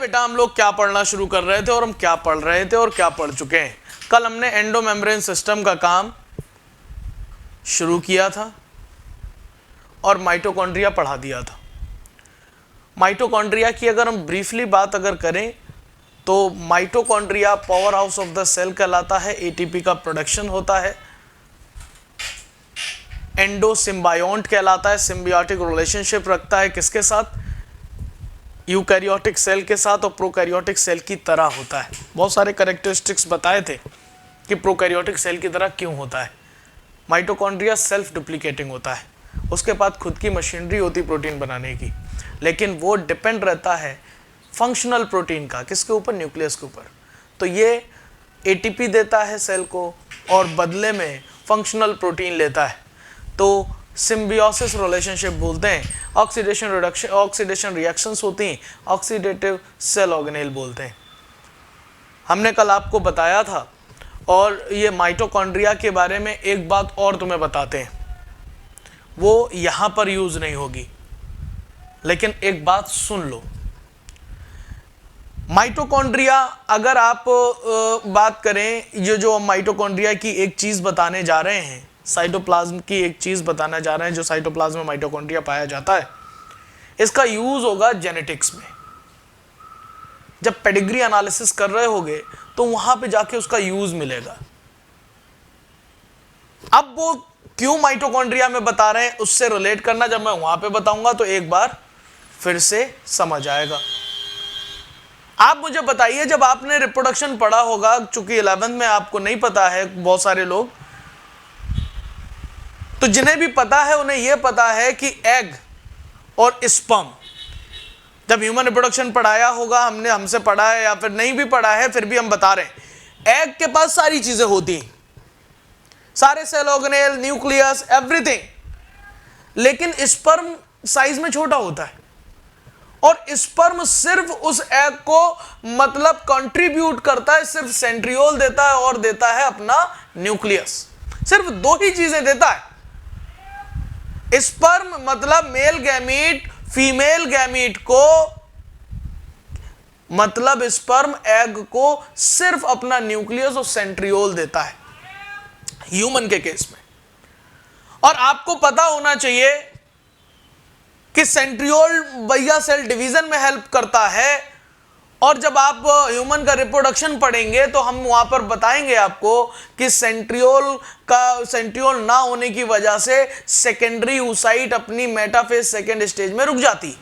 बेटा हम लोग क्या पढ़ना शुरू कर रहे थे और हम क्या पढ़ रहे थे और क्या पढ़ चुके हैं। कल हमने एंडोमेम्ब्रेन सिस्टम का काम शुरू किया था और माइटोकॉन्ड्रिया पढ़ा दिया था। माइटोकॉन्ड्रिया की अगर हम ब्रीफली बात अगर करें तो mitochondria power house of the cell कहलाता है। एटीपी का प्रोडक्शन होता है। एंडोसिम्बायोंट कहलाता है, सिम्बियोटिक रिलेशनशिप रखता है किसके साथ, यूकैरियोटिक सेल के साथ और प्रोकैरियोटिक सेल की तरह होता है। बहुत सारे कैरेक्टरिस्टिक्स बताए थे कि प्रोकैरियोटिक सेल की तरह क्यों होता है। माइटोकॉन्ड्रिया सेल्फ डुप्लीकेटिंग होता है, उसके पास खुद की मशीनरी होती प्रोटीन बनाने की, लेकिन वो डिपेंड रहता है फंक्शनल प्रोटीन का किसके ऊपर, न्यूक्लियस के ऊपर। तो ये एटीपी देता है सेल को और बदले में फंक्शनल प्रोटीन लेता है। तो सिम्बियोसिस रिलेशनशिप बोलते हैं, ऑक्सीडेशन रिएक्शंस होती हैं, ऑक्सीडेटिव सेल ऑर्गेनेल बोलते हैं। हमने कल आपको बताया था। और ये माइटोकॉन्ड्रिया के बारे में एक बात और तुम्हें बताते हैं, वो यहाँ पर यूज नहीं होगी, लेकिन एक बात सुन लो। माइटोकॉन्ड्रिया अगर आप बात करें, ये जो माइटोकॉन्ड्रिया की एक चीज बताने जा रहे हैं, साइटोप्लाज्म की एक चीज बताना जा रहे हैं, जो साइटोप्लाज्म में माइटोकॉन्ड्रिया पाया जाता है, इसका यूज होगा जेनेटिक्स में। जब पेडिग्री एनालिसिस कर रहे होगे तो वहां पे जाके उसका यूज मिलेगा। अब वो क्यों माइटोकॉन्ड्रिया में बता रहे हैं उससे रिलेट करना जब मैं वहां पे बताऊंगा तो एक बार फिर से समझ आएगा। आप मुझे बताइए, जब आपने रिप्रोडक्शन पढ़ा होगा, चूंकि 11th में आपको नहीं पता है बहुत सारे लोग, तो जिन्हें भी पता है उन्हें यह पता है कि एग और स्पर्म, जब ह्यूमन रिप्रोडक्शन पढ़ाया होगा, हमने हमसे पढ़ा है या फिर नहीं भी पढ़ा है फिर भी हम बता रहे हैं, एग के पास सारी चीजें होती हैं, सारे सेल ऑर्गेनेल, न्यूक्लियस, एवरीथिंग, लेकिन स्पर्म साइज में छोटा होता है और स्पर्म सिर्फ उस एग को मतलब कंट्रीब्यूट करता है, सिर्फ सेंट्रियोल देता है और देता है अपना न्यूक्लियस। सिर्फ दो ही चीजें देता है। स्पर्म मतलब मेल गैमीट, फीमेल गैमीट को मतलब स्पर्म एग को सिर्फ अपना न्यूक्लियस और सेंट्रियोल देता है ह्यूमन के केस में। और आपको पता होना चाहिए कि सेंट्रियोल भैया सेल डिवीजन में हेल्प करता है। और जब आप ह्यूमन का रिप्रोडक्शन पढ़ेंगे तो हम वहां पर बताएंगे आपको कि सेंट्रियोल ना होने की वजह से सेकेंडरी oocyte अपनी मेटाफेज सेकेंड स्टेज में रुक जाती।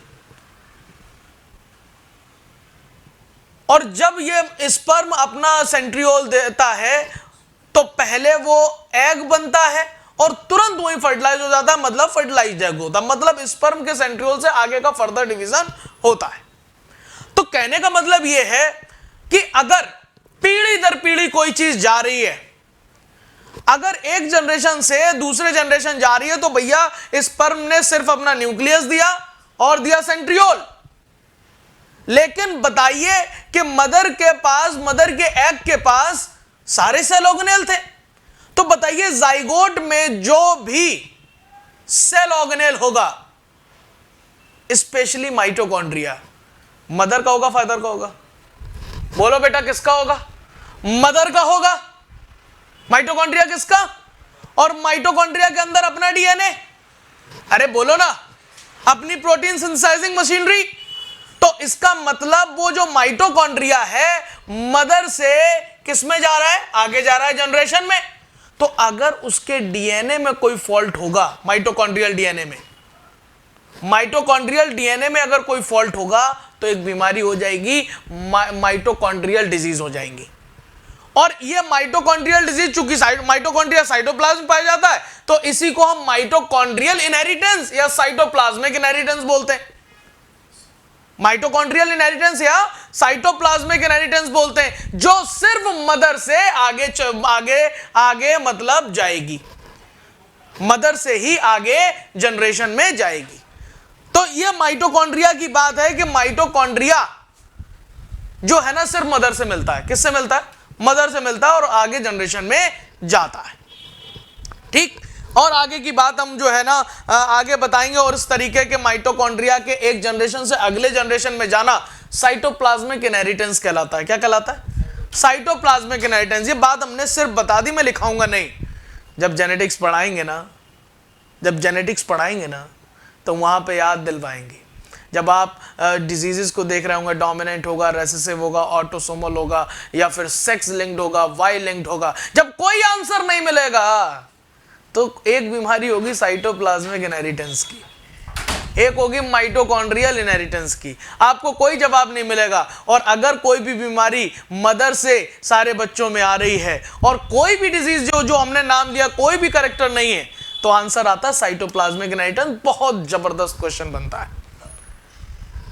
और जब ये स्पर्म अपना सेंट्रियोल देता है तो पहले वो एग बनता है और तुरंत वही फर्टिलाइज हो जाता है, मतलब फर्टिलाइज्ड एग होता है, मतलब स्पर्म के सेंट्रियोल से आगे का फर्दर डिवीजन होता है। तो कहने का मतलब यह है कि अगर पीढ़ी दर पीढ़ी कोई चीज जा रही है, अगर एक जनरेशन से दूसरे जनरेशन जा रही है, तो भैया स्पर्म ने सिर्फ अपना न्यूक्लियस दिया और दिया सेंट्रियोल। लेकिन बताइए कि मदर के एग के पास सारे सेल ऑर्गेनेल थे। तो बताइए जाइगोट में जो भी सेल ऑर्गेनेल होगा, स्पेशली माइटोकॉन्ड्रिया, मदर का होगा फादर का होगा? बोलो बेटा किसका होगा? मदर का होगा। माइटोकॉन्ड्रिया किसका? और माइटोकॉन्ड्रिया के अंदर अपना डीएनए, अरे बोलो ना, अपनी प्रोटीन सिंथेसाइजिंग मशीनरी। तो इसका मतलब वो जो माइटोकॉन्ड्रिया है मदर से किस में जा रहा है? आगे जा रहा है जनरेशन में। तो अगर उसके डीएनए में कोई फॉल्ट होगा, माइटोकॉन्ड्रियल डीएनए में अगर कोई फॉल्ट होगा तो एक बीमारी हो जाएगी, माइटोकॉन्ड्रियल डिजीज हो जाएंगी। और ये माइटोकॉन्ड्रियल डिजीज, चूंकि माइटोकॉन्ड्रिया साइटोप्लाज्म पाया जाता है, तो इसी को हम माइटोकॉन्ड्रियल इनहेरिटेंस या साइटोप्लाज्मिक इनहेरिटेंस बोलते हैं। माइटोकॉन्ड्रियल इनहेरिटेंस या साइटोप्लाज्मिक इनहेरिटेंस बोलते हैं, जो सिर्फ मदर से आगे मतलब जाएगी, मदर से ही आगे जनरेशन में जाएगी। तो ये माइटोकॉन्ड्रिया की बात है कि माइटोकॉन्ड्रिया जो है ना सिर्फ मदर से मिलता है। किससे मिलता है? मदर से मिलता है और आगे जनरेशन में जाता है। ठीक, और आगे की बात हम जो है ना आगे बताएंगे। और इस तरीके के माइटोकॉन्ड्रिया के एक जनरेशन से अगले जनरेशन में जाना साइटोप्लाज्मिक इनहेरिटेंस कहलाता है। क्या कहलाता है? Cytoplasmic inheritance. ये बात हमने सिर्फ बता दी, मैं लिखाऊंगा नहीं। जब जेनेटिक्स पढ़ाएंगे ना तो वहां पे याद दिलवाएंगे। जब आप डिजीजेस को देख रहे होंगे, डोमिनेंट होगा, रेसेसिव होगा, ऑटोसोमल होगा, या फिर सेक्स लिंक्ड होगा, वाई लिंक्ड होगा, जब कोई आंसर नहीं मिलेगा तो एक बीमारी होगी साइटोप्लाज्मिक इनहेरिटेंस की, एक होगी माइटोकॉन्ड्रियल इनहेरिटेंस की। आपको कोई जवाब नहीं मिलेगा। और अगर कोई भी बीमारी मदर से सारे बच्चों में आ रही है और कोई भी डिजीज जो हमने नाम दिया, कोई भी करेक्टर नहीं है, तो आंसर आता है साइटोप्लाज्मिक इनहेरिटेंस। बहुत जबरदस्त क्वेश्चन बनता है,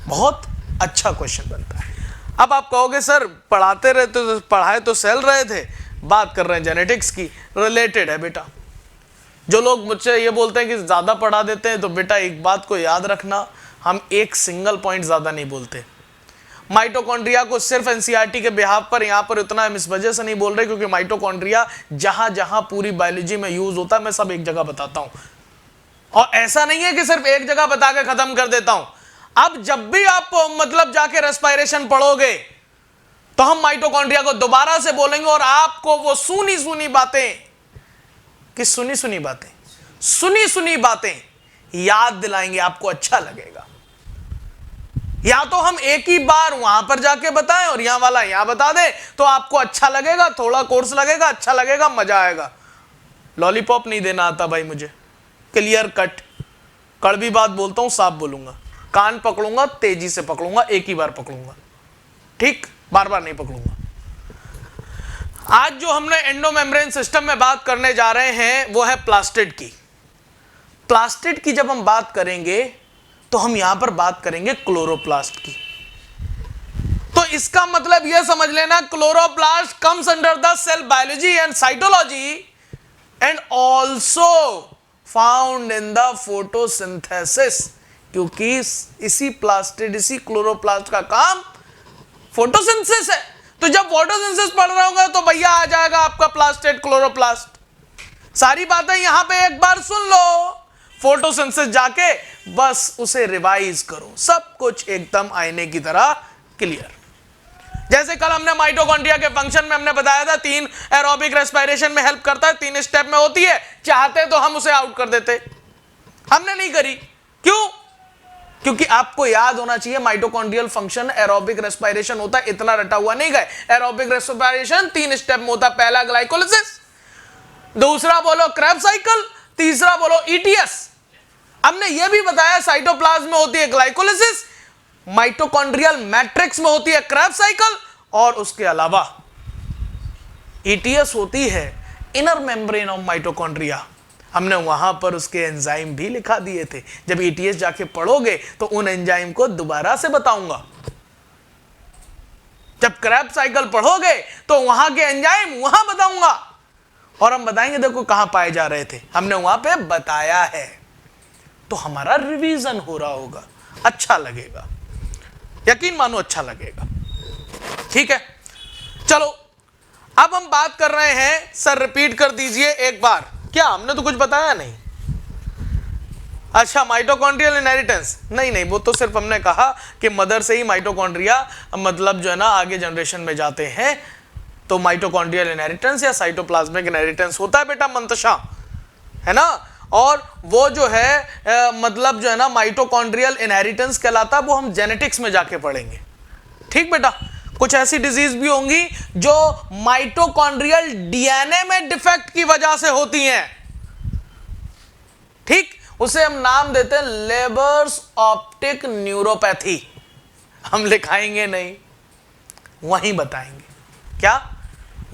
बहुत अच्छा क्वेश्चन बनता है। अब आप कहोगे सर पढ़ाते रहते तो पढ़ाए तो सेल रहे थे, बात कर रहे हैं जेनेटिक्स की, रिलेटेड है बेटा। जो लोग मुझसे ये बोलते हैं कि ज्यादा पढ़ा देते हैं, तो बेटा एक बात को याद रखना, हम एक सिंगल पॉइंट ज्यादा नहीं बोलते। माइटोकॉन्ड्रिया को सिर्फ एनसीईआरटी के बिहाफ पर यहां पर इतना हम इस वजह से नहीं बोल रहे क्योंकि माइटोकॉन्ड्रिया जहां जहां पूरी बायोलॉजी में यूज होता है, मैं सब एक जगह बताता हूं। और ऐसा नहीं है कि सिर्फ एक जगह बता के खत्म कर देता हूं। अब जब भी आप मतलब जाके रेस्पिरेशन पढ़ोगे तो हम माइटोकॉन्ड्रिया को दोबारा से बोलेंगे और आपको वो सुनी सुनी बातें याद दिलाएंगे, आपको अच्छा लगेगा। या तो हम एक ही बार वहां पर जाके बताएं और यहां वाला यहां बता दे, तो आपको अच्छा लगेगा, थोड़ा कोर्स लगेगा, अच्छा लगेगा, मजा आएगा। लॉलीपॉप नहीं देना आता भाई मुझे, क्लियर कट, कड़वी बात बोलता हूं, साफ बोलूंगा, कान पकड़ूंगा, तेजी से पकड़ूंगा, एक ही बार पकड़ूंगा, ठीक, बार बार नहीं पकड़ूंगा। आज जो हमने एंडोमेम्ब्रेन सिस्टम में बात करने जा रहे हैं वो है प्लास्टिड की। प्लास्टिड की जब हम बात करेंगे तो हम यहां पर बात करेंगे क्लोरोप्लास्ट की। तो इसका मतलब यह समझ लेना, chloroplast comes under the cell biology and cytology and also found in the photosynthesis, क्योंकि इसी क्लोरोप्लास्ट का काम फोटोसिंथेसिस है। तो जब फोटोसिंथेसिस पढ़ रहा होगा तो भैया आ जाएगा आपका प्लास्टिड, क्लोरोप्लास्ट। सारी बातें यहां पे एक बार सुन लो, फोटोसिंथेसिस जाके बस उसे रिवाइज करो, सब कुछ एकदम आईने की तरह क्लियर। जैसे कल हमने माइटोकॉन्ड्रिया के फंक्शन में हमने बताया था, 3 एरोबिक रेस्पिरेशन में हेल्प करता है, 3 स्टेप में होती है, चाहते तो हम उसे आउट कर देते, हमने नहीं करी। क्यों? क्योंकि आपको याद होना चाहिए माइटोकॉन्ड्रियल फंक्शन एरोबिक रेस्पिरेशन होता है, इतना रटा हुआ नहीं गए। एरोबिक रेस्पिरेशन 3 स्टेप में होता है, पहला ग्लाइकोलिसिस, दूसरा बोलो क्रेब्स साइकिल, तीसरा बोलो ईटीएस। हमने यह भी बताया साइटोप्लाज्म में होती है ग्लाइकोलिसिस, माइटोकॉन्ड्रियल मैट्रिक्स में होती है क्रेब्स साइकिल, और उसके अलावा ईटीएस होती है इनर मेम्ब्रेन ऑफ माइटोकॉन्ड्रिया। हमने वहां पर उसके एंजाइम भी लिखा दिए थे। जब ईटीएस जाके पढ़ोगे तो उन एंजाइम को दोबारा से बताऊंगा। जब क्रेब्स साइकिल पढ़ोगे तो वहां के एंजाइम वहां बताऊंगा, और हम बताएंगे देखो कहां पाए जा रहे थे, हमने वहां पे बताया है। तो हमारा रिवीजन हो रहा होगा, अच्छा लगेगा, यकीन मानो अच्छा लगेगा। ठीक है, चलो अब हम बात कर रहे हैं, सर रिपीट कर दीजिए एक बार, क्या हमने तो कुछ बताया नहीं? अच्छा, माइटोकॉन्ड्रियल इनहेरिटेंस नहीं, वो तो सिर्फ हमने कहा कि मदर से ही माइटोकॉन्ड्रिया मतलब जो है ना आगे जनरेशन में जाते हैं, तो माइटोकॉन्ड्रियल इनहेरिटेंस या साइटोप्लाज्मिक इनहेरिटेंस होता है बेटा मंतशा, है ना। और वो जो है मतलब जो है ना माइटोकॉन्ड्रियल इनहेरिटेंस कहलाता है, वो हम जेनेटिक्स में जाके पढ़ेंगे। ठीक बेटा, कुछ ऐसी डिजीज भी होंगी जो माइटोकॉन्ड्रियल डीएनए में डिफेक्ट की वजह से होती हैं, ठीक, उसे हम नाम देते हैं लेबर्स ऑप्टिक न्यूरोपैथी। हम लिखाएंगे नहीं, वहीं बताएंगे क्या,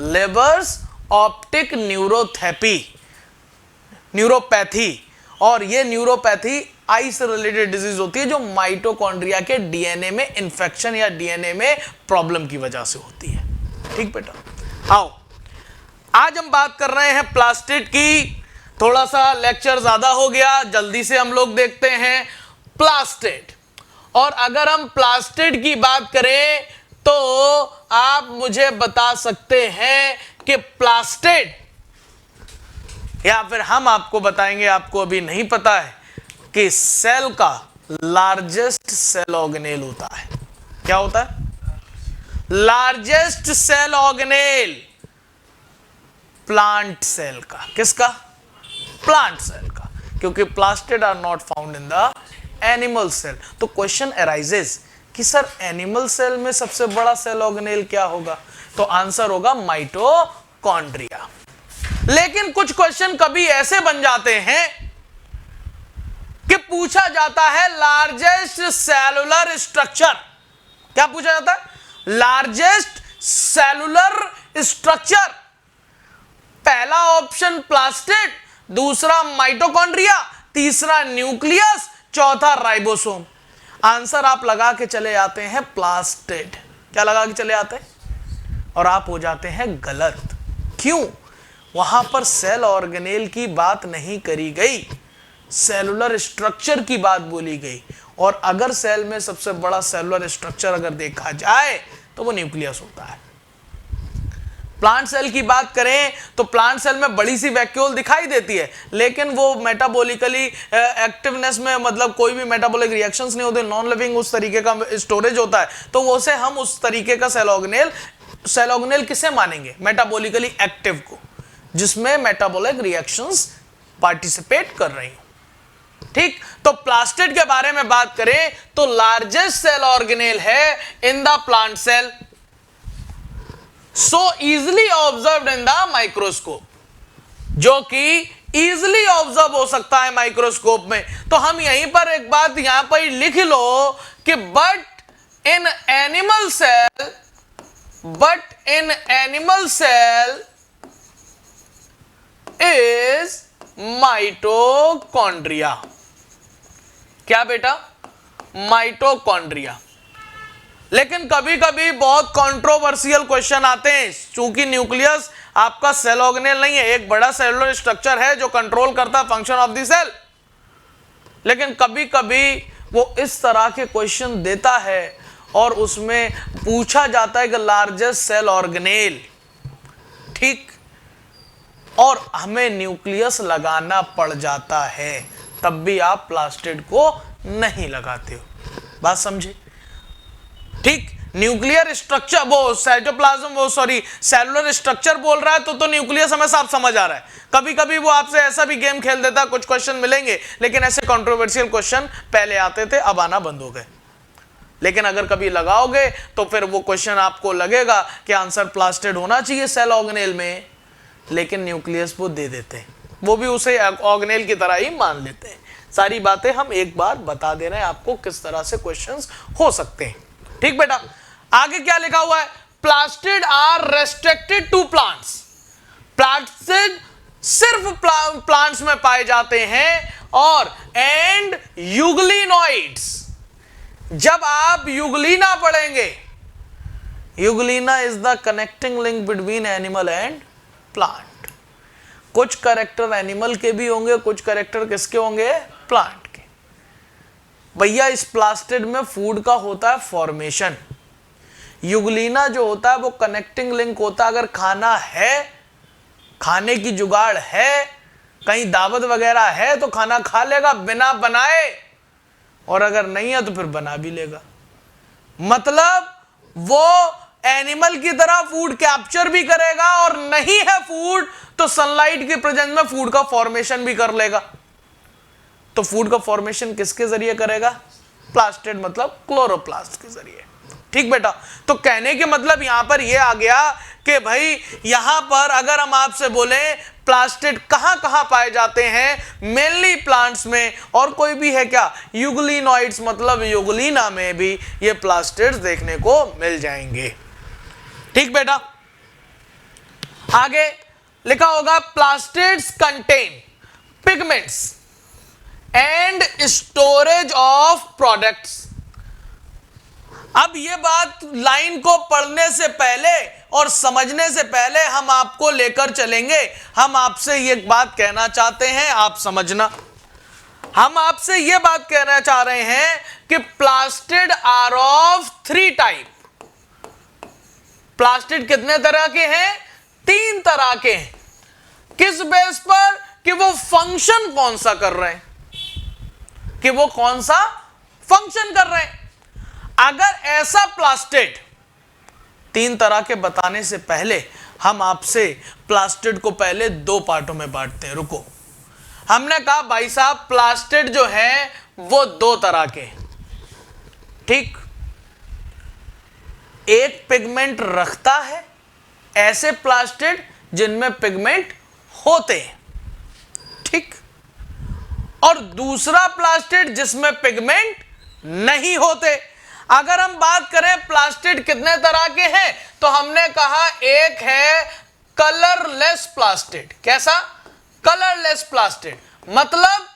लेबर्स ऑप्टिक न्यूरोपैथी। और ये न्यूरोपैथी आई से रिलेटेड डिजीज होती है जो माइटोकॉन्ड्रिया के डीएनए में इंफेक्शन या डीएनए में प्रॉब्लम की वजह से होती है। ठीक बेटा, आओ आज हम बात कर रहे हैं प्लास्टिड की। थोड़ा सा लेक्चर ज्यादा हो गया, जल्दी से हम लोग देखते हैं प्लास्टिड। और अगर हम प्लास्टिड की बात करें तो आप मुझे बता सकते हैं कि प्लास्टिड, या फिर हम आपको बताएंगे, आपको अभी नहीं पता है कि सेल का लार्जेस्ट सेल ऑर्गेनेल होता है। क्या होता है? Largest cell organelle plant cell का। किसका? प्लांट सेल का, क्योंकि plastid are not found in the animal cell. तो क्वेश्चन अराइजेस कि सर एनिमल सेल में सबसे बड़ा सेल ऑर्गेनेल क्या होगा? तो आंसर होगा माइटोकॉन्ड्रिया। लेकिन कुछ क्वेश्चन कभी ऐसे बन जाते हैं कि पूछा जाता है लार्जेस्ट सेलुलर स्ट्रक्चर। क्या पूछा जाता है? Largest cellular structure. पहला ऑप्शन प्लास्टिड, दूसरा माइटोकॉन्ड्रिया, तीसरा न्यूक्लियस, चौथा राइबोसोम। आंसर आप लगा के चले जाते हैं प्लास्टिड। क्या लगा के चले आते हैं? और आप हो जाते हैं गलत। क्यों? वहां पर सेल ऑर्गेनेल की बात नहीं करी गई, सेलुलर स्ट्रक्चर की बात बोली गई। और अगर सेल में सबसे बड़ा सेलुलर स्ट्रक्चर अगर देखा जाए तो वो न्यूक्लियस होता है। प्लांट सेल की बात करें तो प्लांट सेल में बड़ी सी वैक्यूल दिखाई देती है, लेकिन वो मेटाबॉलिकली एक्टिवनेस में, मतलब कोई भी मेटाबॉलिक रिएक्शंस नहीं होते, नॉन लिविंग उस तरीके का स्टोरेज होता है। तो वो से हम उस तरीके का सेल ऑर्गेनेल किसे मानेंगे? मेटाबॉलिकली एक्टिव को, जिसमें मेटाबॉलिक रिएक्शंस पार्टिसिपेट कर रही हो। ठीक, तो प्लास्टिड के बारे में बात करें तो लार्जेस्ट सेल ऑर्गेनेल है in the plant cell, so easily observed in the microscope, जो कि इजिली ऑब्जर्व हो सकता है माइक्रोस्कोप में। तो हम यहीं पर एक बात यहां पर लिख लो कि but in animal cell is mitochondria. क्या बेटा? माइटोकॉन्ड्रिया। लेकिन कभी कभी बहुत कंट्रोवर्शियल क्वेश्चन आते हैं, चूंकि न्यूक्लियस आपका सेल ऑर्गेनेल नहीं है, एक बड़ा सेलुलर स्ट्रक्चर है जो कंट्रोल करता है फंक्शन ऑफ द सेल। लेकिन कभी कभी वो इस तरह के क्वेश्चन देता है और उसमें पूछा जाता है कि लार्जेस्ट सेल ऑर्गेनेल, ठीक, और हमें न्यूक्लियस लगाना पड़ जाता है, तब भी आप प्लास्टिड को नहीं लगाते हो। बात समझे? ठीक, न्यूक्लियर स्ट्रक्चर, वो साइटोप्लाज्म, वो सॉरी सेलुलर स्ट्रक्चर बोल रहा है तो न्यूक्लियस हमें साफ समझ आ रहा है। कभी कभी वो आपसे ऐसा भी गेम खेल देता है, कुछ क्वेश्चन मिलेंगे लेकिन ऐसे कंट्रोवर्शियल क्वेश्चन पहले आते थे, अब आना बंद हो गए। लेकिन अगर कभी लगाओगे तो फिर वो क्वेश्चन आपको लगेगा कि आंसर प्लास्टिड होना चाहिए सेल ऑर्गेनेल में, लेकिन न्यूक्लियस वो दे देते हैं, वो भी उसे ऑर्गेनेल की तरह ही मान लेते हैं। सारी बातें हम एक बार बता दे रहे हैं आपको किस तरह से क्वेश्चंस हो सकते हैं। ठीक बेटा, आगे क्या लिखा हुआ है? Plastid are restricted to plants. Plastid सिर्फ प्लांट्स में पाए जाते हैं। और एंड यूग्लिनोइड्स, जब आप यूग्लिना पढ़ेंगे, Euglena is the connecting link between animal and plant. कुछ कैरेक्टर एनिमल के भी होंगे, कुछ कैरेक्टर किसके होंगे? प्लांट के। भैया इस प्लास्टिड में फूड का होता है फॉर्मेशन, यूग्लिना जो होता है वो कनेक्टिंग लिंक होता है। अगर खाना है, खाने की जुगाड़ है, कहीं दावत वगैरह है तो खाना खा लेगा बिना बनाए, और अगर नहीं है तो फिर बना भी लेगा। मतलब वो एनिमल की तरह फूड कैप्चर भी करेगा, और नहीं है फूड तो सनलाइट के प्रेजेंस में फूड का फॉर्मेशन भी कर लेगा। तो फूड का फॉर्मेशन किसके जरिए करेगा? प्लास्टिड, मतलब क्लोरोप्लास्ट के जरिए। ठीक बेटा, तो कहने के मतलब यहां पर यह आ गया कि भाई यहां पर अगर हम आपसे बोले प्लास्टिड कहां कहां पाए जाते हैं, मेनली प्लांट्स में, और कोई भी है क्या? यूग्लिनोइड्स, मतलब यूग्लिना में भी ये प्लास्टिड्स देखने को मिल जाएंगे। ठीक बेटा, आगे लिखा होगा plastids contain pigments and storage of products. अब ये बात लाइन को पढ़ने से पहले और समझने से पहले हम आपको लेकर चलेंगे। हम आपसे ये बात कहना चाहते हैं, आप समझना। हम आपसे ये बात कहना चाह रहे हैं कि plastid are of 3 type. Plastid कितने तरह के हैं? 3 तरह के हैं। किस बेस पर? कि वो फंक्शन कौन सा कर रहे हैं, कि वो कौन सा फंक्शन कर रहे हैं। अगर ऐसा प्लास्टिड, 3 तरह के बताने से पहले हम आपसे प्लास्टिड को पहले 2 पार्टों में बांटते हैं। रुको, हमने कहा भाई साहब प्लास्टिड जो है वो 2 तरह के, ठीक। एक पिगमेंट रखता है, ऐसे प्लास्टिड जिनमें पिगमेंट होते हैं, ठीक। और दूसरा प्लास्टिड जिसमें पिगमेंट नहीं होते। अगर हम बात करें प्लास्टिड कितने तरह के हैं, तो हमने कहा एक है कलरलेस प्लास्टिड। कैसा? कलरलेस प्लास्टिड, मतलब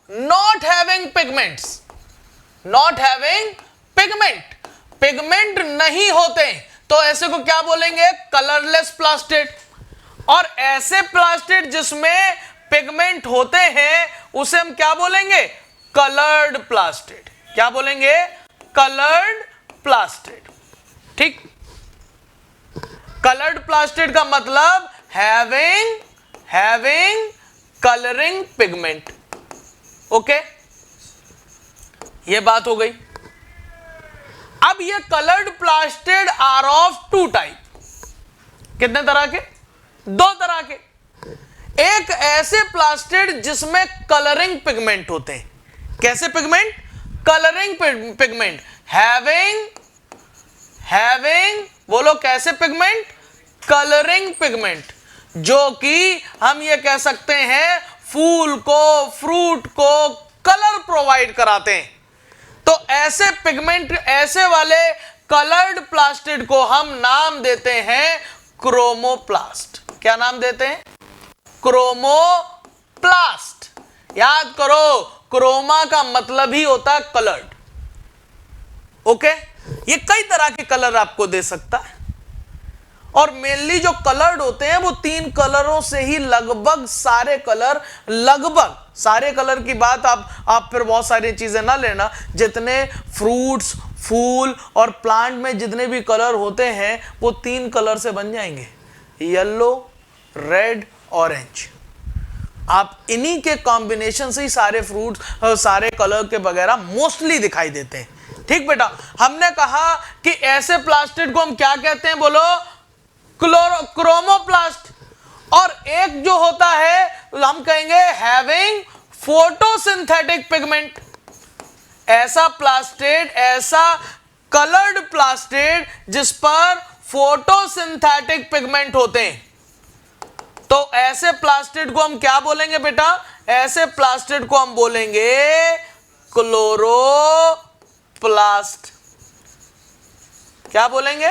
not having pigments, not having pigment, pigment नहीं होते, तो ऐसे को क्या बोलेंगे? Colourless plastid. और ऐसे प्लास्टिड जिसमें पिगमेंट होते हैं उसे हम क्या बोलेंगे? Coloured plastid. क्या बोलेंगे? कलर्ड प्लास्टिड, ठीक। कलर्ड प्लास्टिड का मतलब हैविंग कलरिंग पिगमेंट। ओके, ये बात हो गई। अब ये coloured plastid are of 2 type. कितने तरह के? 2 तरह के। एक ऐसे प्लास्टिड जिसमें कलरिंग पिगमेंट होते हैं। कैसे पिगमेंट? Colouring pigment. हैविंग बोलो कैसे पिगमेंट? कलरिंग पिगमेंट, जो कि हम ये कह सकते हैं फूल को, फ्रूट को कलर प्रोवाइड कराते हैं। तो ऐसे पिगमेंट, ऐसे वाले कलर्ड प्लास्टिड को हम नाम देते हैं क्रोमोप्लास्ट। क्या नाम देते हैं? क्रोमोप्लास्ट। याद करो, क्रोमा का मतलब ही होता है कलर्ड। ओके, ये कई तरह के कलर आपको दे सकता है, और मेनली जो कलर्ड होते हैं वो 3 कलरों से ही लगभग सारे कलर, लगभग सारे कलर की बात आप फिर बहुत सारी चीजें ना लेना, जितने फ्रूट्स, फूल और प्लांट में जितने भी कलर होते हैं वो 3 कलर से बन जाएंगे, येलो, रेड, ऑरेंज। आप इन्हीं के कॉम्बिनेशन से ही सारे फ्रूट्स, सारे कलर के वगैरह मोस्टली दिखाई देते हैं, ठीक बेटा। हमने कहा कि ऐसे प्लास्टिड को हम क्या कहते हैं? बोलो, क्रोमोप्लास्ट। और एक जो होता है हम कहेंगे हैविंग फोटोसिंथेटिक पिगमेंट। ऐसा प्लास्टिड, ऐसा कलर्ड प्लास्टिड जिस पर फोटोसिंथेटिक पिगमेंट होते हैं। तो ऐसे प्लास्टिड को हम क्या बोलेंगे बेटा? ऐसे प्लास्टिड को हम बोलेंगे क्लोरोप्लास्ट। क्या बोलेंगे?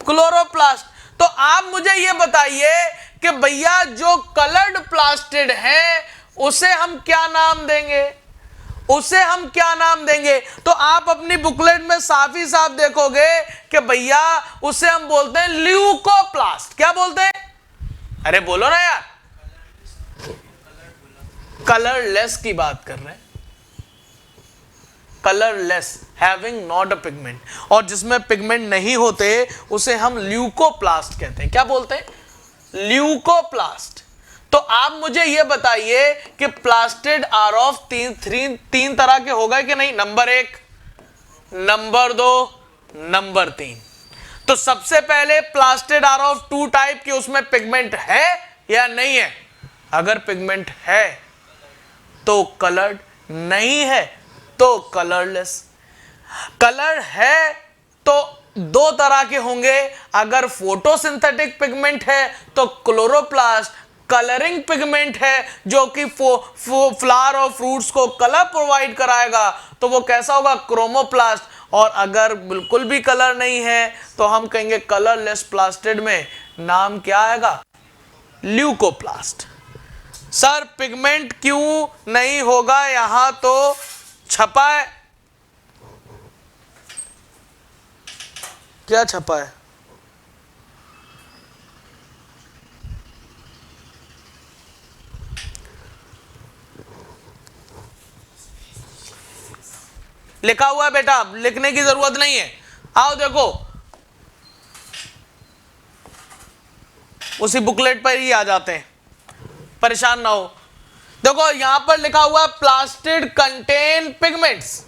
क्लोरोप्लास्ट। तो आप मुझे ये बताइए कि भैया जो कलर्ड प्लास्टिड है उसे हम क्या नाम देंगे? उसे हम क्या नाम देंगे? तो आप अपनी बुकलेट में साफ ही साफ देखोगे कि भैया उसे हम बोलते हैं ल्यूकोप्लास्ट। क्या बोलते हैं? अरे बोलो ना यार, कलरलेस की बात कर रहे हैं, colourless, having not a pigment. और जिसमें पिगमेंट नहीं होते उसे हम ल्यूकोप्लास्ट कहते हैं। क्या बोलते हैं? ल्यूकोप्लास्ट। तो आप मुझे यह बताइए कि प्लास्टिड आर ऑफ 3 तरह के हो गए कि नहीं? Number 1, number 2, number 3। तो सबसे पहले प्लास्टिड आर ऑफ 2 टाइप की, उसमें पिगमेंट है या नहीं है? अगर पिगमेंट है तो कलर्ड, नहीं है तो कलरलेस। कलर है तो 2 तरह के होंगे। अगर फोटोसिंथेटिक पिगमेंट है तो क्लोरोप्लास्ट। कलरिंग पिगमेंट है जो कि फ्लावर और फ्रूट्स को कलर प्रोवाइड कराएगा, तो वो कैसा होगा? क्रोमोप्लास्ट। और अगर बिल्कुल भी कलर नहीं है तो हम कहेंगे कलरलेस प्लास्टिड में नाम क्या आएगा? ल्यूकोप्लास्ट। सर पिगमेंट क्यों नहीं होगा? यहां तो छपा है, क्या छपा है? लिखा हुआ है बेटा, लिखने की जरूरत नहीं है। आओ देखो, उसी बुकलेट पर ही आ जाते हैं, परेशान ना हो। देखो यहां पर लिखा हुआ है प्लास्टिड कंटेन पिगमेंट्स।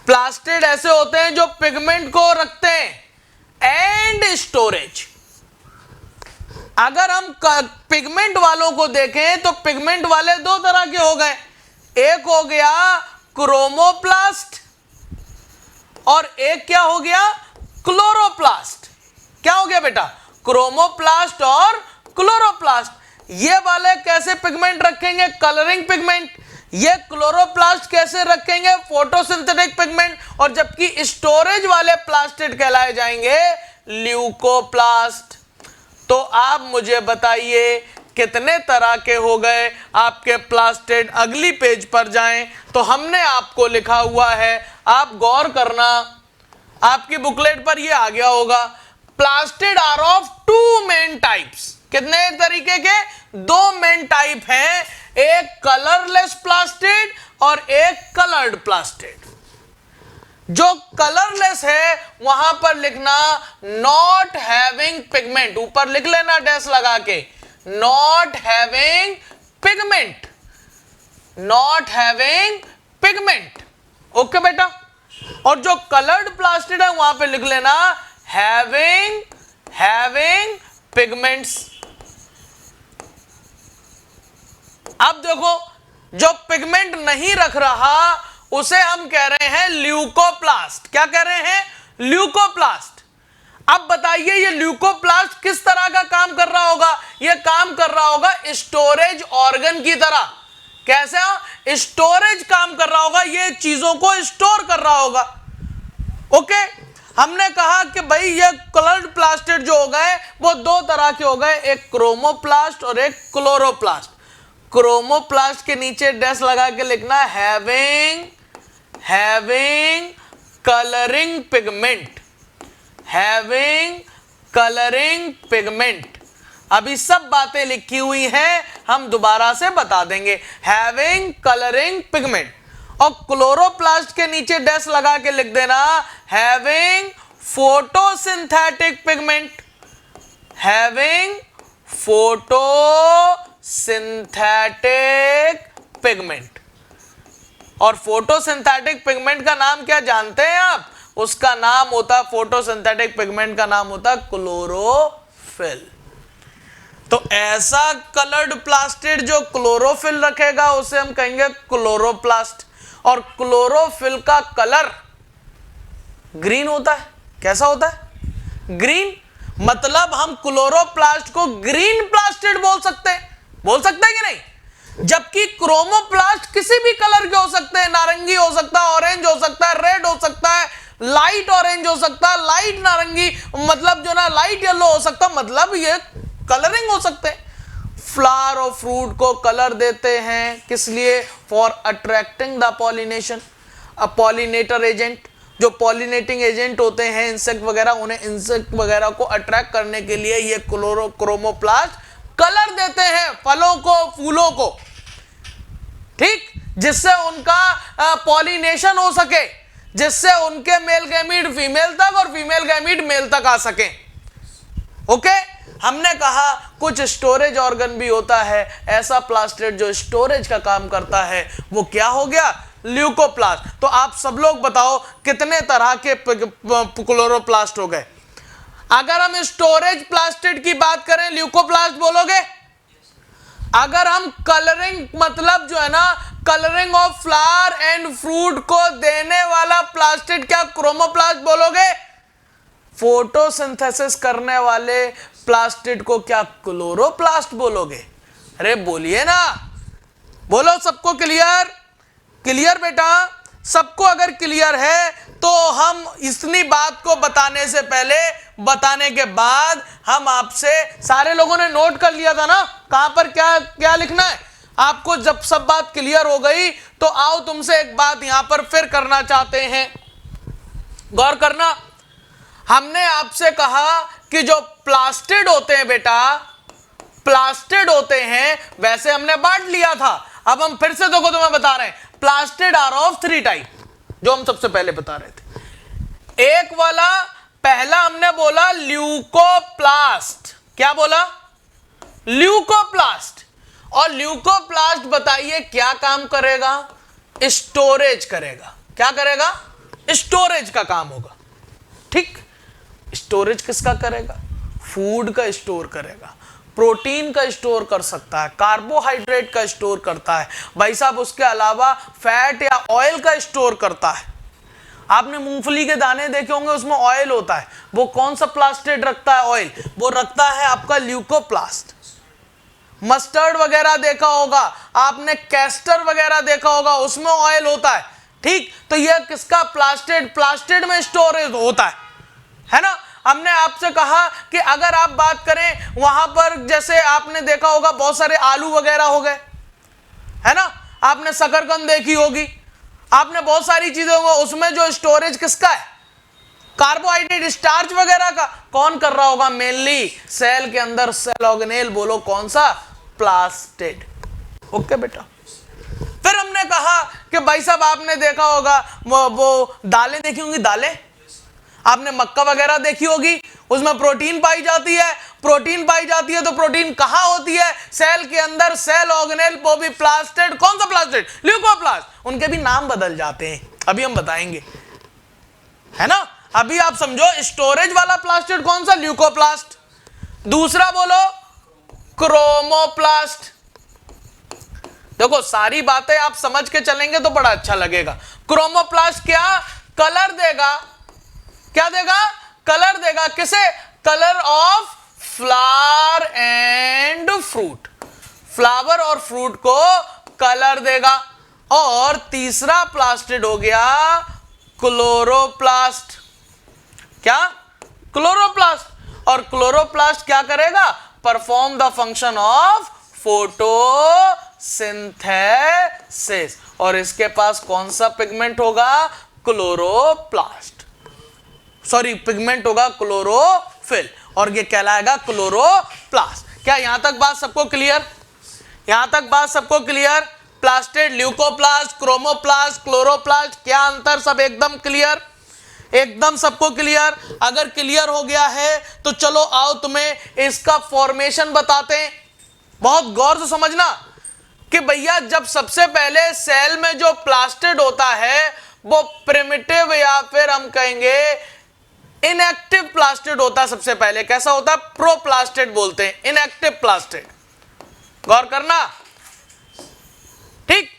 प्लास्टिड ऐसे होते हैं जो पिगमेंट को रखते हैं एंड स्टोरेज। अगर हम पिगमेंट वालों को देखें तो पिगमेंट वाले दो तरह के हो गए, एक हो गया क्रोमोप्लास्ट और एक क्या हो गया, क्लोरोप्लास्ट। क्या हो गया बेटा, क्रोमोप्लास्ट और क्लोरोप्लास्ट। ये वाले कैसे पिगमेंट रखेंगे, कलरिंग पिगमेंट। ये क्लोरोप्लास्ट कैसे रखेंगे, फोटोसिंथेटिक पिगमेंट। और जबकि स्टोरेज वाले प्लास्टिड कहलाए जाएंगे ल्यूकोप्लास्ट। तो आप मुझे बताइए कितने तरह के हो गए आपके प्लास्टिड। अगली पेज पर जाएं तो हमने आपको लिखा हुआ है, आप गौर करना, आपकी बुकलेट पर ये आ गया होगा। Plastid are of two main types. कितने तरीके के, दो मेन टाइप हैं, एक कलरलेस प्लास्टिड और एक कलर्ड प्लास्टिड। जो कलरलेस है वहां पर लिखना नॉट हैविंग पिगमेंट, ऊपर लिख लेना डैश लगा के, not having pigment, not having pigment. Okay बेटा। और जो कलर्ड प्लास्टिड है वहां पे लिख लेना हैविंग पिगमेंट्स। अब देखो जो पिगमेंट नहीं रख रहा उसे हम कह रहे हैं ल्यूकोप्लास्ट। क्या कह रहे हैं, ल्यूकोप्लास्ट। अब बताइए ये ल्यूकोप्लास्ट किस तरह का काम कर रहा होगा, ये काम कर रहा होगा स्टोरेज ऑर्गन की तरह। कैसे, स्टोरेज काम कर रहा होगा, ये चीजों को स्टोर कर रहा होगा। ओके, हमने कहा कि भाई ये कलर्ड प्लास्टिड जो हो गए वो दो तरह के हो गए, एक क्रोमोप्लास्ट और एक क्लोरोप्लास्ट। क्रोमोप्लास्ट के नीचे डैश लगा के लिखना having colouring pigment, having colouring pigment. अभी सब बातें लिखी हुई हैं, हम दोबारा से बता देंगे। Having colouring pigment. और क्लोरोप्लास्ट के नीचे डैश लगा के लिख देना having photosynthetic pigment, having photosynthetic pigment. और फोटोसिंथेटिक पिगमेंट का नाम क्या जानते हैं आप, उसका नाम होता, फोटोसिंथेटिक पिगमेंट का नाम होता क्लोरोफिल। तो ऐसा कलर्ड प्लास्टिड जो क्लोरोफिल रखेगा उसे हम कहेंगे क्लोरोप्लास्ट। और क्लोरोफिल का कलर ग्रीन होता है। कैसा होता है, ग्रीन। मतलब हम क्लोरोप्लास्ट को ग्रीन प्लास्टिड बोल सकते हैं कि नहीं। जबकि क्रोमोप्लास्ट किसी भी कलर के हो सकते हैं, नारंगी हो सकता है, ऑरेंज हो सकता है, रेड हो सकता है, लाइट ऑरेंज हो सकता है, लाइट नारंगी, मतलब जो ना लाइट येलो हो सकता है, मतलब ये कलरिंग हो सकते हैं। फ्लावर और फ्रूट को कलर देते हैं किस लिए, for attracting the pollination. A pollinator agent, जो पॉलिनेटिंग एजेंट होते हैं इंसेक्ट वगैरह, उन्हें इंसेक्ट वगैरह को अट्रैक्ट करने के लिए ये क्रोमोप्लास्ट कलर देते हैं फलों को, फूलों को, ठीक, जिससे उनका पॉलिनेशन हो सके, जिससे उनके मेल गैमीट फीमेल तक और फीमेल गैमीट मेल तक आ सके। ओके, हमने कहा कुछ स्टोरेज ऑर्गन भी होता है। ऐसा प्लास्टिड जो स्टोरेज का काम करता है वो क्या हो गया, ल्यूकोप्लास्ट। तो आप सब लोग बताओ कितने तरह के क्लोरोप्लास्ट हो गए। अगर हम स्टोरेज प्लास्टिड की बात करें ल्यूकोप्लास्ट बोलोगे। अगर हम कलरिंग, मतलब जो है ना colouring of flower and fruit को देने वाला प्लास्टिड, क्या क्रोमोप्लास्ट बोलोगे। फोटोसिंथेसिस करने वाले प्लास्टिड को क्या क्लोरोप्लास्ट बोलोगे। अरे बोलिए ना, बोलो, सबको क्लियर, क्लियर बेटा। सबको अगर क्लियर है तो हम इतनी बात को बताने से पहले, बताने के बाद हम आपसे, सारे लोगों ने नोट कर लिया था ना कहां पर क्या क्या लिखना है आपको। जब सब बात क्लियर हो गई तो आओ तुमसे एक बात यहां पर फिर करना चाहते हैं, गौर करना। हमने आपसे कहा कि जो प्लास्टिड होते हैं बेटा, प्लास्टिड होते हैं, वैसे हमने बांट लिया था। अब हम फिर से देखो तुम्हें बता रहे हैं, प्लास्टिड आर ऑफ 3 टाइप, जो हम सबसे पहले बता रहे थे। एक वाला, पहला हमने बोला ल्यूकोप्लास्ट। क्या बोला, ल्यूकोप्लास्ट। और ल्यूकोप्लास्ट बताइए क्या काम करेगा? स्टोरेज करेगा। क्या करेगा? स्टोरेज का काम होगा। ठीक, स्टोरेज किसका करेगा? फूड का स्टोर करेगा, प्रोटीन का स्टोर कर सकता है, कार्बोहाइड्रेट का स्टोर करता है भाई साहब, उसके अलावा फैट या ऑयल का स्टोर करता है। आपने मूंगफली के दाने देखे होंगे, उसमें ऑयल होता है, वो कौन सा प्लास्टिड रखता है? ऑयल। वो रखता है आपका ल्यूकोप्लास्ट। मस्टर्ड वगैरह देखा होगा आपने, कैस्टर वगैरह देखा होगा, उसमें ऑयल होता है। ठीक, तो यह किसका? प्लास्टिड। प्लास्टिड में स्टोरेज होता है ना। हमने आपसे कहा कि अगर आप बात करें वहां पर, जैसे आपने देखा होगा बहुत सारे आलू वगैरह हो गए, है ना, आपने शकरकंद देखी होगी, आपने बहुत सारी चीजें होंगी, उसमें जो स्टोरेज किसका है? कार्बोहाइड्रेट, स्टार्च वगैरह का। कौन कर रहा होगा? मेनली सेल के अंदर सेल ऑर्गेनेल। बोलो कौन सा? प्लास्टिड। ओके बेटा। फिर हमने कहा कि भाई साहब आपने देखा होगा वो दालें देखी होंगी, दालें आपने मक्का वगैरह देखी होगी, उसमें प्रोटीन पाई जाती है। प्रोटीन पाई जाती है तो प्रोटीन कहां होती है? सेल के अंदर, सेल ऑर्गेनेल। वो भी प्लास्टिड। कौन सा प्लास्टिड? ल्यूकोप्लास्ट। उनके भी नाम बदल जाते हैं, अभी हम बताएंगे, है ना। अभी आप समझो स्टोरेज वाला प्लास्टिड कौन सा? ल्यूकोप्लास्ट। दूसरा बोलो क्रोमोप्लास्ट। देखो सारी बातें आप समझ के चलेंगे तो बड़ा अच्छा लगेगा। क्रोमोप्लास्ट क्या? कलर देगा। क्या देगा? कलर देगा। किसे? Colour of flower and fruit. Flower और फ्रूट को कलर देगा। और तीसरा प्लास्टिड हो गया क्लोरोप्लास्ट। क्या? क्लोरोप्लास्ट। और क्लोरोप्लास्ट क्या करेगा? Perform the function of photosynthesis. और इसके पास कौन सा पिगमेंट होगा? क्लोरोप्लास्ट। सॉरी, पिगमेंट होगा क्लोरोफिल, और ये कहलाएगा क्लोरोप्लास्ट। क्या यहां तक बात सबको क्लियर? यहां तक बात सबको clear? Plastid, leucoplast, chromoplast, chloroplast, क्या अंतर? सब एकदम क्लियर? एकदम सबको क्लियर? अगर क्लियर हो गया है तो चलो आओ तुम्हें इसका फॉर्मेशन बताते हैं। बहुत गौर से समझना कि भैया जब सबसे पहले सेल में जो प्लास्टिड होता है वो प्रिमिटिव या फिर हम कहेंगे इनएक्टिव प्लास्टिड होता है। सबसे पहले कैसा होता है? प्रोप्लास्टिड बोलते हैं, इनएक्टिव प्लास्टिड। गौर करना, ठीक।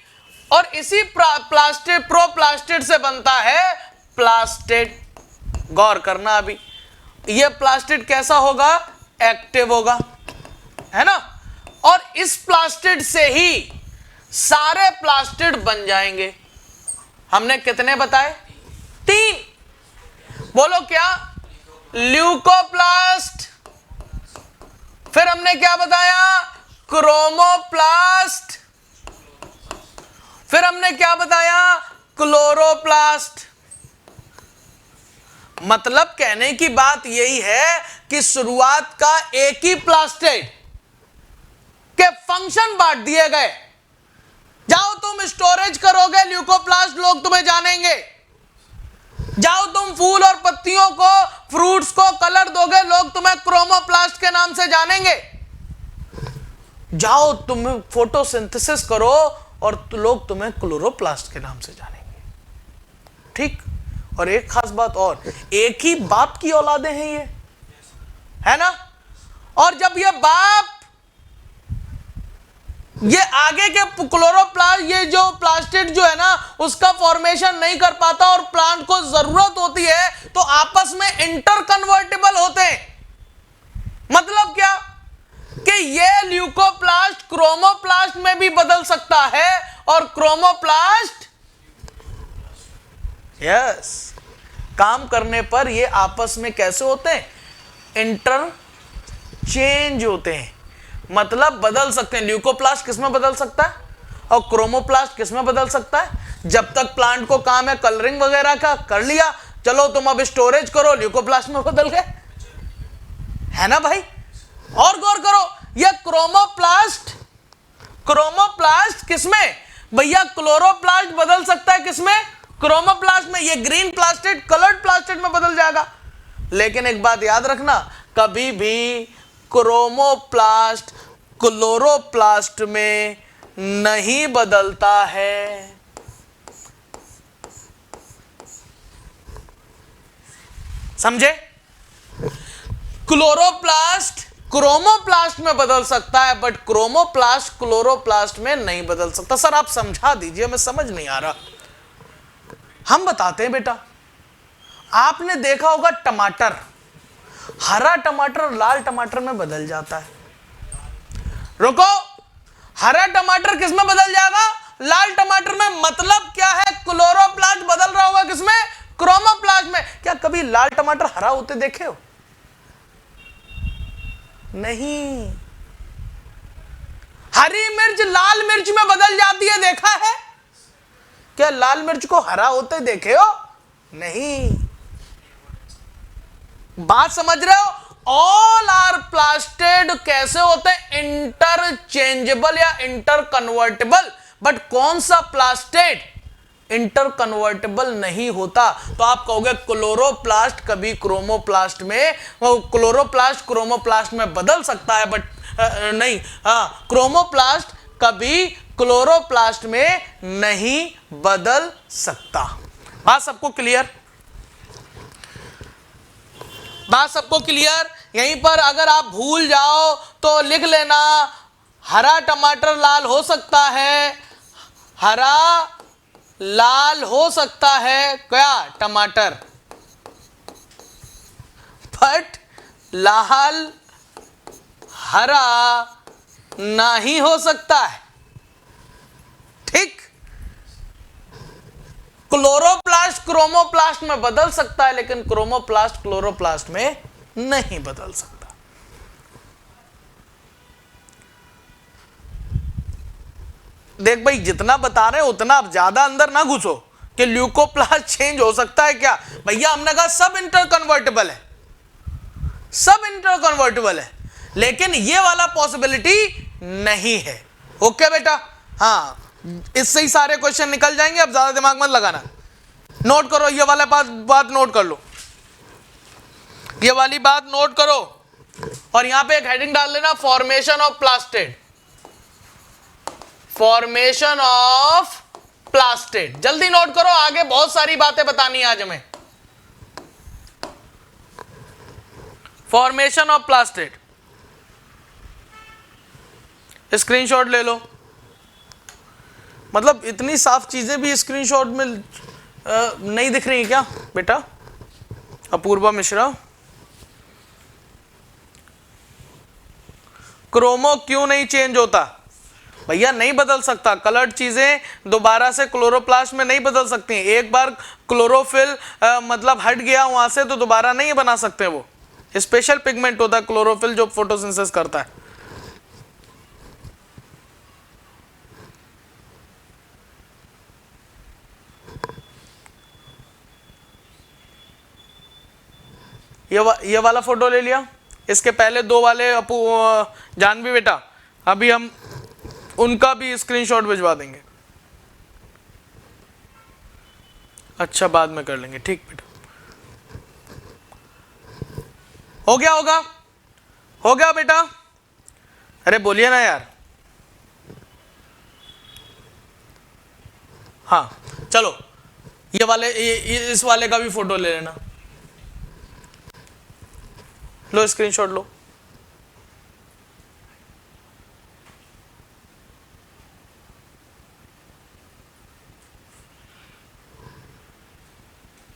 और इसी प्लास्टिड, प्रोप्लास्टिड से बनता है प्लास्टिड। गौर करना, अभी ये प्लास्टिड कैसा होगा? एक्टिव होगा, है ना। और इस प्लास्टिड से ही सारे प्लास्टिड बन जाएंगे। हमने कितने बताए? 3। बोलो क्या? ल्यूकोप्लास्ट। फिर हमने क्या बताया? क्रोमोप्लास्ट। फिर हमने क्या बताया? क्लोरोप्लास्ट। मतलब कहने की बात यही है कि शुरुआत का एक ही प्लास्टिड के फंक्शन बांट दिए गए। जाओ तुम स्टोरेज करोगे, ल्यूकोप्लास्ट लोग तुम्हें जानेंगे। जाओ तुम फूल और पत्तियों को, फ्रूट्स को कलर दोगे, लोग तुम्हें क्रोमोप्लास्ट के नाम से जानेंगे। जाओ तुम फोटोसिंथेसिस करो और लोग तुम्हें क्लोरोप्लास्ट के नाम से जानेंगे। ठीक। और एक खास बात और, एक ही बाप की औलादें हैं ये, है ना। और जब ये बाप ये आगे के क्लोरोप्लास्ट, ये जो प्लास्टिड जो है ना, उसका फॉर्मेशन नहीं कर पाता और प्लांट को जरूरत होती है तो आपस में इंटर कन्वर्टेबल होते हैं। मतलब क्या? कि ये ल्यूकोप्लास्ट क्रोमोप्लास्ट में भी बदल सकता है और क्रोमोप्लास्ट यस काम करने पर ये आपस में कैसे होते हैं? इंटरचेंज होते हैं। मतलब बदल सकते हैं। ल्यूकोप्लास्ट किसमें बदल सकता है और क्रोमोप्लास्ट किसमें बदल सकता है? जब तक प्लांट को काम है कलरिंग वगैरह का, कर लिया, चलो तुम अब स्टोरेज करो, ल्यूकोप्लास्ट में बदल गए, है ना भाई। और गौर करो, ये क्रोमोप्लास्ट किसमें? भैया क्लोरोप्लास्ट बदल सकता है किसमें? क्रोमोप्लास्ट में। ये ग्रीन प्लास्टिड कलर्ड प्लास्टिड में बदल जाएगा। लेकिन एक बात याद रखना, कभी भी क्रोमोप्लास्ट क्लोरोप्लास्ट में नहीं बदलता है। समझे? क्लोरोप्लास्ट क्रोमोप्लास्ट में बदल सकता है, बट क्रोमोप्लास्ट क्लोरोप्लास्ट में नहीं बदल सकता। सर आप समझा दीजिए, हमें समझ नहीं आ रहा। हम बताते हैं बेटा। आपने देखा होगा टमाटर, हरा टमाटर लाल टमाटर में बदल जाता है। रुको, हरा टमाटर किस में बदल जाएगा? लाल टमाटर में। मतलब क्या है? क्लोरोप्लास्ट बदल रहा होगा किसमें? क्रोमोप्लास्ट में। क्या कभी लाल टमाटर हरा होते देखे हो? नहीं। हरी मिर्च लाल मिर्च में बदल जाती है, देखा है? क्या लाल मिर्च को हरा होते देखे हो? नहीं। बात समझ रहे हो? ऑल आर प्लास्टेड कैसे होते हैं? इंटरचेंजेबल या इंटर कन्वर्टेबल। बट कौन सा प्लास्टेड इंटर कन्वर्टेबल नहीं होता? तो आप कहोगे क्लोरोप्लास्ट कभी क्रोमोप्लास्ट में, क्लोरोप्लास्ट क्रोमोप्लास्ट में बदल सकता है, बट नहीं, क्रोमोप्लास्ट कभी क्लोरोप्लास्ट में नहीं बदल सकता। बात सबको क्लियर? बात सबको क्लियर? यहीं पर अगर आप भूल जाओ तो लिख लेना, हरा टमाटर लाल हो सकता है, हरा लाल हो सकता है क्या? टमाटर। बट लाल हरा नहीं हो सकता है। ठीक? क्लोरोप्लास्ट क्रोमोप्लास्ट में बदल सकता है, लेकिन क्रोमोप्लास्ट क्लोरोप्लास्ट में नहीं बदल सकता। देख भाई, जितना बता रहे हैं उतना आप ज्यादा अंदर ना घुसो कि ल्यूकोप्लास्ट चेंज हो सकता है क्या। भैया हमने कहा सब इंटर कन्वर्टेबल है, सब इंटर कन्वर्टेबल है, लेकिन ये वाला पॉसिबिलिटी नहीं है। ओके बेटा? हाँ, इससे ही सारे क्वेश्चन निकल जाएंगे। अब ज्यादा दिमाग मत लगाना, नोट करो ये वाला बात नोट कर लो, ये वाली बात नोट करो। और यहां पे एक हेडिंग डाल लेना, फॉर्मेशन ऑफ प्लास्टेड। फॉर्मेशन ऑफ प्लास्टेड जल्दी नोट करो, आगे बहुत सारी बातें बतानी है आज हमें। फॉर्मेशन ऑफ प्लास्टेड, स्क्रीनशॉट ले लो। मतलब इतनी साफ चीजें भी स्क्रीनशॉट में नहीं दिख रही क्या बेटा? अपूर्वा मिश्रा, क्रोमो क्यों नहीं चेंज होता? भैया नहीं बदल सकता। कलर्ड चीजें दोबारा से क्लोरोप्लास्ट में नहीं बदल सकती। एक बार क्लोरोफिल मतलब हट गया वहां से तो दोबारा नहीं बना सकते। वो स्पेशल पिगमेंट होता है क्लोरोफिल जो फोटोसिंथेसिस करता है। ये वाला फोटो ले लिया, इसके पहले दो वाले अपू जानवी बेटा, अभी हम उनका भी स्क्रीनशॉट भिजवा देंगे। अच्छा बाद में कर लेंगे, ठीक बेटा। हो गया होगा? हो गया बेटा? अरे बोलिए ना यार। हाँ चलो, ये वाले इस वाले का भी फोटो ले लेना। लो स्क्रीनशॉट लो।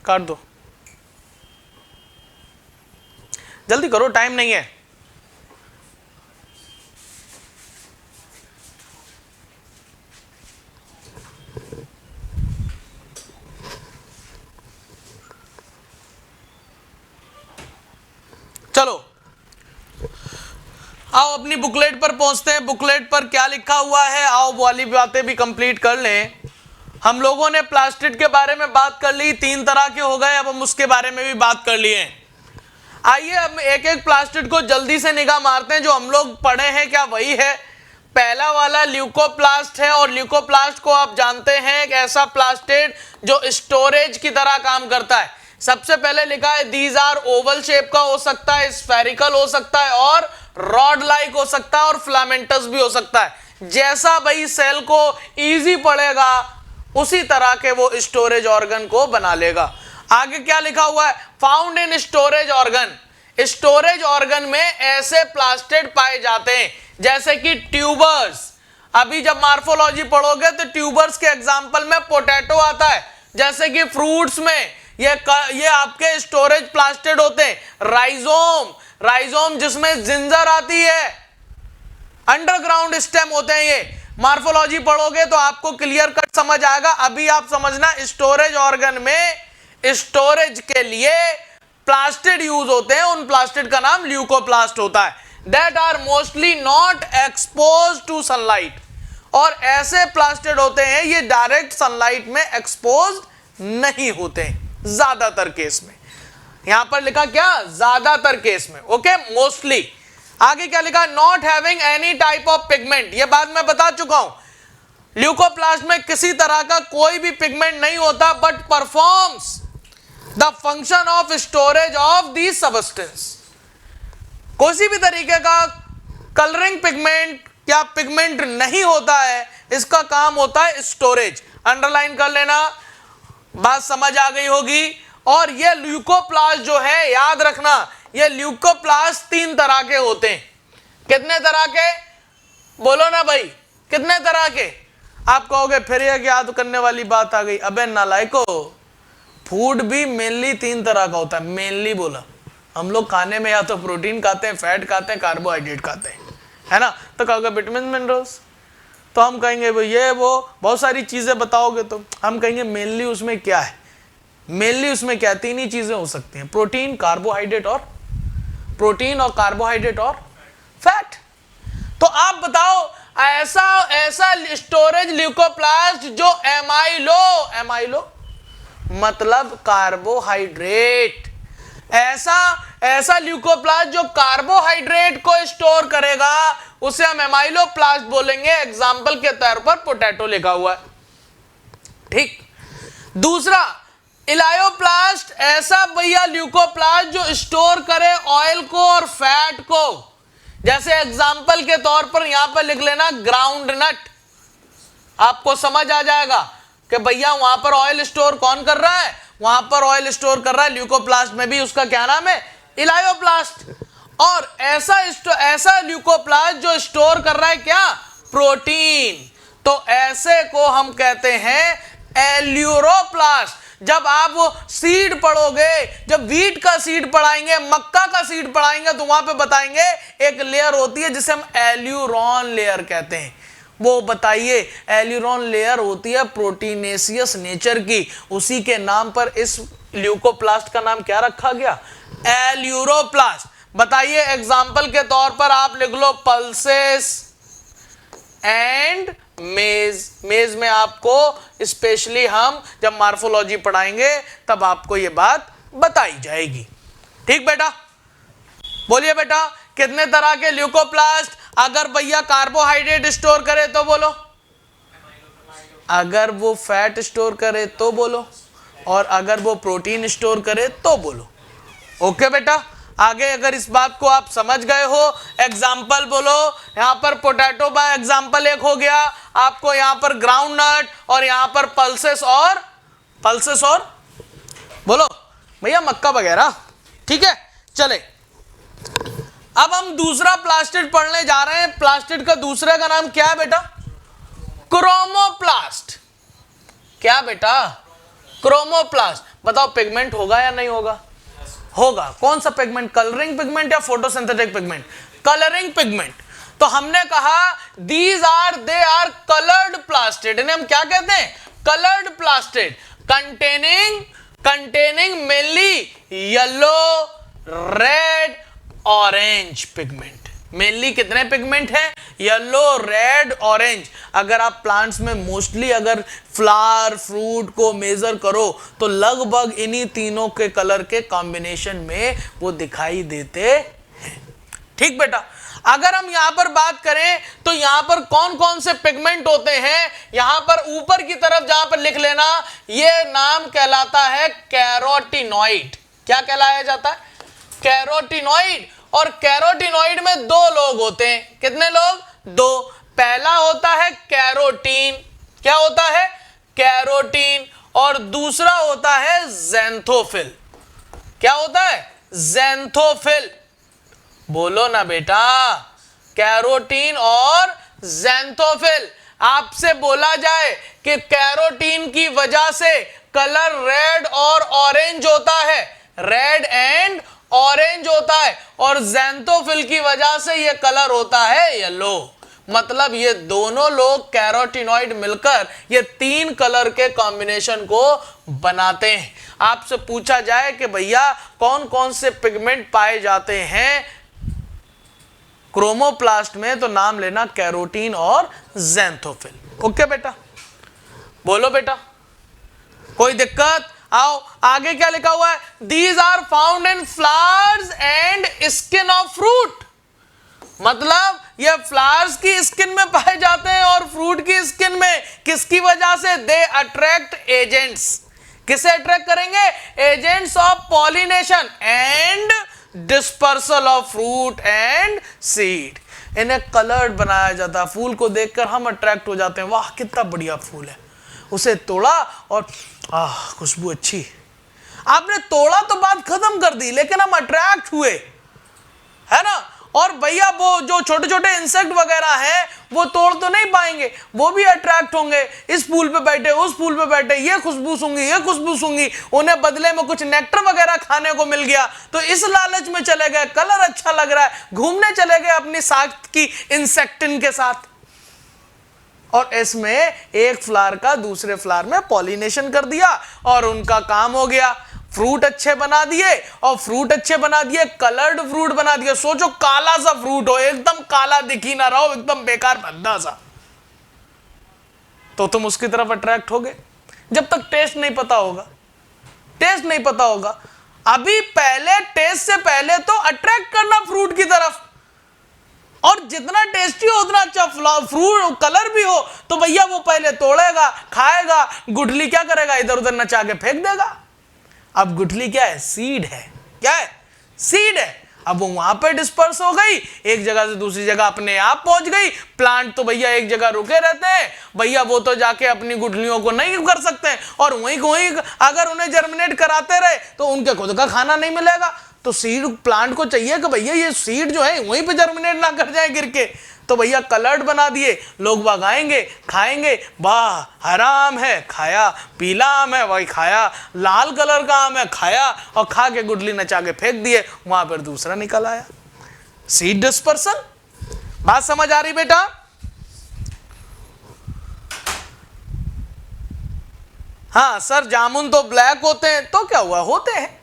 काट दो, जल्दी करो, टाइम नहीं है। चलो आओ अपनी बुकलेट पर पहुंचते हैं। बुकलेट पर क्या लिखा हुआ है, आओ वाली बातें भी कंप्लीट कर लें। हम लोगों ने प्लास्टिड के बारे में बात कर ली, 3 तरह के हो गए, अब हम उसके बारे में भी बात कर लिए। आइए अब एक एक प्लास्टिड को जल्दी से निगाह मारते हैं। जो हम लोग पढ़े हैं क्या वही है। पहला वाला ल्यूकोप्लास्ट है, और ल्यूकोप्लास्ट को आप जानते हैं एक ऐसा प्लास्टिड जो स्टोरेज की तरह काम करता है। सबसे पहले लिखा है दीज आर ओवल शेप का हो सकता है, स्फेरिकल हो सकता है और रॉड लाइक हो सकता है और फिलामेंटस भी हो सकता है। जैसा भाई सेल को इजी पड़ेगा उसी तरह के वो स्टोरेज ऑर्गन को बना लेगा। आगे क्या लिखा हुआ है, found in storage organ. Storage organ में ऐसे प्लास्टिड पाए जाते हैं जैसे कि ट्यूबर्स। अभी जब मार्फोलॉजी पढ़ोगे तो ट्यूबर्स के एग्जांपल में पोटैटो आता है, जैसे कि फ्रूट्स में ये आपके स्टोरेज प्लास्टिड होते हैं। राइजोम जिसमें जिंजर आती है, अंडरग्राउंड स्टेम होते हैं। ये मार्फोलॉजी पढ़ोगे तो आपको क्लियर कट समझ आएगा। अभी आप समझना, स्टोरेज ऑर्गन में स्टोरेज के लिए प्लास्टिड यूज होते हैं। उन प्लास्टिड का नाम ल्यूकोप्लास्ट होता है। That are mostly not expose to sunlight. और ऐसे प्लास्टिड होते हैं ये डायरेक्ट सनलाइट में एक्सपोज नहीं होते हैं ज्यादातर केस में। यहां पर लिखा क्या, ज्यादातर केस में। Okay, mostly. आगे क्या लिखा, not having any type of pigment. ये बात मैं बता चुका हूं, ल्यूकोप्लास्ट में किसी तरह का कोई भी पिगमेंट नहीं होता, but performs the function of storage of the substance. किसी भी तरीके का कलरिंग पिगमेंट या पिगमेंट नहीं होता है, इसका काम होता है स्टोरेज। अंडरलाइन कर लेना, बात समझ आ गई होगी। और ये ल्यूकोप्लास्ट जो है, याद रखना, ये ल्यूकोप्लास्ट 3 तरह के होते हैं। कितने तरह के, बोलो ना भाई, कितने तरह के? आप कहोगे फिर ये याद करने वाली बात आ गई। अबे नालायको, फूड भी मेनली 3 तरह का होता है। मेनली बोला, हम लोग खाने में या तो प्रोटीन खाते हैं, फैट खाते हैं, कार्बोहाइड्रेट खाते हैं, है ना। तो कहोगे विटामिन मिनरल्स, तो हम कहेंगे भाई ये वो बहुत सारी चीजें बताओगे तो हम कहेंगे मेनली उसमें क्या है। मेनली उसमें क्या, 3 ही चीजें हो सकती हैं, प्रोटीन, कार्बोहाइड्रेट और फैट। तो आप बताओ, ऐसा स्टोरेज ल्यूकोप्लास्ट जो एमाइलो मतलब कार्बोहाइड्रेट, ऐसा ल्यूकोप्लास्ट जो कार्बोहाइड्रेट को स्टोर करेगा उसे हम एमाइलोप्लास्ट बोलेंगे। एग्जाम्पल के तौर पर पोटैटो लिखा हुआ है, ठीक। दूसरा इलायोप्लास्ट, ऐसा भैया ल्यूकोप्लास्ट जो स्टोर करे ऑयल को और फैट को। जैसे एग्जाम्पल के तौर पर यहां पर लिख लेना ग्राउंड नट, आपको समझ आ जाएगा कि भैया वहां पर ऑयल स्टोर कौन कर रहा है, वहां पर ऑयल स्टोर कर रहा है ल्यूकोप्लास्ट में भी उसका क्या नाम है, इलायोप्लास्ट। और ऐसा ल्यूकोप्लास्ट जो स्टोर कर रहा है क्या, प्रोटीन, तो ऐसे को हम कहते हैं एल्यूरोप्लास्ट। जब आप सीड पढ़ोगे, जब व्हीट का सीड पढ़ाएंगे, मक्का का सीड पढ़ाएंगे, तो वहां पे बताएंगे एक लेयर होती है जिसे हम एल्यूरोन लेयर कहते हैं। वो बताइए, एल्यूरोन लेयर होती है प्रोटीनेशियस नेचर की, उसी के नाम पर इस ल्यूकोप्लास्ट का नाम क्या रखा गया, एल्यूरोप्लास्ट। बताइए एग्जाम्पल के तौर पर आप लिख लो पल्सेस एंड मेज में आपको स्पेशली हम जब मार्फोलॉजी पढ़ाएंगे तब आपको ये बात बताई जाएगी, ठीक बेटा। बोलिए बेटा, कितने तरह के ल्यूकोप्लास्ट? अगर भैया कार्बोहाइड्रेट स्टोर करे तो बोलो, अगर वो फैट स्टोर करे तो बोलो, और अगर वो प्रोटीन स्टोर करे तो बोलो। ओके बेटा, आगे अगर इस बात को आप समझ गए हो, एग्जाम्पल बोलो। यहां पर पोटैटो बा एग्जाम्पल एक हो गया, आपको यहां पर ग्राउंड नट और यहां पर पल्सेस और बोलो भैया मक्का वगैरह, ठीक है। चले, अब हम दूसरा प्लास्टिड पढ़ने जा रहे हैं। प्लास्टिड का दूसरे का नाम क्या है बेटा, क्रोमोप्लास्ट। क्या बेटा, क्रोमोप्लास्ट। बताओ पिगमेंट होगा या नहीं होगा, होगा। कौन सा पिगमेंट, कलरिंग पिगमेंट या फोटोसिंथेटिक पिगमेंट, कलरिंग पिगमेंट। तो हमने कहा दे आर कलर्ड प्लास्टिड, इन्हें हम क्या कहते हैं, coloured plastid, containing mainly yellow, red, orange pigment. Mainly कितने पिगमेंट हैं, येलो, रेड, ऑरेंज। अगर आप प्लांट्स में मोस्टली अगर फ्लावर फ्रूट को मेजर करो तो लगभग इन्हीं तीनों के कलर के कॉम्बिनेशन में वो दिखाई देते हैं, ठीक बेटा। अगर हम यहां पर बात करें तो यहां पर कौन कौन से पिगमेंट होते हैं, यहां पर ऊपर की तरफ जहां पर लिख लेना, ये नाम कहलाता है कैरोटिनॉइड। क्या कहलाया जाता है, कैरोटिनॉइड। और कैरोटिनॉइड में दो लोग होते हैं। कितने लोग? दो। पहला होता है कैरोटीन, क्या होता है? कैरोटीन। और दूसरा होता है ज़ैंथोफिल। क्या होता है? ज़ैंथोफिल। बोलो ना बेटा, कैरोटीन और ज़ैंथोफिल। आपसे बोला जाए कि कैरोटीन की वजह से कलर रेड और ऑरेंज होता है, रेड एंड ऑरेंज होता है, और ज़ैंथोफिल की वजह से यह कलर होता है येलो। मतलब ये दोनों लोग कैरोटिनॉइड मिलकर ये तीन कलर के कॉम्बिनेशन को बनाते हैं। आपसे पूछा जाए कि भैया कौन कौन से पिगमेंट पाए जाते हैं क्रोमोप्लास्ट में, तो नाम लेना कैरोटीन और ज़ैंथोफिल। ओके बेटा, बोलो बेटा, कोई दिक्कत? आओ आगे क्या लिखा हुआ है? These are found in flowers and skin of fruit. मतलब ये फ्लावर्स की स्किन में पाए जाते हैं और फ्रूट की स्किन में। किसकी वजह से? They attract agents. किसे अट्रैक्ट करेंगे? Agents of pollination and dispersal of fruit and seed. इन्हें कलर्ड बनाया जाता है। फूल को देखकर हम अट्रैक्ट हो जाते हैं, वाह कितना बढ़िया फूल है। उसे तोड़ा और खुशबू अच्छी। आपने तोड़ा तो बात खत्म कर दी, लेकिन हम अट्रैक्ट हुए, है ना। और भैया वो जो छोटे छोटे इंसेक्ट वगैरह हैं वो तोड़ तो नहीं पाएंगे, वो भी अट्रैक्ट होंगे। इस फूल पे बैठे, उस फूल पे बैठे, ये खुशबू सूंघी, ये खुशबू सूंघी, उन्हें बदले में कुछ नेक्टर वगैरह खाने को मिल गया, तो इस लालच में चले गए, कलर अच्छा लग रहा है, घूमने चले गए अपनी साथ की इंसेक्टिन के साथ, और इसमें एक फ्लावर का दूसरे फ्लावर में पॉलिनेशन कर दिया और उनका काम हो गया। फ्रूट अच्छे बना दिए, और फ्रूट अच्छे बना दिए, कलर्ड फ्रूट बना दिए। सोचो काला सा फ्रूट हो, एकदम काला दिख ही ना रहा हो, एकदम बेकार भद्दा सा, तो तुम उसकी तरफ अट्रैक्ट होगे। जब तक टेस्ट नहीं पता होगा, टेस्ट नहीं पता होगा। अभी पहले टेस्ट से पहले तो अट्रैक्ट करना फ्रूट की तरफ, और जितना टेस्टी हो उतना अच्छा फ्रूट कलर भी हो, तो भैया वो पहले तोड़ेगा, खाएगा, गुठली क्या करेगा? इधर उधर नचा के फेंक देगा। अब गुठली क्या है? सीड है। क्या है? सीड है। अब वो वहां पे डिस्पर्स हो गई, एक जगह से दूसरी जगह अपने आप पहुंच गई। प्लांट तो भैया एक जगह रुके रहते हैं, भैया वो तो जाके अपनी गुठलियों को नहीं कर सकते, और वहीं अगर उन्हें जर्मिनेट कराते रहे तो उनके खुद का खाना नहीं मिलेगा। तो सीड प्लांट को चाहिए कि भैया ये सीड जो है वहीं पे जर्मिनेट ना कर जाए गिर के, तो भैया कलर्ड बना दिए, लोग लगाएंगे, खाएंगे, वाह हरा आम है खाया, पीला आम है वही खाया, लाल कलर का आम है खाया, और खा के गुठली नचा के फेंक दिए, वहां पर दूसरा निकल आया। Seed dispersion. बात समझ आ रही बेटा? हाँ सर, जामुन तो ब्लैक होते हैं, तो क्या हुआ? होते हैं।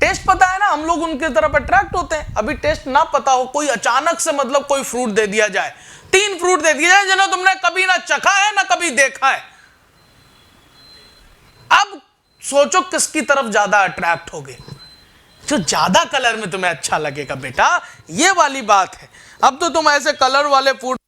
टेस्ट पता है ना, हम लोग उनकी तरफ अट्रैक्ट होते हैं। अभी टेस्ट ना पता हो, कोई अचानक से मतलब कोई फ्रूट दे दिया जाए, 3 फ्रूट दे दिया जाए जिन्हें तुमने कभी ना चखा है ना कभी देखा है, अब सोचो किसकी तरफ ज्यादा अट्रैक्ट होगे? जो ज्यादा कलर में तुम्हें अच्छा लगेगा बेटा, ये वाली बात है। अब तो तुम ऐसे कलर वाले फूड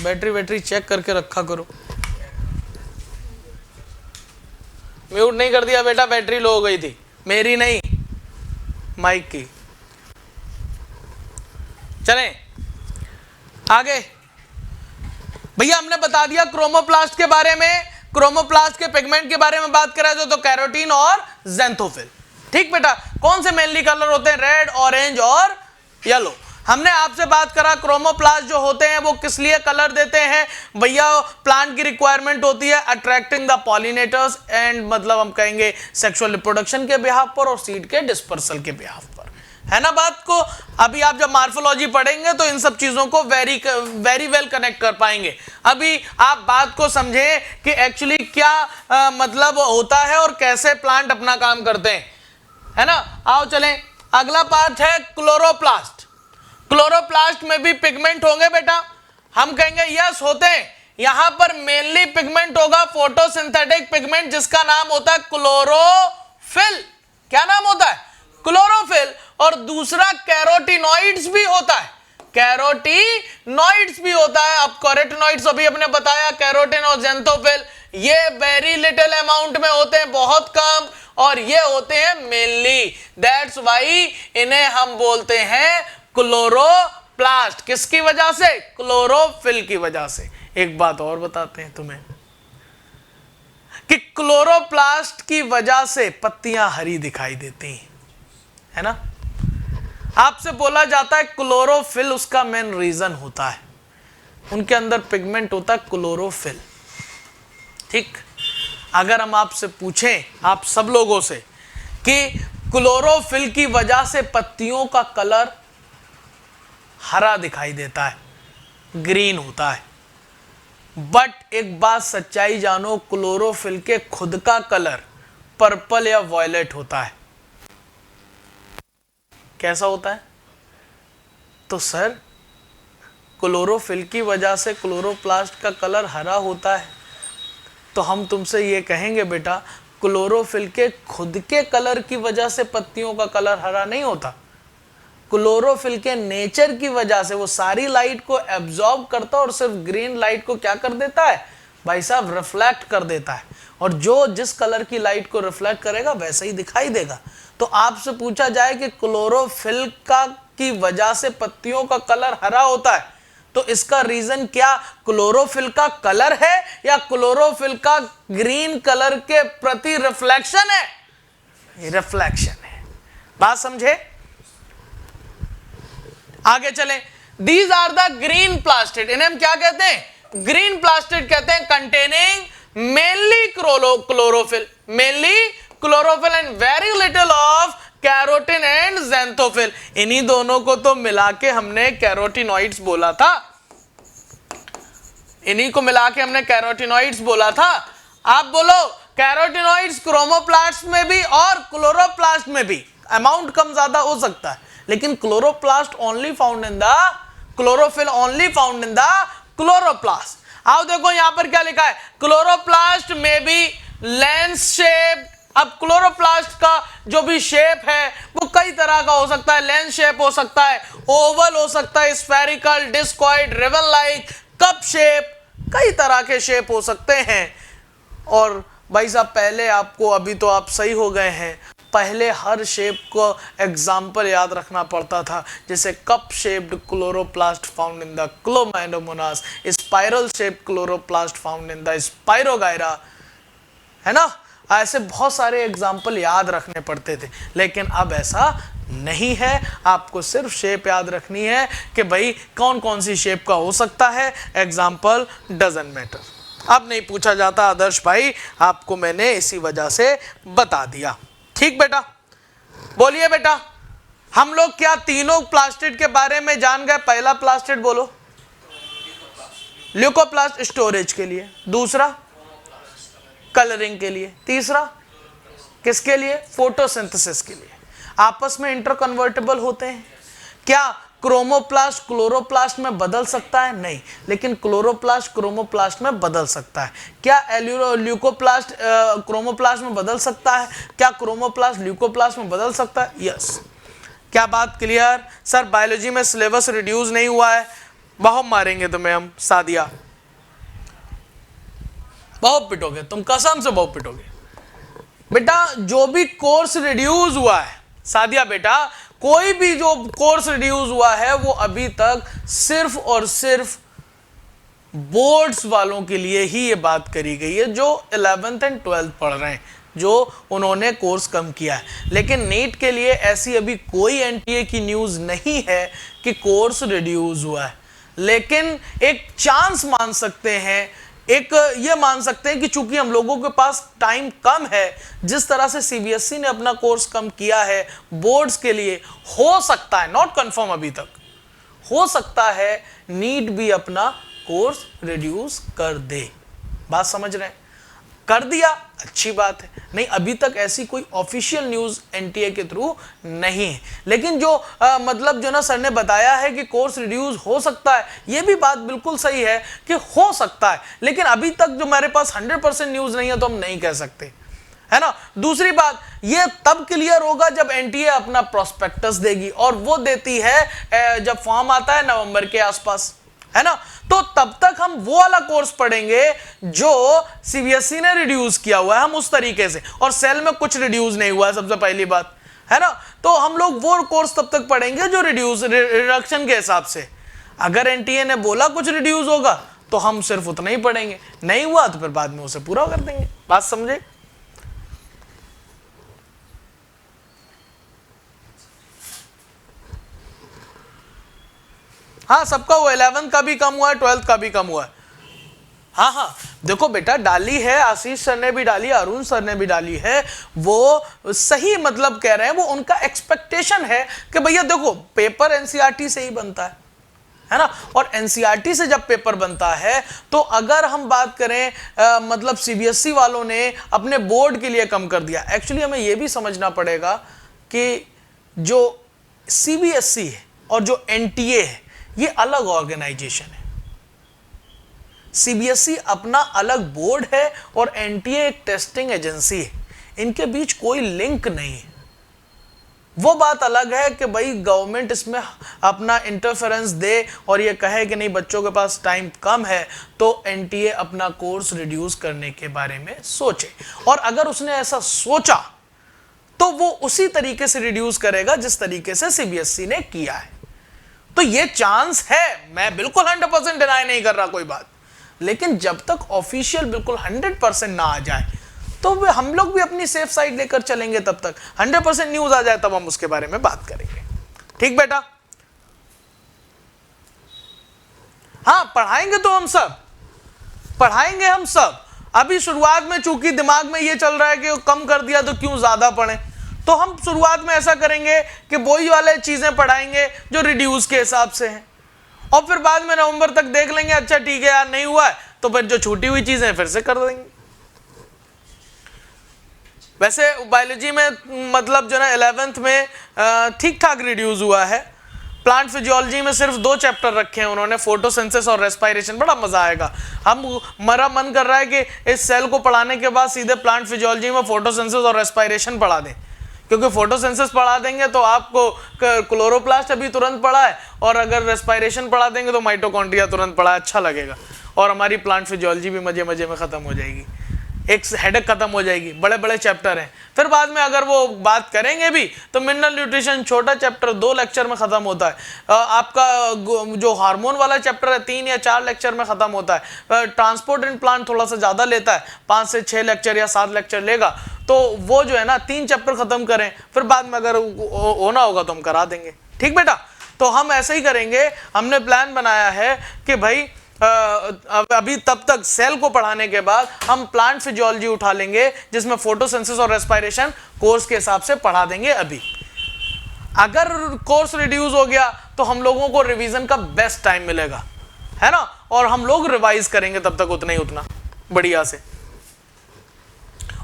बैटरी चेक करके रखा करो। म्यूट नहीं कर दिया बेटा, बैटरी लो हो गई थी, मेरी नहीं, माइक की। चलें आगे। भैया हमने बता दिया क्रोमोप्लास्ट के बारे में, क्रोमोप्लास्ट के पिगमेंट के बारे में बात करा तो कैरोटीन और ज़ैंथोफिल। ठीक बेटा, कौन से मेनली कलर होते हैं? रेड, ऑरेंज और येलो। हमने आपसे बात करा क्रोमोप्लास्ट जो होते हैं वो किस लिए कलर देते हैं भैया, प्लांट की रिक्वायरमेंट होती है अट्रैक्टिंग द पॉलिनेटर्स एंड मतलब हम कहेंगे सेक्सुअल रिप्रोडक्शन के बिहाफ पर और सीड के डिस्पर्सल के बिहाफ पर, है ना बात को। अभी आप जब मार्फोलॉजी पढ़ेंगे तो इन सब चीजों को वेरी वेल कनेक्ट कर पाएंगे। अभी आप बात को समझें कि एक्चुअली क्या मतलब होता है और कैसे प्लांट अपना काम करते हैं, है ना। आओ चलें, अगला पार्ट है क्लोरोप्लास्ट। क्लोरोप्लास्ट में भी पिगमेंट होंगे बेटा, हम कहेंगे यस होते हैं। यहां पर मेनली पिगमेंट होगा फोटोसिंथेटिक पिगमेंट जिसका नाम होता है क्लोरोफिल। क्या नाम होता है? क्लोरोफिल। और दूसरा कैरोटिनॉइड्स भी होता है, कैरोटिनॉइड्स भी होता है। अब कैरोटिनॉइड्स अभी अपने बताया, कैरोटिन और ज़ेंथोफिल, ये वेरी लिटिल अमाउंट में होते हैं, बहुत कम, और ये होते हैं मेनली, दैट्स वाई इन्हें हम बोलते हैं क्लोरोप्लास्ट। किसकी वजह से? क्लोरोफिल की वजह से। एक बात और बताते हैं तुम्हें कि क्लोरोप्लास्ट की वजह से पत्तियां हरी दिखाई देती हैं, है ना। आपसे बोला जाता है क्लोरोफिल उसका मेन रीजन होता है, उनके अंदर पिगमेंट होता है क्लोरोफिल। ठीक, अगर हम आपसे पूछें आप सब लोगों से कि क्लोरोफिल की वजह से पत्तियों का कलर हरा दिखाई देता है, ग्रीन होता है, बट एक बात सच्चाई जानो, क्लोरोफिल के खुद का कलर पर्पल या वॉयलेट होता है। कैसा होता है? तो सर क्लोरोफिल की वजह से क्लोरोप्लास्ट का कलर हरा होता है, तो हम तुमसे ये कहेंगे बेटा क्लोरोफिल के खुद के कलर की वजह से पत्तियों का कलर हरा नहीं होता। क्लोरोफिल के नेचर की वजह से वो सारी लाइट को एब्जॉर्ब करता है और सिर्फ ग्रीन लाइट को क्या कर देता है भाई साहब, रिफ्लेक्ट कर देता है, और जो जिस कलर की लाइट को रिफ्लेक्ट करेगा वैसा ही दिखाई देगा। तो आपसे पूछा जाए कि क्लोरोफिल का की वजह से पत्तियों का कलर हरा होता है, तो इसका रीजन क्या क्लोरोफिल का कलर है या क्लोरोफिल का ग्रीन कलर के प्रति रिफ्लेक्शन है? रिफ्लेक्शन है। बात समझे? आगे चलें। These are the green plastid, इन्हें हम क्या कहते हैं? ग्रीन प्लास्टिड कहते हैं, containing mainly chlorophyll, mainly chlorophyll and very little of carotene and xanthophyll. इन्हीं दोनों को तो मिला के हमने कैरोटिनॉइड्स बोला था, इन्हीं को मिला के हमने कैरोटिनॉइड्स बोला था। आप बोलो कैरोटिनॉइड्स क्रोमोप्लास्ट में भी और क्लोरोप्लास्ट में भी अमाउंट कम ज्यादा हो सकता है, लेकिन chloroplast only found in the chlorophyll, only found in the chloroplast. आओ देखो यहां पर क्या लिखा है, क्लोरोप्लास्ट में भी लेंस शेप। अब क्लोरोप्लास्ट का जो भी शेप है वो कई तरह का हो सकता है, लेंस शेप हो सकता है, ओवल हो सकता है, spherical, discoid, ribbon like, cup shape, कई तरह के शेप हो सकते हैं। और भाई साहब पहले आपको, अभी तो आप सही हो गए हैं, पहले हर शेप को एग्जाम्पल याद रखना पड़ता था, जैसे cup shaped chloroplast found in the chlamydomonas, spiral shape chloroplast found in the spirogyra, है ना। ऐसे बहुत सारे एग्जाम्पल याद रखने पड़ते थे, लेकिन अब ऐसा नहीं है। आपको सिर्फ शेप याद रखनी है कि भाई कौन कौन सी शेप का हो सकता है, एग्जाम्पल डजंट मैटर। अब नहीं पूछा जाता आदर्श भाई, आपको मैंने इसी वजह से बता दिया। ठीक बेटा, बोलिए बेटा, हम लोग क्या तीनों प्लास्टिड के बारे में जान गए? पहला प्लास्टिड बोलो, ल्यूकोप्लास्ट स्टोरेज के लिए, दूसरा कलरिंग के लिए, तीसरा किसके लिए? फोटोसिंथेसिस के लिए। आपस में इंटरकन्वर्टेबल होते हैं क्या? क्रोमोप्लास्ट क्लोरोप्लास्ट में बदल सकता है? नहीं, लेकिन क्लोरोप्लास्ट क्रोमोप्लास्ट में बदल सकता है। क्या ल्यूकोप्लास्ट क्रोमोप्लास्ट में बदल सकता है? क्या क्रोमोप्लास्ट ल्यूकोप्लास्ट में बदल सकता है? यस। क्या बात क्लियर? सर बायोलॉजी में सिलेबस रिड्यूस नहीं हुआ है, बहुत मारेंगे तुम्हें हम सादिया, बहुत पिटोगे तुम, कसम से बहुत पिटोगे बेटा। जो भी कोर्स रिड्यूस हुआ है सादिया बेटा, कोई भी जो कोर्स रिड्यूस हुआ है वो अभी तक सिर्फ और सिर्फ बोर्ड्स वालों के लिए ही ये बात करी गई है जो 11th एंड 12th पढ़ रहे हैं। जो उन्होंने कोर्स कम किया है। लेकिन नीट के लिए ऐसी अभी कोई एनटीए की न्यूज़ नहीं है कि कोर्स रिड्यूस हुआ है। लेकिन एक चांस मान सकते हैं, एक ये मान सकते हैं कि चूंकि हम लोगों के पास टाइम कम है, जिस तरह से सीबीएसई ने अपना कोर्स कम किया है बोर्ड्स के लिए, हो सकता है, नॉट कंफर्म अभी तक, हो सकता है नीट भी अपना कोर्स रिड्यूस कर दे। बात समझ रहे हैं? कर दिया अच्छी बात है, नहीं अभी तक ऐसी कोई ऑफिशियल न्यूज़ एनटीए के थ्रू नहीं है। लेकिन जो मतलब जो ना सर ने बताया है कि कोर्स रिड्यूस हो सकता है, ये भी बात बिल्कुल सही है कि हो सकता है, लेकिन अभी तक जो मेरे पास 100% न्यूज़ नहीं है तो हम नहीं कह सकते, है ना। दूसरी बात, ये तब क्लियर होगा जब एनटीए अपना प्रोस्पेक्टस देगी, और वो देती है जब फॉर्म आता है नवंबर के आसपास, है ना। तो तब तक हम वो वाला कोर्स पढ़ेंगे जो सीबीएसई ने रिड्यूस किया हुआ है, हम उस तरीके से, और सेल में कुछ रिड्यूस नहीं हुआ है, सबसे पहली बात, है ना। तो हम लोग वो कोर्स तब तक पढ़ेंगे जो रिडक्शन के हिसाब से। अगर एनटीए ने बोला कुछ रिड्यूस होगा तो हम सिर्फ उतना ही पढ़ेंगे, नहीं हुआ तो फिर बाद में उसे पूरा कर देंगे। बात समझे? हाँ, सबका हुआ, 11th का भी कम हुआ है, 12th का भी कम हुआ है। हाँ हाँ, देखो बेटा, डाली है, आशीष सर ने भी डाली है, अरुण सर ने भी डाली है, वो सही मतलब कह रहे हैं, वो उनका एक्सपेक्टेशन है कि भैया देखो पेपर एनसीईआरटी से ही बनता है ना। और एनसीईआरटी से जब पेपर बनता है तो अगर हम बात करें मतलब सीबीएसई वालों ने अपने बोर्ड के लिए कम कर दिया। एक्चुअली हमें यह भी समझना पड़ेगा कि जो सीबीएसई है और जो एनटीए है ये अलग ऑर्गेनाइजेशन है। सीबीएसई अपना अलग बोर्ड है और एनटीए एक टेस्टिंग एजेंसी है, इनके बीच कोई लिंक नहीं है। वो बात अलग है कि भाई गवर्नमेंट इसमें अपना इंटरफेरेंस दे और ये कहे कि नहीं बच्चों के पास टाइम कम है तो एनटीए अपना कोर्स रिड्यूस करने के बारे में सोचे, और अगर उसने ऐसा सोचा तो वो उसी तरीके से रिड्यूस करेगा जिस तरीके से सीबीएसई ने किया है। तो ये चांस है, मैं बिल्कुल 100% डिनाई नहीं कर रहा कोई बात, लेकिन जब तक ऑफिशियल बिल्कुल 100% ना आ जाए तो हम लोग भी अपनी सेफ साइड लेकर चलेंगे। तब तक 100% न्यूज आ जाए तब हम उसके बारे में बात करेंगे। ठीक बेटा? हाँ, पढ़ाएंगे तो हम सब पढ़ाएंगे, हम सब। अभी शुरुआत में चूंकि दिमाग में ये चल रहा है कि कम कर दिया तो क्यों ज्यादा पढ़ें, तो हम शुरुआत में ऐसा करेंगे कि वही वाले चीजें पढ़ाएंगे जो रिड्यूस के हिसाब से हैं, और फिर बाद में नवंबर तक देख लेंगे, अच्छा ठीक है यार नहीं हुआ है तो फिर जो छूटी हुई चीजें फिर से कर देंगे। वैसे बायोलॉजी में मतलब जो ना 11th में ठीक ठाक रिड्यूस हुआ है। प्लांट फिजियोलॉजी में सिर्फ 2 चैप्टर रखे हैं उन्होंने, फोटोसिंथेसिस और रेस्पिरेशन। बड़ा मजा आएगा। मेरा मन कर रहा है कि इस सेल को पढ़ाने के बाद सीधे प्लांट फिजियोलॉजी में फोटोसिंथेसिस और रेस्पिरेशन पढ़ा दें, क्योंकि फोटोसिंथेसिस पढ़ा देंगे तो आपको क्लोरोप्लास्ट अभी तुरंत पढ़ा है, और अगर रेस्पिरेशन पढ़ा देंगे तो माइटोकॉन्ड्रिया तुरंत पढ़ा है, अच्छा लगेगा, और हमारी प्लांट फिजियोलॉजी भी मजे मजे में खत्म हो जाएगी, एक हेडेक खत्म हो जाएगी। बड़े बड़े चैप्टर हैं। फिर बाद में अगर वो बात करेंगे भी तो मिनरल न्यूट्रिशन छोटा चैप्टर 2 लेक्चर में खत्म होता है। आपका जो हार्मोन वाला चैप्टर है 3 या 4 लेक्चर में खत्म होता है। ट्रांसपोर्ट इन प्लांट थोड़ा सा ज़्यादा लेता है, 5 से 6 लेक्चर या 7 लेक्चर लेगा। तो वो जो है ना 3 चैप्टर खत्म करें, फिर बाद में अगर होना होगा तो हम करा देंगे। ठीक बेटा? तो हम ऐसे ही करेंगे। हमने प्लान बनाया है कि भाई अभी तब तक सेल को पढ़ाने के बाद हम प्लांट फिजियोलॉजी उठा लेंगे, जिसमें फोटोसिंथेसिस और रेस्पिरेशन कोर्स के हिसाब से पढ़ा देंगे। अभी अगर कोर्स रिड्यूस हो गया तो हम लोगों को रिवीजन का बेस्ट टाइम मिलेगा, है ना, और हम लोग रिवाइज करेंगे तब तक उतना ही उतना बढ़िया से।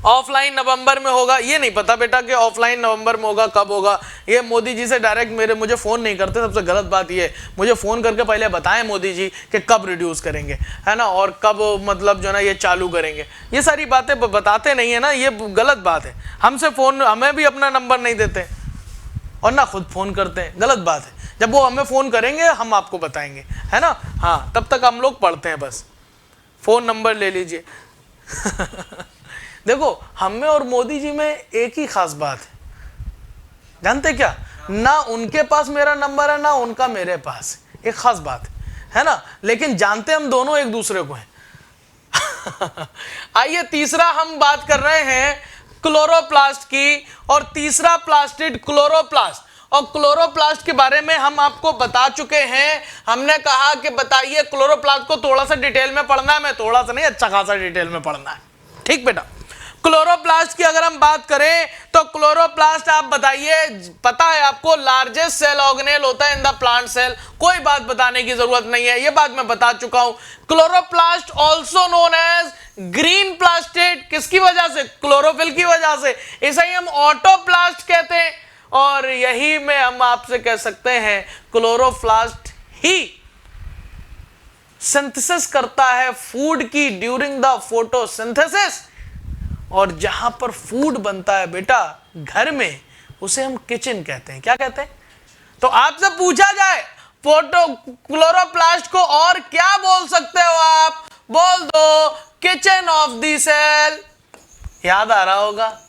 ऑफलाइन नवंबर में होगा, ये नहीं पता बेटा कि ऑफलाइन नवंबर में होगा कब होगा। ये मोदी जी से डायरेक्ट मुझे फ़ोन नहीं करते, सबसे गलत बात ये है। मुझे फ़ोन करके पहले बताएं मोदी जी कि कब रिड्यूस करेंगे, है ना, और कब मतलब जो ना ये चालू करेंगे। ये सारी बातें बताते नहीं है ना, ये गलत बात है। हमसे फ़ोन, हमें भी अपना नंबर नहीं देते और ना खुद फ़ोन करते हैं, गलत बात है। जब वो हमें फ़ोन करेंगे हम आपको बताएंगे, है ना। हाँ, तब तक हम लोग पढ़ते हैं, बस फ़ोन नंबर ले लीजिए। देखो, हम में और मोदी जी में एक ही खास बात है, जानते क्या? ना उनके पास मेरा नंबर है ना उनका मेरे पास, एक खास बात है ना, लेकिन जानते हम दोनों एक दूसरे को हैं। आइए तीसरा हम बात कर रहे हैं क्लोरोप्लास्ट की, और तीसरा प्लास्टिड क्लोरोप्लास्ट। और क्लोरोप्लास्ट के बारे में हम आपको बता चुके हैं। हमने कहा कि बताइए क्लोरोप्लास्ट को थोड़ा सा डिटेल में पढ़ना है, मैं थोड़ा सा नहीं, अच्छा खासा डिटेल में पढ़ना है। ठीक बेटा, क्लोरोप्लास्ट की अगर हम बात करें तो क्लोरोप्लास्ट आप बताइए, पता है आपको लार्जेस्ट सेल ऑर्गेनेल होता है इन द प्लांट सेल, कोई बात बताने की जरूरत नहीं है, ये बात मैं बता चुका हूं। Chloroplast also known as green plastid, किसकी वजह से? क्लोरोफिल की वजह से। इसे ही हम ऑटोप्लास्ट कहते हैं, और यही में हम आपसे कह सकते हैं क्लोरोप्लास्ट ही सिंथेसिस करता है फूड की ड्यूरिंग द फोटोसिंथेसिस। और जहां पर फूड बनता है बेटा घर में, उसे हम किचन कहते हैं। क्या कहते हैं? तो आपसे पूछा जाए फोटो क्लोरोप्लास्ट को और क्या बोल सकते हो आप? बोल दो किचन ऑफ द सेल। याद आ रहा होगा,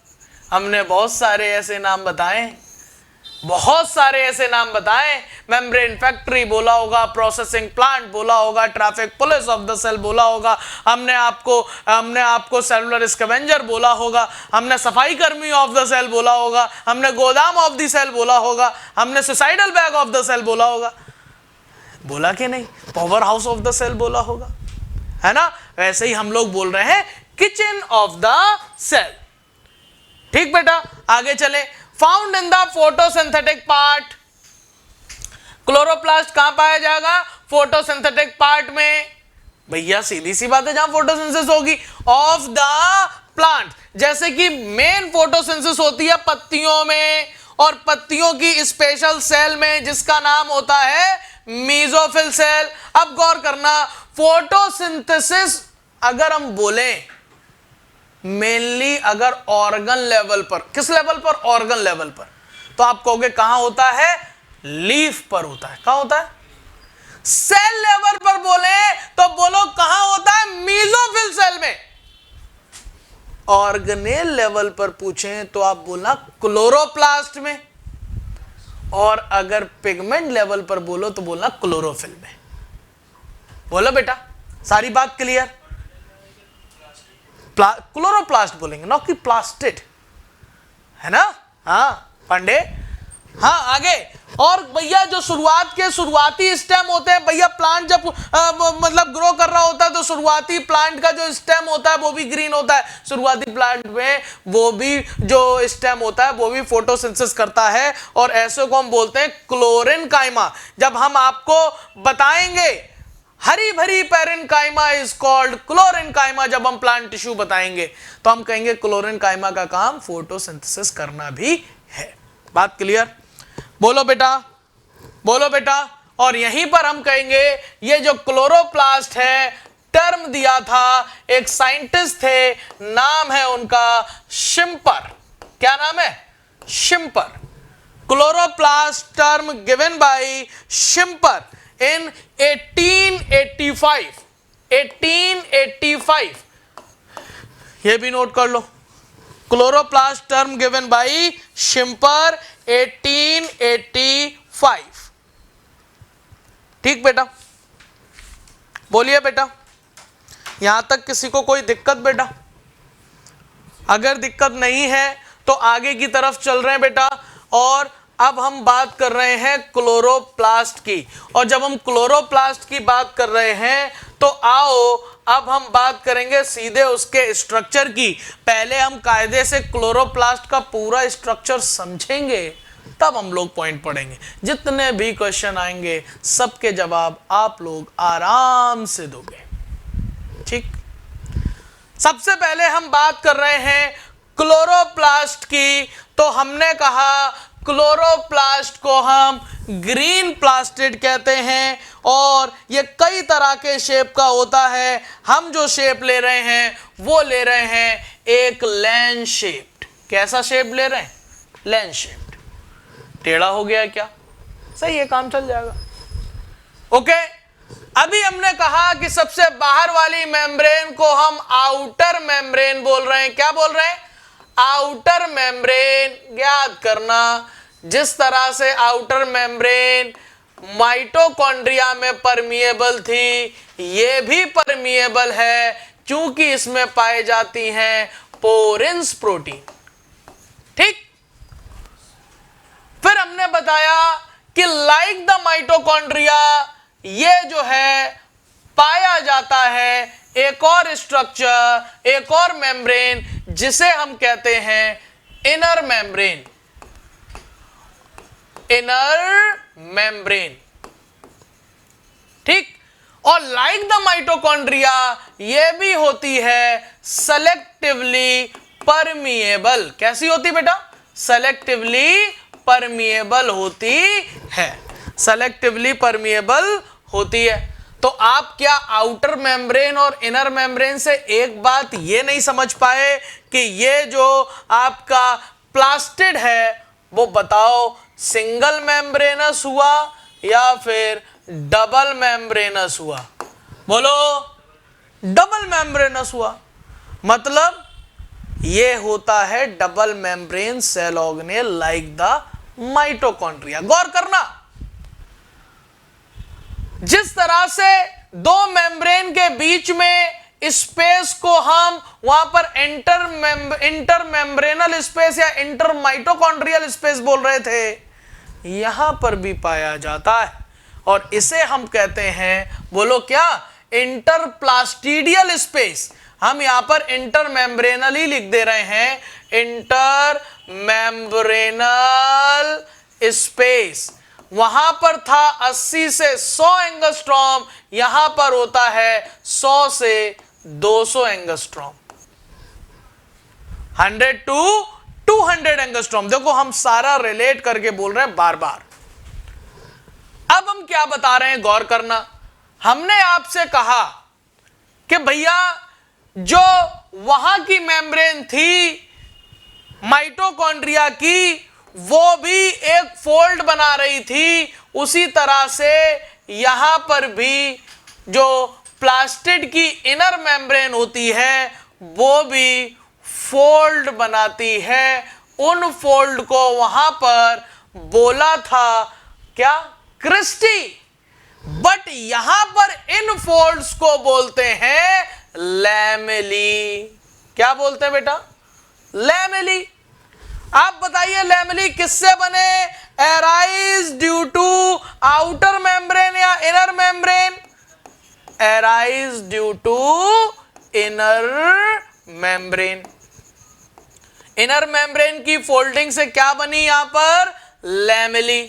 हमने बहुत सारे ऐसे नाम बताए, बहुत सारे ऐसे नाम बताएं। मेम्ब्रेन फैक्ट्री बोला होगा, प्रोसेसिंग प्लांट बोला होगा, traffic police of the cell बोला होगा, हमने आपको सेलुलर स्कैवेंजर बोला होगा, हमने सफाई कर्मी ऑफ द सेल बोला होगा, हमने गोदाम ऑफ द सेल बोला होगा, हमने suicidal bag of the cell बोला होगा, बोला कि नहीं? Power house of the cell बोला होगा, है ना? वैसे ही हम लोग बोल रहे हैं किचन ऑफ द सेल। ठीक बेटा, आगे चले। Found in the photosynthetic part, chloroplast कहां पाया जाएगा? फोटोसिंथेटिक पार्ट में। भैया सीधी सी बात है, जहां फोटोसिंथेसिस होगी ऑफ द प्लांट। जैसे कि मेन फोटोसिंथेसिस होती है पत्तियों में, और पत्तियों की स्पेशल सेल में जिसका नाम होता है मेसोफिल सेल। अब गौर करना, फोटोसिंथेसिस अगर हम बोलें मेनली अगर ऑर्गन लेवल पर, किस लेवल पर? ऑर्गन लेवल पर, तो आप कहोगे कहां होता है? लीफ पर होता है। कहां होता है? सेल लेवल पर बोले तो बोलो कहां होता है? मेसोफिल सेल में। ऑर्गेनेल लेवल पर पूछें तो आप बोलना क्लोरोप्लास्ट में, और अगर पिगमेंट लेवल पर बोलो तो बोलना क्लोरोफिल में। बोलो बेटा, सारी बात क्लियर? क्लोरोप्लास्ट बोलेंगे, ना कि प्लास्टिड, है ना? हाँ पांडे, हाँ आगे। और भैया जो शुरुआती स्टेम होते हैं भैया, प्लांट जब मतलब ग्रो कर रहा होता है तो शुरुआती प्लांट का जो स्टेम होता है वो भी ग्रीन होता है। शुरुआती प्लांट में वो भी जो स्टेम होता है वो भी फोटोसिंथेसिस करता है, और ऐसे को हम बोलते हैं क्लोरेनकाइमा। जब हम आपको बताएंगे हरी भरी पैरेनकाइमा इज कॉल्ड क्लोरेनकाइमा, जब हम प्लांट टिश्यू बताएंगे तो हम कहेंगे क्लोरेनकाइमा का काम फोटोसिंथेसिस करना भी है। बात क्लियर? बोलो बेटा, बोलो बेटा। और यहीं पर हम कहेंगे ये जो क्लोरोप्लास्ट है, टर्म दिया था एक साइंटिस्ट थे, नाम है उनका शिम्पर। क्या नाम है? Schimper. Chloroplast term given by Schimper in 1885 ये भी नोट कर लो। Chloroplast term given by Schimper 1885। ठीक बेटा, बोलिए बेटा, यहां तक किसी को कोई दिक्कत बेटा? अगर दिक्कत नहीं है तो आगे की तरफ चल रहे हैं बेटा। और अब हम बात कर रहे हैं क्लोरोप्लास्ट की, और जब हम क्लोरोप्लास्ट की बात कर रहे हैं तो आओ अब हम बात करेंगे सीधे उसके स्ट्रक्चर की। पहले हम कायदे से क्लोरोप्लास्ट का पूरा स्ट्रक्चर समझेंगे, तब हम लोग पॉइंट पढ़ेंगे। जितने भी क्वेश्चन आएंगे सबके जवाब आप लोग आराम से दोगे। ठीक, सबसे पहले हम बात कर रहे हैं क्लोरोप्लास्ट की। तो हमने कहा क्लोरोप्लास्ट को हम ग्रीन प्लास्टिड कहते हैं, और ये कई तरह के शेप का होता है। हम जो शेप ले रहे हैं वो ले रहे हैं एक लेंस शेप्ड। कैसा शेप ले रहे हैं? Lens shaped. टेढ़ा हो गया क्या? सही है, काम चल जाएगा। ओके, अभी हमने कहा कि सबसे बाहर वाली मेम्ब्रेन को हम आउटर मेम्ब्रेन बोल रहे हैं। क्या बोल रहे हैं? Outer membrane. याद करना, जिस तरह से आउटर मेम्ब्रेन माइटोकॉन्ड्रिया में परमिएबल थी, ये भी परमिएबल है क्योंकि इसमें पाए जाती हैं पोरेंस प्रोटीन। ठीक। फिर हमने बताया कि लाइक द माइटोकॉन्ड्रिया ये जो है पाया जाता है एक और स्ट्रक्चर, एक और मेम्ब्रेन जिसे हम कहते हैं इनर मेम्ब्रेन। इनर मेम्ब्रेन, ठीक। और लाइक द माइटोकॉन्ड्रिया ये भी होती है सेलेक्टिवली परमिएबल। कैसी होती बेटा? सेलेक्टिवली परमिएबल होती है, सेलेक्टिवली परमिएबल होती है। तो आप क्या आउटर मेम्ब्रेन और इनर मेम्ब्रेन से एक बात ये नहीं समझ पाए कि ये जो आपका प्लास्टिड है वो बताओ सिंगल मेम्ब्रेनस हुआ या फिर डबल मेम्ब्रेनस हुआ? बोलो, डबल मेम्ब्रेनस हुआ। मतलब ये होता है double membrane cell organelle like the mitochondria. गौर करना, जिस तरह से दो मेम्ब्रेन के बीच में स्पेस को हम वहां पर इंटर मेम्ब्रेनल स्पेस या इंटर माइटोकॉन्ड्रियल स्पेस बोल रहे थे, यहां पर भी पाया जाता है और इसे हम कहते हैं, बोलो क्या? इंटरप्लास्टिडियल स्पेस। हम यहां पर इंटर मेम्ब्रेनल ही लिख दे रहे हैं, इंटर मेम्ब्रेनल स्पेस। वहां पर था 80 से 100 एंगस्ट्रॉम, यहां पर होता है 100 से 200 एंगस्ट्रॉम, 100 टू 200 एंगस्ट्रॉम। देखो हम सारा रिलेट करके बोल रहे हैं बार बार। अब हम क्या बता रहे हैं, गौर करना। हमने आपसे कहा कि भैया जो वहां की मेम्ब्रेन थी माइटोकॉन्ड्रिया की, वो भी एक फोल्ड बना रही थी, उसी तरह से यहां पर भी जो प्लास्टिड की इनर मेम्ब्रेन होती है वो भी फोल्ड बनाती है। उन फोल्ड को वहां पर बोला था क्या? क्रिस्टी। बट यहां पर इन फोल्ड्स को बोलते हैं लैमेली। क्या बोलते हैं बेटा? लैमेली। आप बताइए लैमेली किससे बने? Arise due to outer membrane या inner membrane? Arise due to inner membrane. Inner membrane की फोल्डिंग से क्या बनी यहां पर? लैमेली।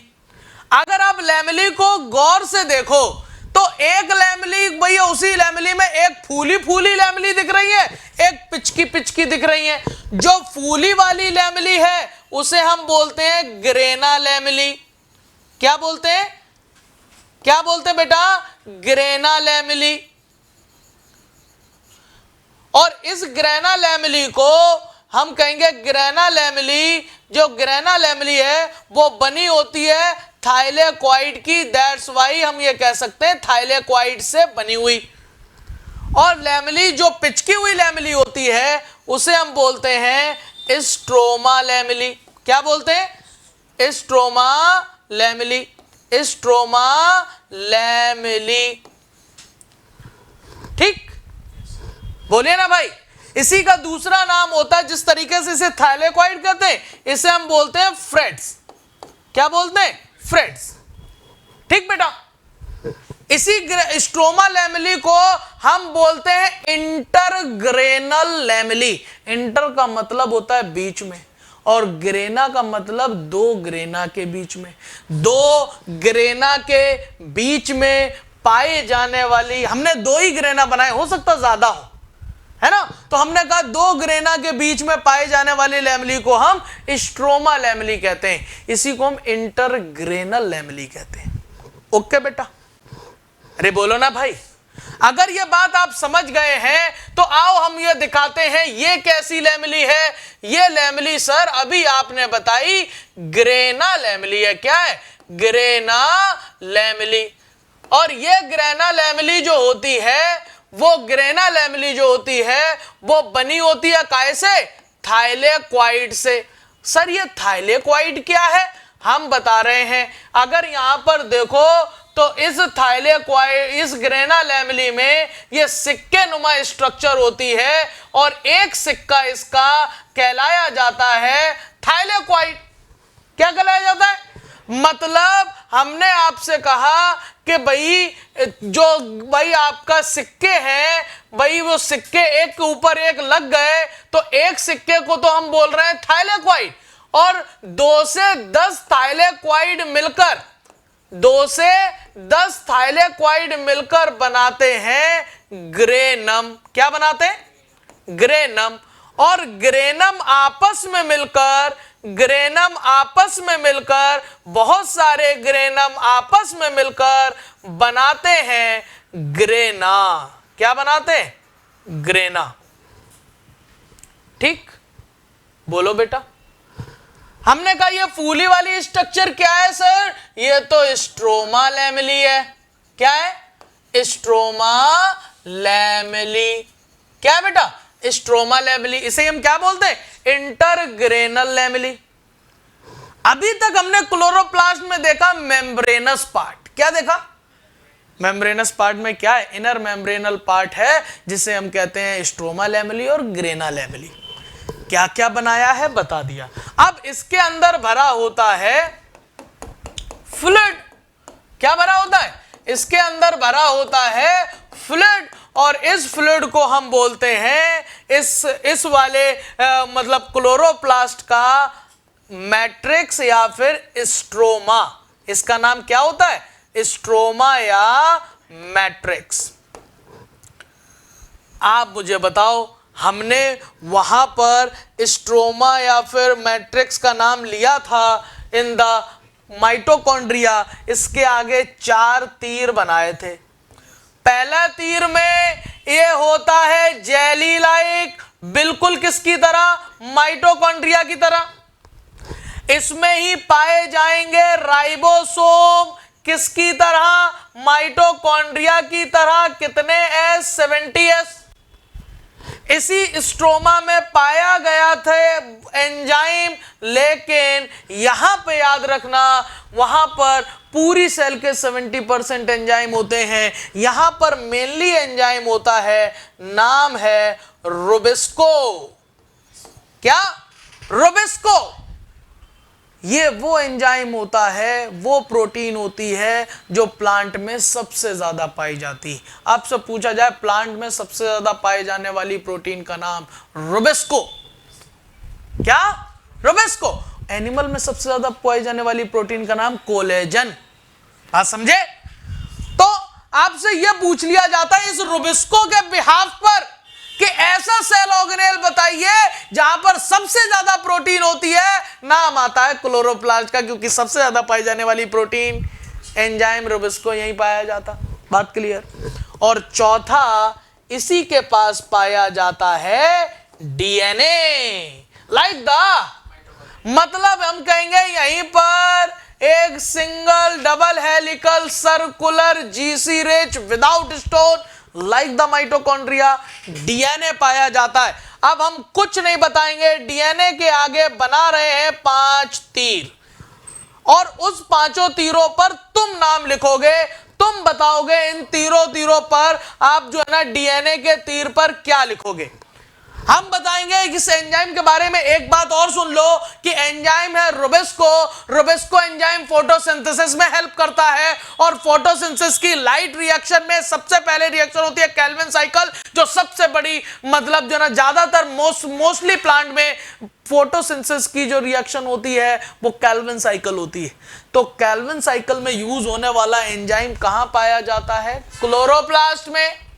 अगर आप लैमेली को गौर से देखो तो एक लैमेली, भैया उसी लैमेली में एक फूली फूली लैमेली दिख रही है, एक पिचकी पिचकी दिख रही है। जो फूली वाली लैमेली है उसे हम बोलते हैं ग्रेना लैमेली। क्या बोलते हैं? क्या बोलते हैं बेटा? Grana lamellae. और इस ग्रेना लैमेली को हम कहेंगे ग्रेना लैमेली। जो ग्रेना लैमेली है वो बनी होती है थाइलेक्वाइड की, दैट्स वाई हम ये कह सकते हैं थाइलेक्वाइड से बनी हुई। और लैमेली जो पिचकी हुई लैमेली होती है उसे हम बोलते हैं स्ट्रोमा लैमेली। क्या बोलते हैं? Stroma lamellae. स्ट्रोमा लैमेली, ठीक, बोलिए ना भाई। इसी का दूसरा नाम होता है, जिस तरीके से इसे थाइलेक्वाइड कहते हैं, इसे हम बोलते हैं फ्रेट्स। क्या बोलते हैं? फ्रेट्स, ठीक बेटा। इसी स्ट्रोमा लैमेली को हम बोलते हैं इंटरग्रेनल लैमेली। इंटर का मतलब होता है बीच में और ग्रेना का मतलब दो ग्रेना के बीच में। दो ग्रेना के बीच में पाए जाने वाली, हमने दो ही ग्रेना बनाए, हो सकता ज्यादा हो, है ना। तो हमने कहा दो ग्रेना के बीच में पाए जाने वाली लैमेली को हम स्ट्रोमा लैमेली कहते हैं। इसी को हम इंटरग्रेनल लैमेली कहते हैं। ओके बेटा, अरे बोलो ना भाई। अगर ये बात आप समझ गए हैं तो आओ हम ये दिखाते हैं ये कैसी लैमेली है। ये लैमेली सर अभी आपने बताई ग्रेना लैमेली है। क्या है? Grana lamellae. और ये ग्रेना लैमेली जो होती है, वो ग्रेना लैमेली जो होती है वो बनी होती है कैसे? थाइलेक्वाइड से। सर ये थाइलेक्वाइड क्या है? हम बता रहे हैं। अगर यहां पर देखो तो इस थाइलेक्वाइड, इस ग्रेना लैमेली में ये सिक्के नुमा स्ट्रक्चर होती है और एक सिक्का इसका कहलाया जाता है थाइलेक्वाइड। क्या कहलाया जाता है? मतलब हमने आपसे कहा कि भाई आपका सिक्के हैं, भाई वो सिक्के एक के ऊपर एक लग गए तो एक सिक्के को तो हम बोल रहे हैं थाइलेक्वाइड, और 2 से 10 थाइलेक्वाइड मिलकर 2 से 10 थाइलेक्वाइड मिलकर बनाते हैं ग्रेनम। क्या बनाते हैं? ग्रेनम। और ग्रेनम आपस में मिलकर बहुत सारे ग्रेनम आपस में मिलकर बनाते हैं ग्रेना। क्या बनाते हैं? ग्रेना। ठीक, बोलो बेटा। हमने कहा ये फूली वाली स्ट्रक्चर क्या है सर? ये तो स्ट्रोमा लैमेली है। क्या है? Stroma lamellae. क्या है बेटा? Stroma lamellae. इसे हम क्या बोलते हैं? इंटरग्रेनल लैमेली। अभी तक हमने क्लोरोप्लास्ट में देखा मेम्ब्रेनस पार्ट। क्या देखा? मेम्ब्रेनस पार्ट में क्या है? इनर मेम्ब्रेनल पार्ट है जिसे हम कहते हैं स्ट्रोमा लैमेली और ग्रेना लैमेली। क्या क्या बनाया है बता दिया। अब इसके अंदर भरा होता है फ्लूइड। क्या भरा होता है? इसके अंदर भरा होता है फ्लूइड, और इस फ्लूइड को हम बोलते हैं इस वाले मतलब क्लोरोप्लास्ट का मैट्रिक्स या फिर स्ट्रोमा। इसका नाम क्या होता है? स्ट्रोमा या मैट्रिक्स। आप मुझे बताओ, हमने वहां पर स्ट्रोमा या फिर मैट्रिक्स का नाम लिया था इन द माइटोकॉन्ड्रिया। इसके आगे 4 तीर बनाए थे। पहला तीर में ये होता है जेली लाइक, बिल्कुल किसकी तरह? माइटोकॉन्ड्रिया की तरह। इसमें ही पाए जाएंगे राइबोसोम, किसकी तरह? माइटोकॉन्ड्रिया की तरह। कितने एस? 70 एस। इसी स्ट्रोमा में पाया गया था एंजाइम, लेकिन यहां पे याद रखना, वहां पर पूरी सेल के 70% एंजाइम होते हैं। यहां पर मेनली एंजाइम होता है, नाम है रुबिस्को। क्या? रुबिस्को। ये वो एंजाइम होता है, वो प्रोटीन होती है जो प्लांट में सबसे ज्यादा पाई जाती है। आपसे पूछा जाए प्लांट में सबसे ज्यादा पाए जाने वाली प्रोटीन का नाम, रुबिस्को। क्या? रुबिस्को। एनिमल में सबसे ज्यादा पाई जाने वाली प्रोटीन का नाम कोलेजन। बात समझे? तो आपसे यह पूछ लिया जाता है इस रुबिस्को के बिहाफ पर कि ऐसा सेल ऑर्गेनेल बताइए जहां पर सबसे ज्यादा प्रोटीन होती है। नाम आता है क्लोरोप्लास्ट का, क्योंकि सबसे ज्यादा पाई जाने वाली प्रोटीन एंजाइम रुबिस्को यहीं पाया जाता। बात क्लियर? और चौथा, इसी के पास पाया जाता है डीएनए। लाइक द, मतलब हम कहेंगे यहीं पर एक single double helical circular GC rich without stone like the mitochondria DNA पाया जाता है। अब हम कुछ नहीं बताएंगे, डीएनए के आगे बना रहे हैं 5 तीर, और उस 5 तीरों पर तुम नाम लिखोगे। तुम बताओगे इन तीरों पर आप जो है ना डीएनए के तीर पर क्या लिखोगे। हम बताएंगे इस एंजाइम के बारे में। एक बात और सुन लो कि एंजाइम है रुबिस्को। रुबिस्को एंजाइम फोटोसिंथेसिस में हेल्प करता है, और फोटोसिंथेसिस की लाइट रिएक्शन में सबसे पहले रिएक्शन होती है केल्विन साइकिल, जो सबसे बड़ी मतलब जो ना ज्यादातर मोस्टली प्लांट में फोटोसिंथेसिस की जो रिएक्शन होती है वो केल्विन साइकिल होती है। तो केल्विन साइकिल में यूज होने वाला एंजाइम कहां पाया जाता है? क्लोरोप्लास्ट में।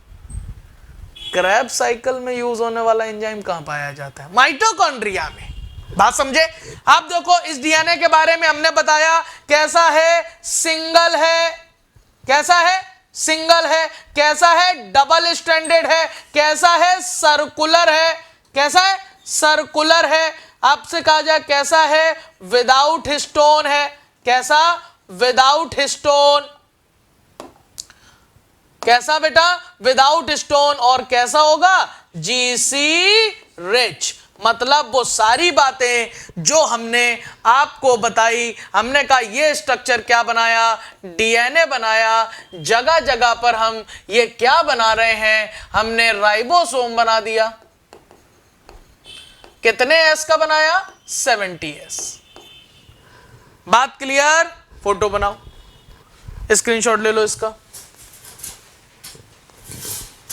क्रैब साइकिल में यूज होने वाला एंजाइम कहां पाया जाता है? माइटोकॉन्ड्रिया में। बात समझे? आप देखो इस डीएनए के बारे में हमने बताया कैसा है, सिंगल है। कैसा है? सिंगल है। कैसा है? डबल स्ट्रैंडेड है। कैसा है? सर्कुलर है। कैसा है? सर्कुलर है। आपसे कहा जाए कैसा है? विदाउट हिस्टोन है। कैसा? Without histone. कैसा बेटा? Without stone. और कैसा होगा? GC rich. मतलब वो सारी बातें जो हमने आपको बताई, हमने कहा ये स्ट्रक्चर क्या बनाया, डीएनए बनाया, जगह जगह पर हम ये क्या बना रहे हैं, हमने राइबोसोम बना दिया। कितने एस का बनाया? 70s। बात क्लियर? फोटो बनाओ, स्क्रीनशॉट ले लो इसका।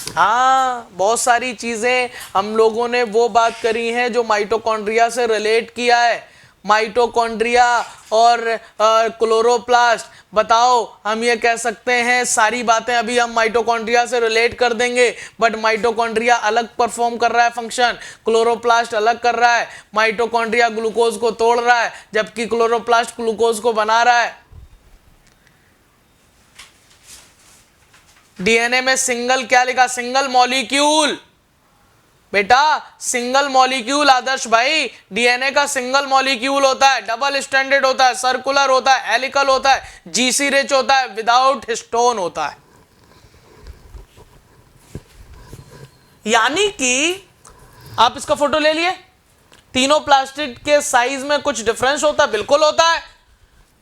हाँ, बहुत सारी चीजें हम लोगों ने वो बात करी हैं जो माइटोकॉन्ड्रिया से रिलेट किया है। माइटोकॉन्ड्रिया और क्लोरोप्लास्ट, बताओ हम ये कह सकते हैं सारी बातें अभी हम माइटोकॉन्ड्रिया से रिलेट कर देंगे, बट माइटोकॉन्ड्रिया अलग परफॉर्म कर रहा है फंक्शन, क्लोरोप्लास्ट अलग कर रहा है। माइटोकॉन्ड्रिया ग्लूकोज को तोड़ रहा है जबकि क्लोरोप्लास्ट ग्लूकोज को बना रहा है। डीएनए में सिंगल क्या लिखा? Single molecule. बेटा सिंगल मॉलिक्यूल आदर्श भाई, डीएनए का सिंगल मॉलिक्यूल होता है, डबल स्टैंडर्ड होता है, सर्कुलर होता है, हेलिकल होता है, जीसी रिच होता है, विदाउट हिस्टोन होता है। यानी कि आप इसका फोटो ले लिए, तीनों प्लास्टिक के साइज में कुछ डिफरेंस होता है? बिल्कुल होता है।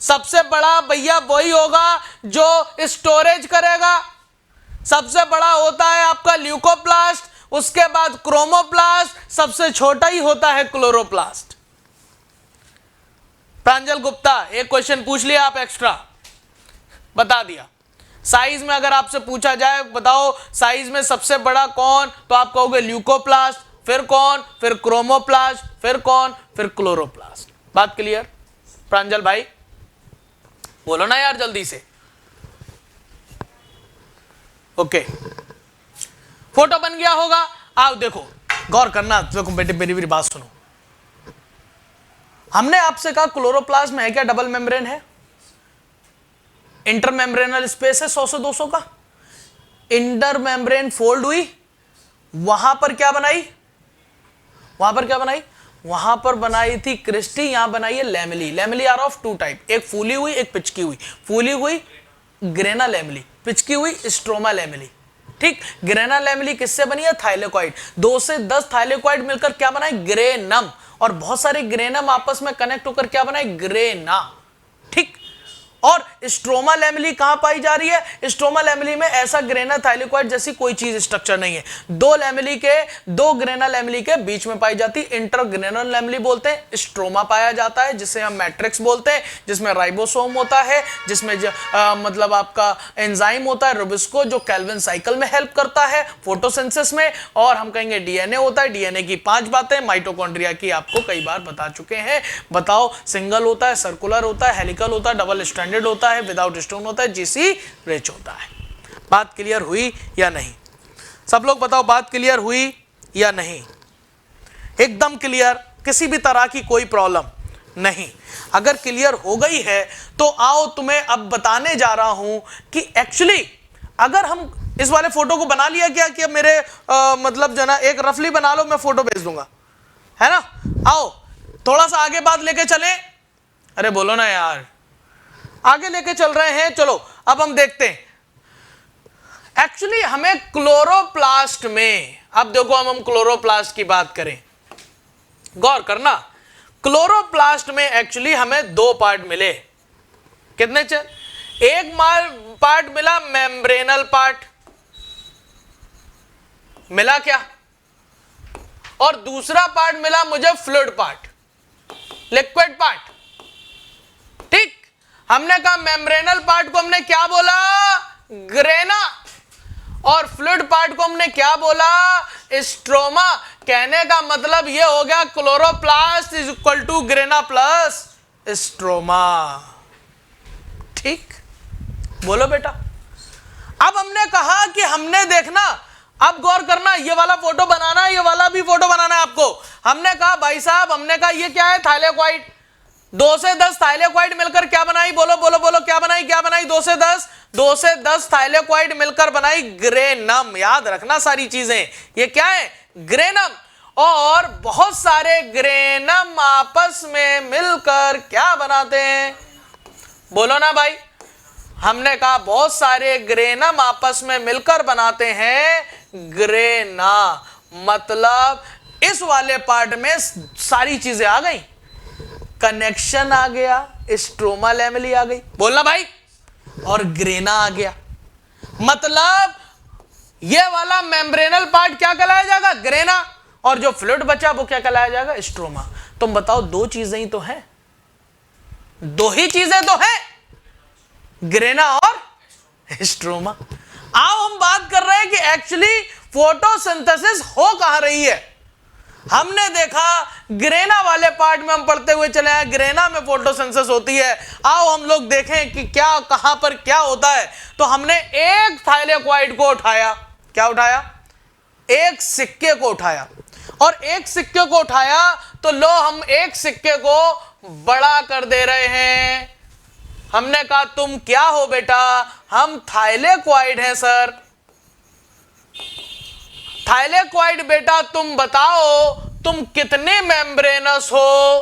सबसे बड़ा भैया वही होगा जो स्टोरेज करेगा। सबसे बड़ा होता है आपका ल्यूकोप्लास्ट, उसके बाद क्रोमोप्लास्ट, सबसे छोटा ही होता है क्लोरोप्लास्ट। प्रांजल गुप्ता, एक क्वेश्चन पूछ लिया आप एक्स्ट्रा, बता दिया। साइज में अगर आपसे पूछा जाए बताओ साइज में सबसे बड़ा कौन, तो आप कहोगे ल्यूकोप्लास्ट, फिर कौन, फिर क्रोमोप्लास्ट, फिर कौन, फिर क्लोरोप्लास्ट। बात क्लियर? प्रांजल भाई बोलो ना यार जल्दी से। ओके, फोटो बन गया होगा। आओ देखो, गौर करना, देखो बेटे मेरी बात सुनो। हमने आपसे कहा क्लोरोप्लास्ट में है क्या डबल मेम्ब्रेन है, इंटर मेम्ब्रेनल स्पेस है 100 से 200 का, इंटर मेम्ब्रेन फोल्ड हुई, वहां पर क्या बनाई, वहां पर बनाई थी क्रिस्टी, यहां बनाई है lamellae. Lamellae are of two type, एक फूली हुई एक पिचकी हुई। फूली हुई ग्रेना लैमेली, पिचकी हुई स्ट्रोमा लैमेली। ठीक, ग्रेना लैमेली किससे बनी है? थाइलेकॉइड। 2 से 10 थाइलेकॉइड मिलकर क्या बनाए? ग्रेनम। और बहुत सारे ग्रेनम आपस में कनेक्ट होकर क्या बनाए? ग्रेना। ठीक, और स्ट्रोमा लैमेली कहां पाई जा रही है? स्ट्रोमा लैमेली में ऐसा ग्रेना थाइलेकॉइड जैसी कोई चीज स्ट्रक्चर नहीं है। दो ग्रेना लैमेली के बीच में पाई जाती है, इंटरग्रेनल लैमेली बोलते हैं। स्ट्रोमा पाया जाता है जिसे हम मैट्रिक्स बोलते हैं, जिसमें राइबोसोम होता है, जिसमें मतलब आपका एंजाइम होता है रुबिस्को, जो कैल्विन साइकिल में हेल्प करता है फोटोसिंथेसिस में। और हम कहेंगे डीएनए होता है। डीएनए की 5 बातें माइटोकॉन्ड्रिया की आपको कई बार बता चुके हैं। बताओ, सिंगल होता है, सर्कुलर होता है, हेलिकल होता है, डबल स्टैंडर्ड होता है, विदाउट स्टोन होता है, जीसी रिच होता है। बात क्लियर हुई या नहीं? सब लोग बताओ, बात क्लियर हुई या नहीं? एकदम क्लियर, किसी भी तरह की कोई प्रॉब्लम नहीं। अगर क्लियर हो गई है तो आओ तुम्हें अब बताने जा रहा हूं कि एक्चुअली अगर हम इस वाले फोटो को बना लिया क्या कि मेरे मतलब जो ना एक रफली बना लो, मैं फोटो भेज दूंगा, है ना? आओ थोड़ा सा आगे बात लेके चले। अरे बोलो ना यार, आगे लेके चल रहे हैं। चलो अब हम देखते हैं एक्चुअली हमें क्लोरोप्लास्ट में, अब देखो हम क्लोरोप्लास्ट की बात करें, गौर करना। क्लोरोप्लास्ट में एक्चुअली हमें 2 पार्ट मिले। कितने चल? एक पार्ट मिला मेम्ब्रेनल पार्ट, मिला क्या? और दूसरा पार्ट मिला मुझे फ्लूइड पार्ट, लिक्विड पार्ट। ठीक, हमने कहा मेम्ब्रेनल पार्ट को हमने क्या बोला? ग्रेना। और फ्लूइड पार्ट को हमने क्या बोला? स्ट्रोमा। कहने का मतलब यह हो गया chloroplast is equal to grana plus stroma. ठीक, बोलो बेटा। अब हमने कहा कि हमने देखना, अब गौर करना, ये वाला फोटो बनाना है, ये वाला भी फोटो बनाना है आपको। हमने कहा भाई साहब, हमने कहा ये क्या है? थाइलेकॉइड। 2 से 10 थाइलेकॉइड मिलकर क्या बनाई? बोलो बोलो बोलो, क्या बनाई? क्या बनाई? 2 से 10 थाइलेकॉइड मिलकर बनाई ग्रेनम। याद रखना सारी चीजें, ये क्या है? ग्रेनम। और बहुत सारे ग्रेनम आपस में मिलकर क्या बनाते हैं? बोलो ना भाई। हमने कहा बहुत सारे ग्रेनम आपस में मिलकर बनाते हैं ग्रेना। मतलब इस वाले पार्ट में सारी चीजें आ गई, कनेक्शन आ गया, स्ट्रोमा लैमेली आ गई, बोलना भाई, और ग्रेना आ गया। मतलब ये वाला मेम्ब्रेनल पार्ट क्या कहलाया जाएगा, ग्रेना, और जो फ्लूइड बचा वो क्या कहलाया जाएगा, स्ट्रोमा। तुम बताओ, दो चीजें ही तो हैं, दो ही चीजें तो हैं, ग्रेना और स्ट्रोमा। आओ हम बात कर रहे हैं कि एक्चुअली फोटोसिंथेसिस हो कहां रही है। हमने देखा ग्रेना वाले पार्ट में हम पढ़ते हुए चले आए, ग्रेना में फोटोसिंथेसिस होती है। आओ हम लोग देखें कि क्या कहां पर क्या होता है। तो हमने एक थाइलेकोइड को उठाया, क्या उठाया, एक सिक्के को उठाया, और एक सिक्के को उठाया तो लो हम एक सिक्के को बड़ा कर दे रहे हैं। हमने कहा तुम क्या हो बेटा, हम थाइलेकोइड हैं सर। थाइलेकोइड बेटा तुम बताओ तुम कितने मेम्ब्रेनस हो।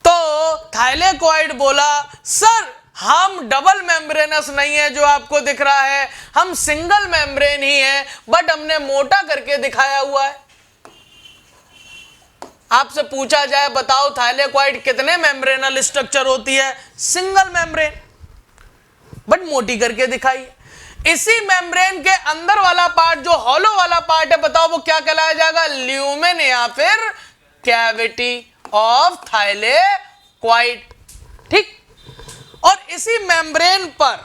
तो थाइलेकोइड बोला सर हम डबल मेम्ब्रेनस नहीं है जो आपको दिख रहा है, हम सिंगल मेम्ब्रेन ही है, बट हमने मोटा करके दिखाया हुआ है। आपसे पूछा जाए बताओ थाइलेकोइड कितने मेम्ब्रेनल स्ट्रक्चर होती है, सिंगल मेम्ब्रेन, बट मोटी करके दिखाई। इसी मेम्ब्रेन के अंदर वाला पार्ट जो हॉलो वाला पार्ट है, बताओ वो क्या कहलाया जाएगा, ल्यूमेन या फिर कैविटी ऑफ थाइलेकोइड। ठीक, और इसी मेम्ब्रेन पर,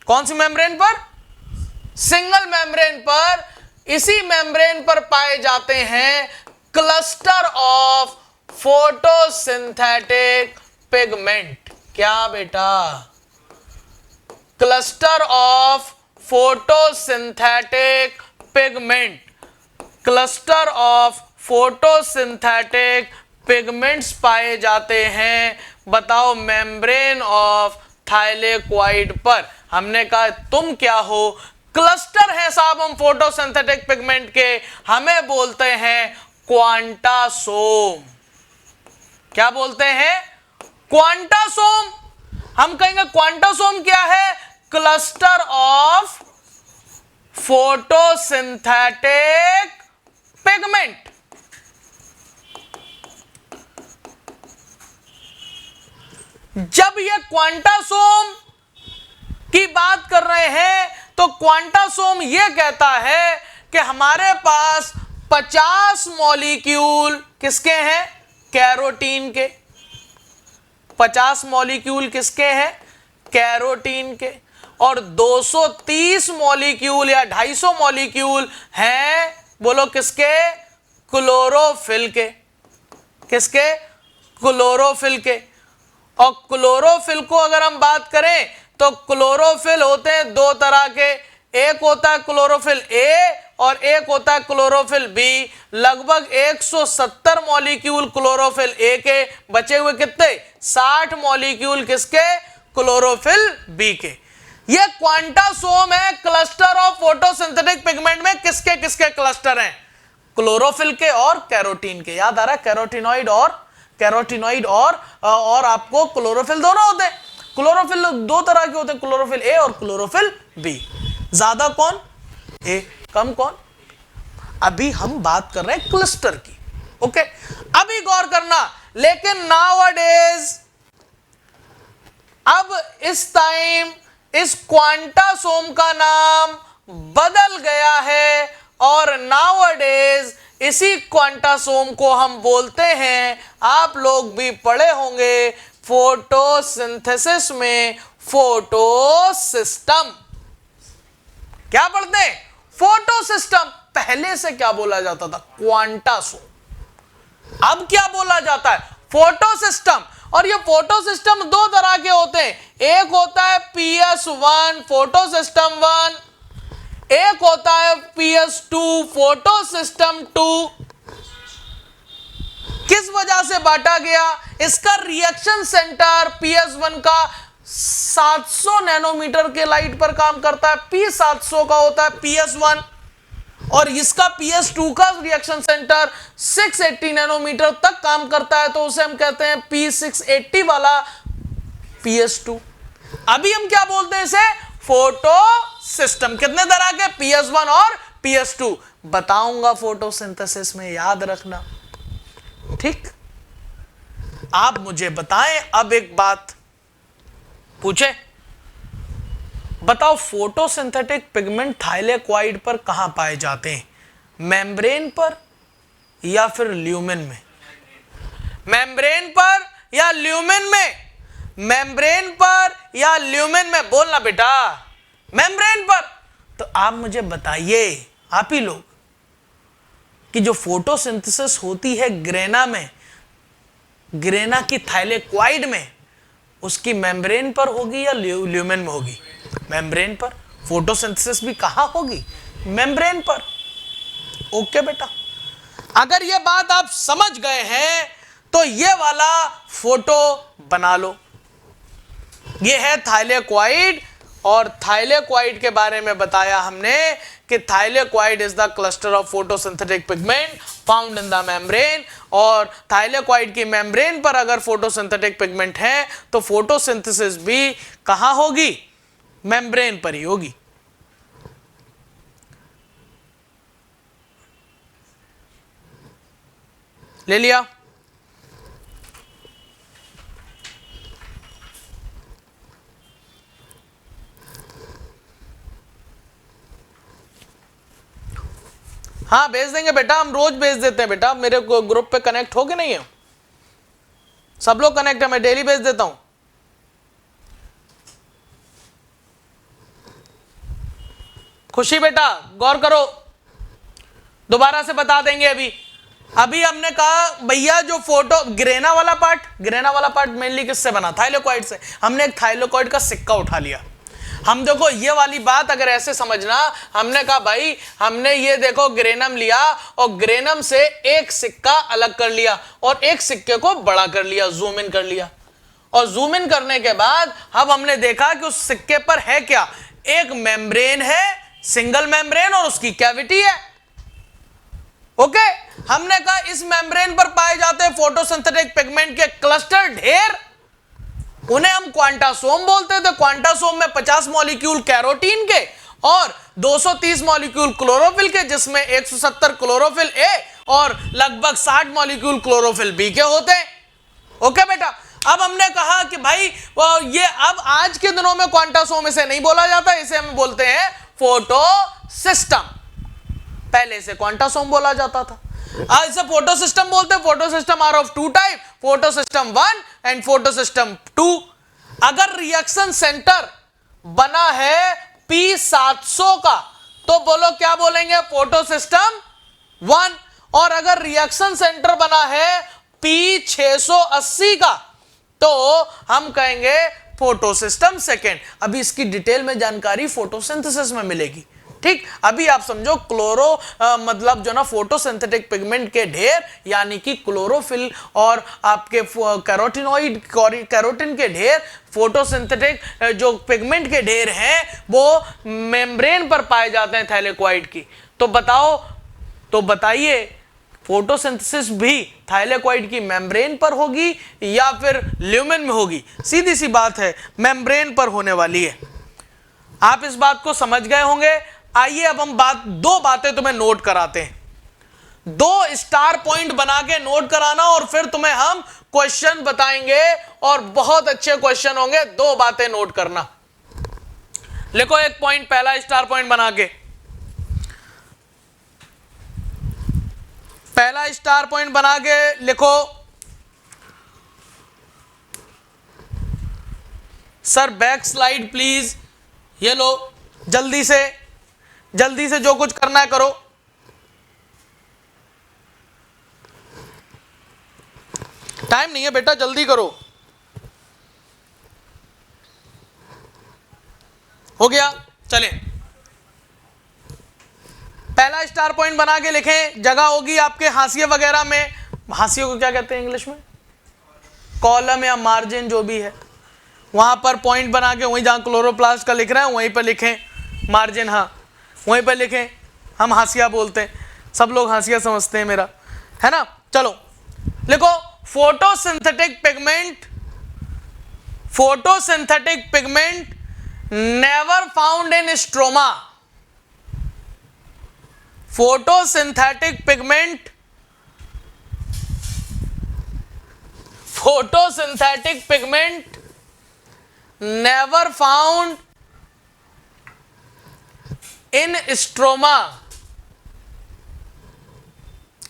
कौन सी मेम्ब्रेन पर, सिंगल मेम्ब्रेन पर, इसी मेम्ब्रेन पर पाए जाते हैं क्लस्टर ऑफ फोटोसिंथेटिक पिगमेंट। क्या बेटा, cluster of photosynthetic pigment, cluster of photosynthetic pigments पाए जाते हैं। बताओ मेम्ब्रेन ऑफ थाइलेकोइड पर। हमने कहा तुम क्या हो, क्लस्टर है साहब हम फोटोसिंथेटिक पिगमेंट के, हमें बोलते हैं क्वांटासोम। क्या बोलते हैं, क्वांटासोम। हम कहेंगे क्वांटासोम क्या है, क्लस्टर ऑफ फोटोसिंथेटिक पिगमेंट। जब ये क्वांटासोम की बात कर रहे हैं तो क्वांटासोम ये कहता है कि हमारे पास 50 मॉलिक्यूल किसके हैं, कैरोटीन के। 50 मॉलिक्यूल किसके हैं, कैरोटीन के, और 230 मॉलिक्यूल या 250 मॉलिक्यूल हैं, बोलो किसके, क्लोरोफिल के। किसके, क्लोरोफिल के। और क्लोरोफिल को अगर हम बात करें तो क्लोरोफिल होते हैं दो तरह के, एक होता है क्लोरोफिल ए और एक होता है क्लोरोफिल बी। लगभग 170 मॉलिक्यूल क्लोरोफिल ए के, बचे हुए कितने, 60 मॉलिक्यूल किसके, क्लोरोफिल बी के। ये क्वांटासोम है, क्लस्टर ऑफ फोटोसिंथेटिक पिगमेंट में किसके किसके क्लस्टर हैं, क्लोरोफिल के और कैरोटीन के। याद आ रहा है, कैरोटीनॉइड और आपको क्लोरोफिल दोनों होते हैं। क्लोरोफिल दो तरह के होते हैं, क्लोरोफिल ए और क्लोरोफिल बी। ज्यादा कौन, ए, कम कौन। अभी हम बात कर रहे हैं क्लस्टर की, ओके। अभी गौर करना, लेकिन नाउअडेज अब इस टाइम इस क्वांटासोम का नाम बदल गया है, और नाउअडेज इसी क्वांटासोम को हम बोलते हैं, आप लोग भी पढ़े होंगे फोटोसिंथेसिस में, फोटोसिस्टम। क्या पढ़ते हैं, फोटोसिस्टम। पहले से क्या बोला जाता था, क्वांटासोम। अब क्या बोला जाता है, फोटोसिस्टम। और ये फोटोसिस्टम दो तरह के होते हैं, एक होता है PS1 फोटोसिस्टम 1, एक होता है PS2 फोटोसिस्टम 2। किस वजह से बांटा गया, इसका रिएक्शन सेंटर PS1 का 700 नैनोमीटर के लाइट पर काम करता है, P700 का होता है PS1, और इसका PS2 का रिएक्शन सेंटर 680 नैनोमीटर तक काम करता है, तो उसे हम कहते हैं P680 वाला PS2। अभी हम क्या बोलते हैं इसे, फोटो सिस्टम। कितने तरह के, PS1 और PS2 बताऊंगा फोटोसिंथेसिस में, याद रखना। ठीक, आप मुझे बताएं। अब एक बात पूछे, बताओ फोटोसिंथेटिक पिगमेंट थाइलेक्वाइड पर कहां पाए जाते हैं, मेम्ब्रेन पर या फिर ल्यूमेन में? मेम्ब्रेन पर या ल्यूमेन में? मेम्ब्रेन पर या ल्यूमेन में? बोलना बेटा, मेम्ब्रेन पर। तो आप मुझे बताइए, आप ही लोग, कि जो फोटोसिंथेसिस होती है ग्रेना में, ग्रेना की थाइलेक्वाइड में, उसकी मेम्ब्रेन पर होगी या ल्यूमेन में होगी? मेम्ब्रेन पर। फोटोसिंथेसिस भी कहां होगी? मेम्ब्रेन पर। ओके बेटा, अगर ये बात आप समझ गए हैं तो ये वाला फोटो बना लो। ये है थाइलेक्वाइड, और थाइलेक्वाइड के बारे में बताया हमने कि thylakoid is the cluster of photosynthetic pigment found in the membrane. और थाइलेक्वाइड की मेम्ब्रेन पर अगर फोटोसिंथेटिक पिगमेंट है तो फोटोसिंथेसिस भी कहां होगी? मेम्ब्रेन पर ही होगी। ले लिया? हाँ भेज देंगे बेटा, हम रोज भेज देते हैं बेटा। मेरे ग्रुप पे कनेक्ट हो कि नहीं है? सब लोग कनेक्ट है, मैं डेली भेज देता हूं। खुशी बेटा गौर करो, दोबारा से बता देंगे। अभी हमने कहा भैया जो फोटो ग्रेना वाला पार्ट मेनली किससे बना? थाइलेक्वाइड से। हमने एक थाइलेक्वाइड का सिक्का उठा लिया। हम देखो ये वाली बात अगर ऐसे समझना, हमने कहा भाई हमने ये देखो ग्रेनम लिया और ग्रेनम से एक सिक्का अलग कर लिया और एक सिक्के को बड़ा कर लिया, जूम इन कर लिया। और जूम इन करने के बाद अब हमने देखा कि उस सिक्के पर है क्या? एक मेम्ब्रेन है, सिंगल मेम्ब्रेन, और उसकी कैविटी है। ओके, हमने कहा इस मेम्ब्रेन पर पाए जाते हैं फोटोसिंथेटिक पिगमेंट के क्लस्टर, ढेर। उन्हें हम क्वांटासोम बोलते थे। क्वांटासोम में 50 मॉलिक्यूल कैरोटीन के और 230 मॉलिक्यूल क्लोरोफिल के, जिसमें 170 क्लोरोफिल ए और लगभग 60 मॉलिक्यूल क्लोरोफिल बी के होते हैं। ओके बेटा, अब हमने कहा कि भाई ये अब आज के दिनों में क्वांटासोम इसे नहीं बोला जाता, इसे हम बोलते हैं फोटो सिस्टम। पहले से क्वांटासोम बोला जाता था, आज इसे फोटो सिस्टम बोलते हैं। Photosystem are of two type, photosystem 1 and photosystem 2। अगर रिएक्शन सेंटर बना है P700 का तो बोलो क्या बोलेंगे? Photo system 1। और अगर रिएक्शन सेंटर बना है P680 का तो हम कहेंगे फोटो सिस्टम 2। अभी इसकी डिटेल में जानकारी फोटोसिंथेसिस में मिलेगी। ठीक, अभी आप समझो क्लोरो मतलब जो ना फोटोसिंथेटिक पिगमेंट के ढेर, यानी कि क्लोरोफिल और आपके कैरोटिनॉइड कैरोटिन के ढेर, फोटोसिंथेटिक जो पिगमेंट के ढेर हैं वो मेम्ब्रेन पर पाए जाते हैं थाइलेक्वाइड की। तो बताओ, तो बताइए फोटोसिंथेसिस भी थाइलेक्वाइड की मेम्ब्रेन पर होगी या फिर ल्यूमेन में होगी? सीधी सी बात है, मेम्ब्रेन पर होने वाली है। आप इस बात को समझ गए होंगे। आइए अब हम दो बातें तुम्हें नोट कराते हैं। 2 स्टार पॉइंट बना के नोट कराना और फिर तुम्हें हम क्वेश्चन बताएंगे और बहुत अच्छे क्वेश्चन होंगे। 2 बातें नोट करना। लिखो एक पॉइंट, पहला स्टार पॉइंट बना के, पहला स्टार पॉइंट बना के लिखो, सर बैक स्लाइड प्लीज। ये लो, जल्दी से जो कुछ करना है करो। टाइम नहीं है बेटा, जल्दी करो। हो गया, चले। पहला स्टार पॉइंट बना के लिखें। जगह होगी आपके हाशिए वगैरह में। हाशिए को क्या कहते हैं इंग्लिश में? कॉलम या मार्जिन जो भी है, वहां पर पॉइंट बना के, वहीं जहां क्लोरोप्लास्ट का लिख रहे हैं वहीं पर लिखें मार्जिन। हाँ, वहीं पर लिखें। हम हाशिया बोलते हैं, सब लोग हाशिया समझते हैं मेरा, है ना। चलो लिखो, photosynthetic pigment never found in stroma. Photosynthetic pigment never found in stroma.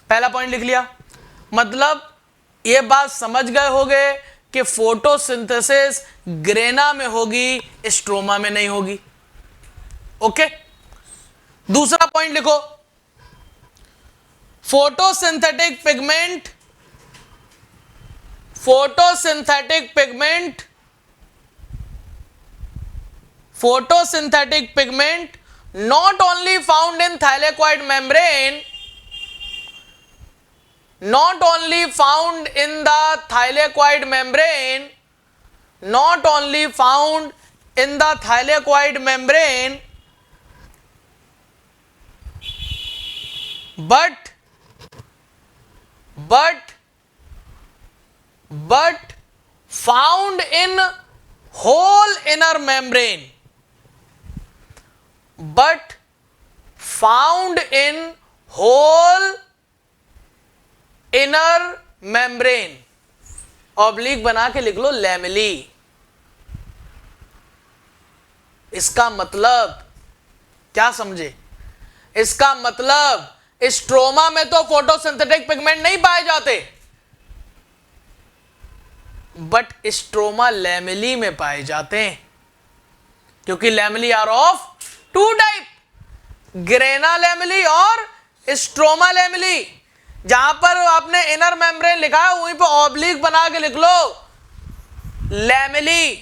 पहला पॉइंट लिख लिया, मतलब ये बात समझ गए होगे कि फोटोसिंथेसिस ग्रेना में होगी, स्ट्रोमा में नहीं होगी। ओके, दूसरा पॉइंट लिखो, photosynthetic pigment not only found in thylakoid membrane, not only found in the thylakoid membrane, not only found in the thylakoid membrane, but found in whole inner membrane, but found in whole inner membrane। Oblique बना के लिख लो lamellae. इसका मतलब क्या समझे? इसका मतलब stroma में तो फोटोसिंथेटिक पिगमेंट नहीं पाए जाते, बट स्ट्रोमा लैमेली में पाए जाते हैं, क्योंकि lamellae are of two type, grana lamellae और स्ट्रोमा लैमेली। जहां पर आपने इनर मेम्ब्रेन लिखा है वहीं पर ऑब्लिक बना के लिख लो लैमेली।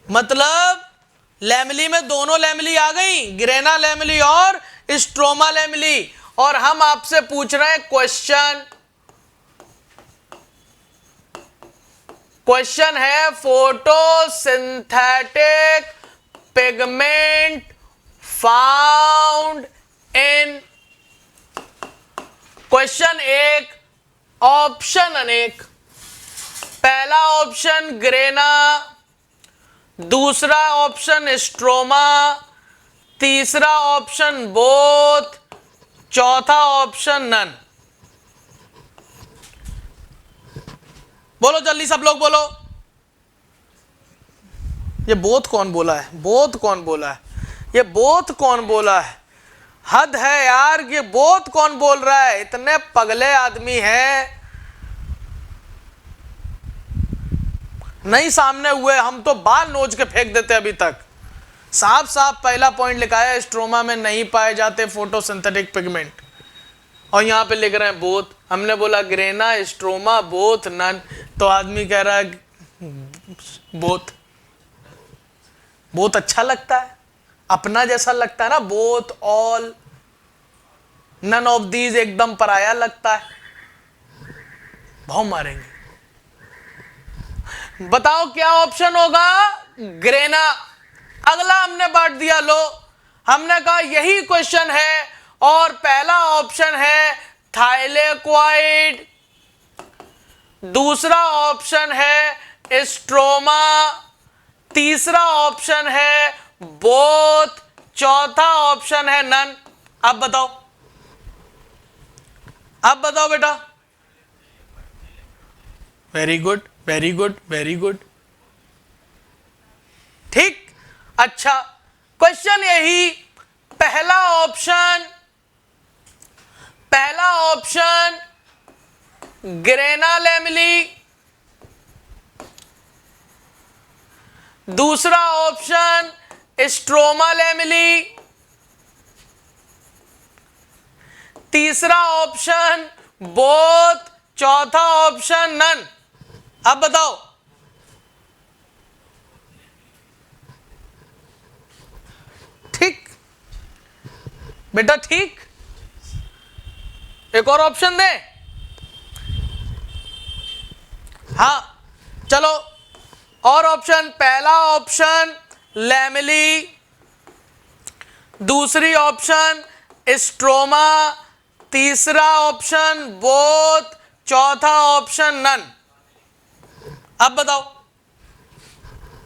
मतलब लैमेली में दोनों लैमेली आ गई, ग्रेना लैमेली और स्ट्रोमा लैमेली। और हम आपसे पूछ रहे हैं क्वेश्चन है photosynthetic pigment found in, question एक, ऑप्शन अनेक। पहला ऑप्शन ग्रेना, दूसरा ऑप्शन स्ट्रोमा, तीसरा ऑप्शन बोथ, चौथा ऑप्शन नन। बोलो जल्दी सब लोग बोलो। ये बोथ कौन बोला है? बोथ कौन बोला है? ये बोथ कौन बोला है? हद है यार, ये बोथ कौन बोल रहा है? इतने पगले आदमी हैं, नहीं सामने हुए हम तो बाल नोच के फेंक देते अभी तक। साफ साफ पहला पॉइंट लिखा है स्ट्रोमा में नहीं पाए जाते फोटोसिंथेटिक पिगमेंट, और यहां पे लिख रहे हैं बोथ। हमने बोला ग्रेना, स्ट्रोमा, बोथ, नन, तो आदमी कह रहा है बोथ। बोथ अच्छा लगता है, अपना जैसा लगता है ना, both, all, none of these एकदम पराया लगता है, भाव मारेंगे। बताओ क्या ऑप्शन होगा? ग्रेना। अगला हमने बांट दिया, लो हमने कहा यही क्वेश्चन है, और पहला ऑप्शन है थाइलेक्वाइड, दूसरा ऑप्शन है स्ट्रोमा, तीसरा ऑप्शन है बोथ, चौथा ऑप्शन है नन। अब बताओ, अब बताओ बेटा। Very good, very good, very good, ठीक। अच्छा, क्वेश्चन यही, पहला ऑप्शन ग्रेना लैमेली, दूसरा ऑप्शन स्ट्रोमा लैमेली, तीसरा ऑप्शन बोथ, चौथा ऑप्शन नन। अब बताओ। ठीक बेटा, ठीक। एक और ऑप्शन दे? हाँ चलो, और ऑप्शन, पहला ऑप्शन लैमेली, दूसरी ऑप्शन स्ट्रोमा, तीसरा ऑप्शन बोथ, चौथा ऑप्शन नन। अब बताओ,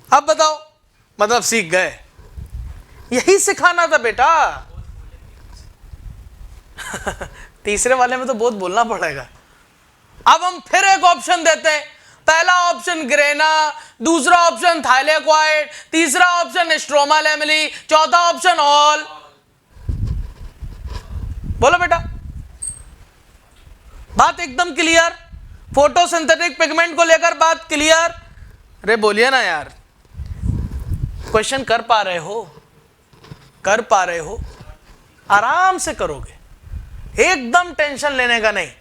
अब बताओ। मतलब सीख गए, यही सिखाना था बेटा। तीसरे वाले में तो बहुत बोलना पड़ेगा। अब हम फिर एक ऑप्शन देते हैं। पहला ऑप्शन ग्रेना, दूसरा ऑप्शन थाइलेक्वाइड, तीसरा ऑप्शन स्ट्रोमा लैमेली, चौथा ऑप्शन ऑल। बोलो बेटा, बात एकदम क्लियर। फोटोसिंथेटिक पिगमेंट को लेकर बात क्लियर। अरे बोलिए ना यार, क्वेश्चन कर पा रहे हो? कर पा रहे हो? आराम से करोगे, एकदम टेंशन लेने का नहीं।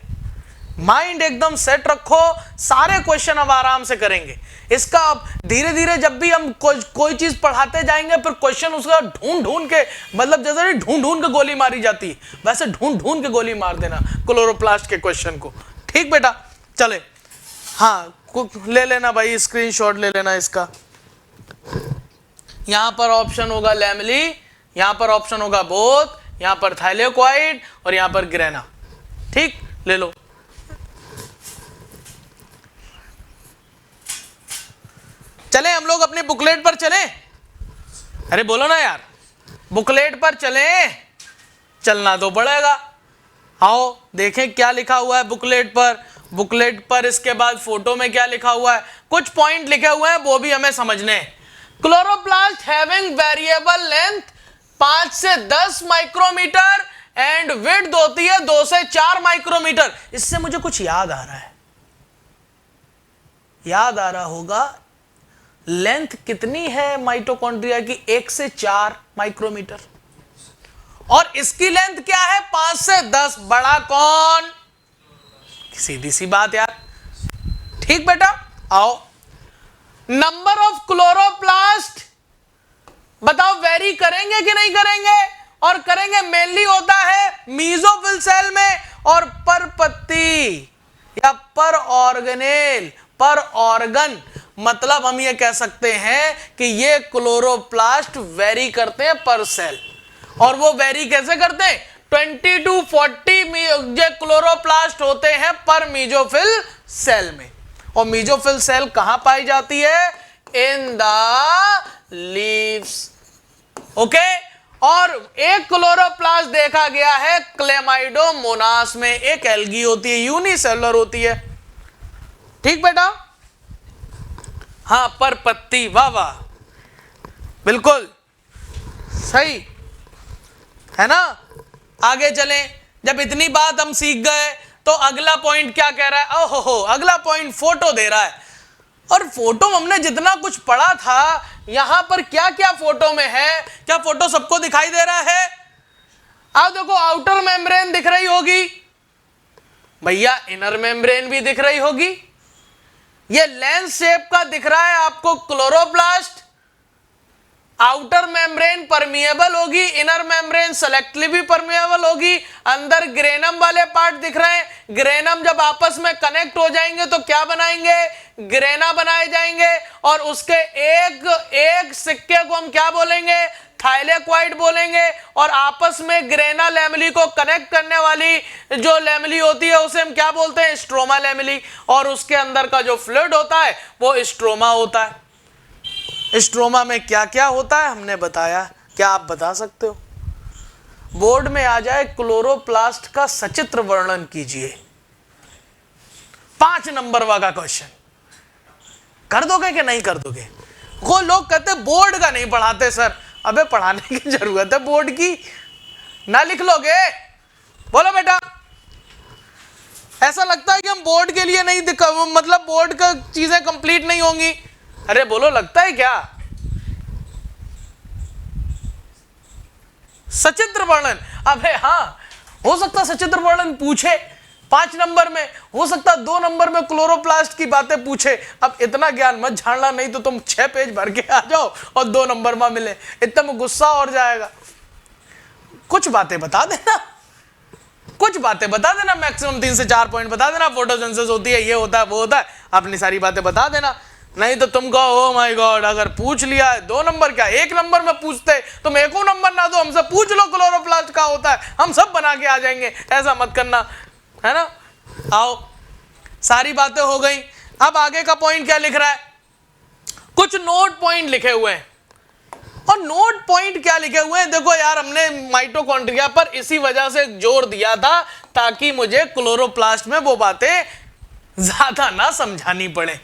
माइंड एकदम सेट रखो, सारे क्वेश्चन अब आराम से करेंगे। इसका अब धीरे धीरे जब भी हम कोई चीज पढ़ाते जाएंगे, फिर क्वेश्चन उसका ढूंढ ढूंढ के, मतलब जैसे ढूंढ ढूंढ के गोली मारी जाती है, वैसे ढूंढ ढूंढ के गोली मार देना क्लोरोप्लास्ट के क्वेश्चन को। ठीक बेटा, चले। हाँ, ले लेना भाई, स्क्रीनशॉट ले लेना इसका। यहां पर ऑप्शन होगा लैमेली, यहां पर ऑप्शन होगा बोथ, यहां पर थाइलेक्वाइड और यहां पर ग्रेना। ठीक, ले लो। चले हम लोग अपने बुकलेट पर चले। अरे बोलो ना यार, बुकलेट पर चले, चलना तो पड़ेगा। आओ देखें क्या लिखा हुआ है बुकलेट पर। बुकलेट पर इसके बाद फोटो में क्या लिखा हुआ है, कुछ पॉइंट लिखे हुए हैं, वो भी हमें समझने हैं। क्लोरोप्लास्ट हैविंग वेरिएबल लेंथ 5 से 10 माइक्रोमीटर एंड विड्थ होती है 2 से 4 माइक्रोमीटर। इससे मुझे कुछ याद आ रहा है, याद आ रहा होगा। लेंथ कितनी है माइटोकॉन्ड्रिया की? 1 से 4 माइक्रोमीटर। और इसकी लेंथ क्या है? 5 से 10। बड़ा कौन? सीधी सी बात यार। ठीक बेटा, आओ। नंबर ऑफ क्लोरोप्लास्ट बताओ, वेरी करेंगे कि नहीं करेंगे? और करेंगे, मेनली होता है मीजोफिल सेल में और पर पत्ती या पर ऑर्गेनेल, पर ऑर्गन। मतलब हम ये कह सकते हैं कि ये क्लोरोप्लास्ट वेरी करते हैं पर सेल। और वो वेरी कैसे करते हैं? 20 to 40 क्लोरोप्लास्ट होते हैं पर मीजोफिल सेल में। और मीजोफिल सेल कहां पाई जाती है? In the leaves. ओके। और एक क्लोरोप्लास्ट देखा गया है क्लेमाइडोमोनास में, एक एल्गी होती है, यूनिसेलुलर होती है। ठीक बेटा, हाँ, पर पत्ती। वाह वाह, बिल्कुल सही है ना। आगे चलें। जब इतनी बात हम सीख गए तो अगला पॉइंट क्या कह रहा है? ओहो, अगला पॉइंट फोटो दे रहा है। और फोटो हमने जितना कुछ पढ़ा था, यहां पर क्या क्या फोटो में है? क्या फोटो सबको दिखाई दे रहा है? आप देखो, आउटर मेम्ब्रेन दिख रही होगी भैया, इनर मेम्ब्रेन भी दिख रही होगी। ये लेंस शेप का दिख रहा है आपको क्लोरोप्लास्ट। आउटर मेम्ब्रेन परमिएबल होगी, इनर मेम्ब्रेन सेलेक्टिवली परमिएबल होगी। अंदर ग्रेनम वाले पार्ट दिख रहे हैं। ग्रेनम जब आपस में कनेक्ट हो जाएंगे तो क्या बनाएंगे? ग्रेना बनाए जाएंगे। और उसके एक एक सिक्के को हम क्या बोलेंगे? थाइलेक्वाइड बोलेंगे। और आपस में ग्रेना लैमेली को कनेक्ट करने वाली जो लैमेली होती है उसे हम क्या बोलते हैं? Stroma lamellae. और उसके अंदर का जो फ्लूइड होता है वो स्ट्रोमा होता है। स्ट्रोमा में क्या क्या होता है हमने बताया, क्या आप बता सकते हो? बोर्ड में आ जाए, क्लोरोप्लास्ट का सचित्र वर्णन कीजिए। 5 नंबर वाला क्वेश्चन कर दोगे कि नहीं कर दोगे? वो लोग कहते बोर्ड का नहीं पढ़ाते सर। अबे पढ़ाने की जरूरत है बोर्ड की, ना लिख लोगे? बोलो बेटा, ऐसा लगता है कि हम बोर्ड के लिए नहीं मतलब बोर्ड का चीजें कंप्लीट नहीं होंगी। अरे बोलो, लगता है क्या? सचित्र वर्णन। अबे हाँ, हो सकता सचित्र वर्णन पूछे 5 नंबर में, हो सकता 2 नंबर में क्लोरोप्लास्ट की बातें पूछे। अब इतना ज्ञान मत झाड़ना, नहीं तो तुम 6 पेज भर के आ जाओ और 2 नंबर में मिले, इतना में गुस्सा और जाएगा। कुछ बातें बता देना, कुछ बातें बता देना, मैक्सिमम 3 से 4 पॉइंट बता देना। फोटोसिंथेसिस होती है, ये होता है, वो होता है, अपनी सारी बातें बता देना। नहीं तो तुम कहो ओ माय गॉड, अगर पूछ लिया है 2 नंबर क्या 1 नंबर में पूछते, तुम 1 नंबर ना दो, हमसे पूछ लो क्लोरोप्लास्ट क्या होता है, हम सब बना के आ जाएंगे। ऐसा मत करना, है ना। आओ, सारी बातें हो गई। अब आगे का पॉइंट क्या लिख रहा है? कुछ नोट पॉइंट लिखे हुए हैं। और नोट पॉइंट क्या लिखे हुए हैं देखो यार, हमने माइटोकॉन्ड्रिया पर इसी वजह से जोर दिया था ताकि मुझे क्लोरोप्लास्ट में वो बातें ज्यादा ना समझानी पड़े।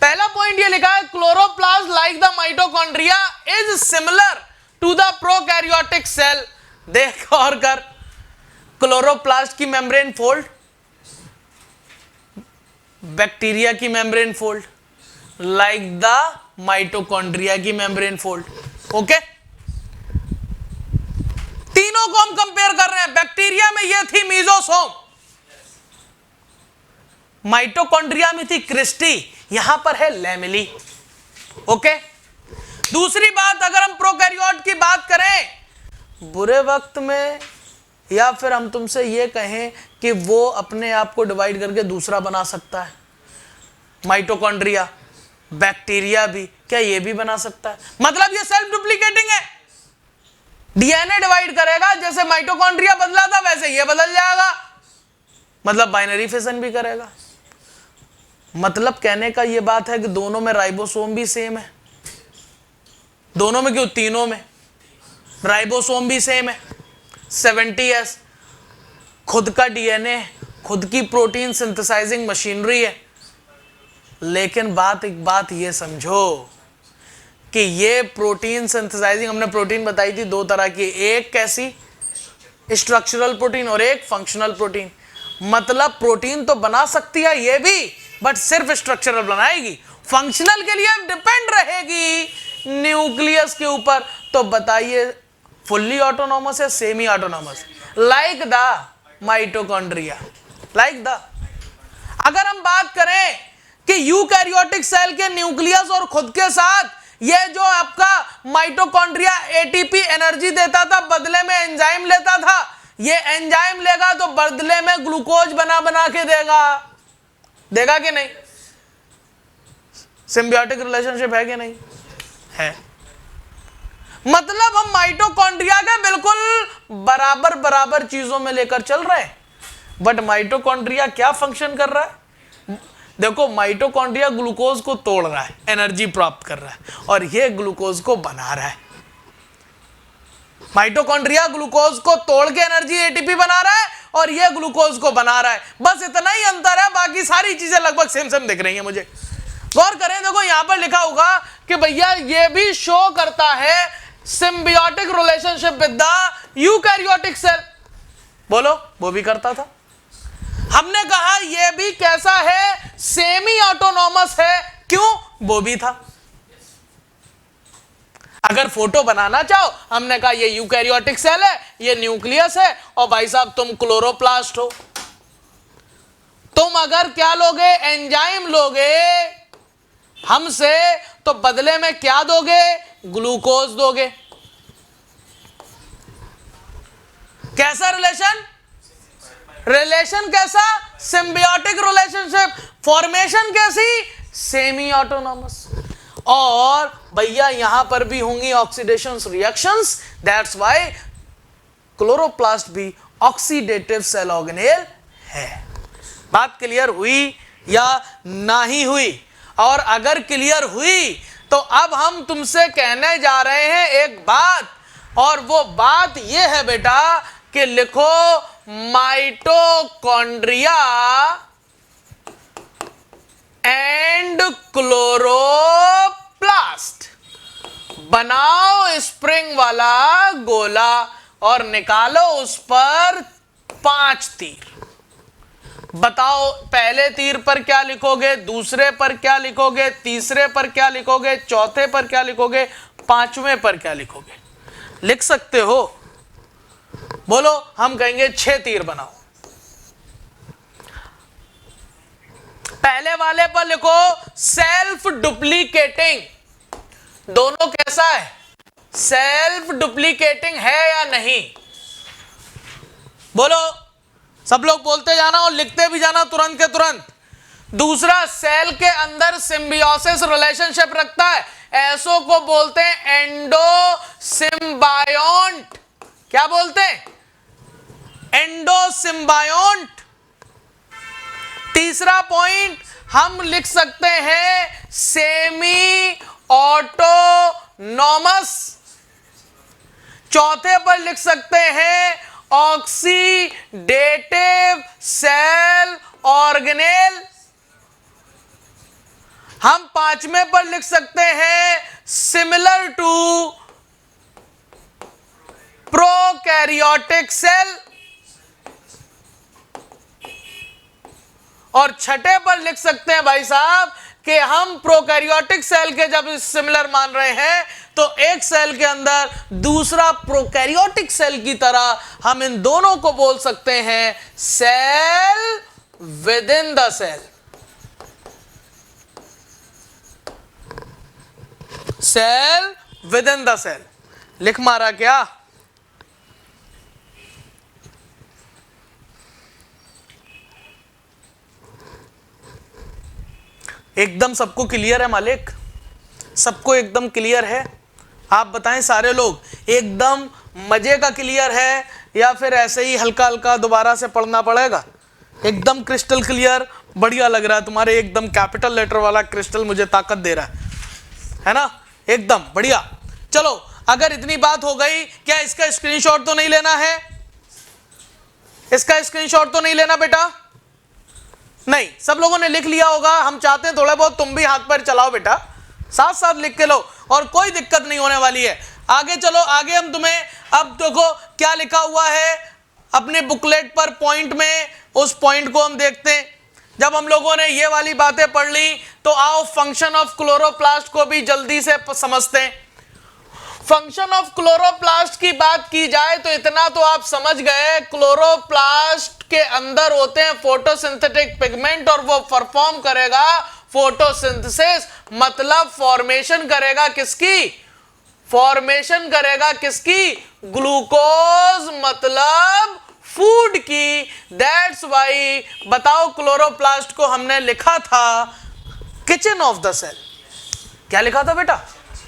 पहला पॉइंट ये लिखा है, chloroplast like the mitochondria is similar to the prokaryotic cell. देख और कर, क्लोरोप्लास्ट की मेम्ब्रेन फोल्ड, बैक्टीरिया की membrane fold, like the mitochondria की मेम्ब्रेन फोल्ड। ओके, तीनों को हम कंपेयर कर रहे हैं। बैक्टीरिया में ये थी मीजोसोम, माइटोकॉन्ड्रिया में थी क्रिस्टी, यहां पर है लैमेली। ओके, दूसरी बात, अगर हम प्रोकैरियोट की बात करें, बुरे वक्त में या फिर हम तुमसे ये कहें कि वो अपने आप को डिवाइड करके दूसरा बना सकता है, माइटोकॉन्ड्रिया, बैक्टीरिया भी, क्या ये भी बना सकता है? मतलब ये सेल्फ डुप्लीकेटिंग है, डीएनए डिवाइड करेगा, जैसे माइटोकॉन्ड्रिया बदला था वैसे ये बदल जाएगा, मतलब बाइनरी फिजन भी करेगा। मतलब कहने का ये बात है कि दोनों में राइबोसोम भी सेम है, दोनों में क्यों, तीनों में राइबोसोम भी सेम है, 70S, खुद का डीएनए, खुद की प्रोटीन सिंथेसाइजिंग मशीनरी है। लेकिन एक बात ये समझो कि ये प्रोटीन सिंथेसाइजिंग, हमने प्रोटीन बताई थी दो तरह की, एक कैसी, स्ट्रक्चरल प्रोटीन और एक फंक्शनल प्रोटीन। मतलब प्रोटीन तो बना सकती है ये भी, बट सिर्फ स्ट्रक्चरल बनाएगी, फंक्शनल के लिए डिपेंड रहेगी न्यूक्लियस के ऊपर। तो बताइए फुल्ली ऑटोनॉमस है, semi autonomous, like the mitochondria, like the. अगर हम बात करें कि यूकैरियोटिक सेल के न्यूक्लियस और खुद के साथ ये जो आपका माइटोकॉन्ड्रिया एटीपी एनर्जी देता था, बदले में एंजाइम लेता था, ये एंजाइम लेगा तो बदले में ग्लूकोज बना बना के देगा कि नहीं? सिम्बियोटिक रिलेशनशिप है कि नहीं? है। मतलब हम माइटोकॉन्ड्रिया के बिल्कुल बराबर बराबर चीजों में लेकर चल रहे हैं, बट माइटोकॉन्ड्रिया क्या फंक्शन कर रहा है? देखो, माइटोकॉन्ड्रिया ग्लूकोज को तोड़ रहा है, एनर्जी प्राप्त कर रहा है, और ये ग्लूकोज को बना रहा है। माइटोकॉन्ड्रिया ग्लूकोज को तोड़ के एनर्जी एटीपी बना रहा है और ये ग्लूकोज को बना रहा है, बस इतना ही अंतर है, बाकी सारी चीजें लगभग सेम सेम दिख रही हैं मुझे। गौर करें, देखो यहां पर लिखा होगा कि भैया ये भी शो करता है symbiotic relationship with the eukaryotic cell. बोलो, वो भी करता था। हमने कहा ये भी कैसा है, सेमी ऑटोनॉमस है, क्यों? वो भी था। अगर फोटो बनाना चाहो, हमने कहा ये यूकैरियोटिक सेल है, ये न्यूक्लियस है, और भाई साहब तुम क्लोरोप्लास्ट हो। तुम अगर क्या लोगे, एंजाइम लोगे हमसे, तो बदले में क्या दोगे? ग्लूकोज दोगे। कैसा रिलेशन? रिलेशन कैसा? Symbiotic relationship. फॉर्मेशन कैसी? Semi autonomous. और भैया यहां पर भी होंगी oxidation reactions, that's why chloroplast भी ऑक्सीडेटिव सेल ऑर्गेनेल है। बात क्लियर हुई या नहीं हुई? और अगर क्लियर हुई तो अब हम तुमसे कहने जा रहे हैं एक बात, और वो बात ये है बेटा कि लिखो माइटोकॉन्ड्रिया एंड क्लोरोप्लास्ट। बनाओ स्प्रिंग वाला गोला और निकालो उस पर 5 तीर। बताओ पहले तीर पर क्या लिखोगे, दूसरे पर क्या लिखोगे, तीसरे पर क्या लिखोगे, चौथे पर क्या लिखोगे, 5वें पर क्या लिखोगे? लिख सकते हो? बोलो, हम कहेंगे 6 तीर बनाओ। पहले वाले पर लिखो सेल्फ डुप्लीकेटिंग। दोनों कैसा है? सेल्फ डुप्लीकेटिंग है या नहीं? बोलो, सब लोग बोलते जाना और लिखते भी जाना तुरंत के तुरंत। दूसरा, सेल के अंदर सिम्बियोसिस रिलेशनशिप रखता है, ऐसो को बोलते हैं एंडोसिम्बायोंट। क्या बोलते हैं? एंडोसिम्बायोंट। तीसरा पॉइंट हम लिख सकते हैं सेमी ऑटोनॉमस। नॉमस। चौथे पर लिख सकते हैं ऑक्सीडेटिव सेल ऑर्गेनेल। हम पांचवें पर लिख सकते हैं सिमिलर टू प्रोकैरियोटिक सेल। और छठे पर लिख सकते हैं भाई साहब कि हम प्रोकैरियोटिक सेल के जब सिमिलर मान रहे हैं तो एक सेल के अंदर दूसरा प्रोकैरियोटिक सेल की तरह हम इन दोनों को बोल सकते हैं cell within the cell. Cell within the cell लिख मारा क्या? एकदम सबको क्लियर है मालिक? सबको एकदम क्लियर है? आप बताएं सारे लोग, एकदम मजे का क्लियर है या फिर ऐसे ही हल्का हल्का दोबारा से पढ़ना पड़ेगा? एकदम क्रिस्टल क्लियर, बढ़िया लग रहा है तुम्हारे, एकदम कैपिटल लेटर वाला क्रिस्टल मुझे ताकत दे रहा है ना, एकदम बढ़िया। चलो अगर इतनी बात हो गई, क्या इसका स्क्रीनशॉट तो नहीं लेना है? इसका स्क्रीनशॉट तो नहीं लेना बेटा? नहीं, सब लोगों ने लिख लिया होगा। हम चाहते हैं थोड़ा बहुत तुम भी हाथ पर चलाओ बेटा, साथ साथ लिख के लो और कोई दिक्कत नहीं होने वाली है। आगे चलो, आगे हम तुम्हें, अब देखो क्या लिखा हुआ है अपने बुकलेट पर पॉइंट में, उस पॉइंट को हम देखते हैं। जब हम लोगों ने ये वाली बातें पढ़ ली तो आओ फंक्शन ऑफ क्लोरोप्लास्ट को भी जल्दी से समझते हैं। फंक्शन ऑफ क्लोरोप्लास्ट की बात की जाए तो इतना तो आप समझ गए, क्लोरोप्लास्ट के अंदर होते हैं फोटोसिंथेटिक पिगमेंट और वो परफॉर्म करेगा फोटोसिंथेसिस, मतलब फॉर्मेशन करेगा किसकी? फॉर्मेशन करेगा किसकी? ग्लूकोज, मतलब फूड की। दैट्स वाई बताओ क्लोरोप्लास्ट को हमने लिखा था किचन ऑफ द सेल। क्या लिखा था बेटा?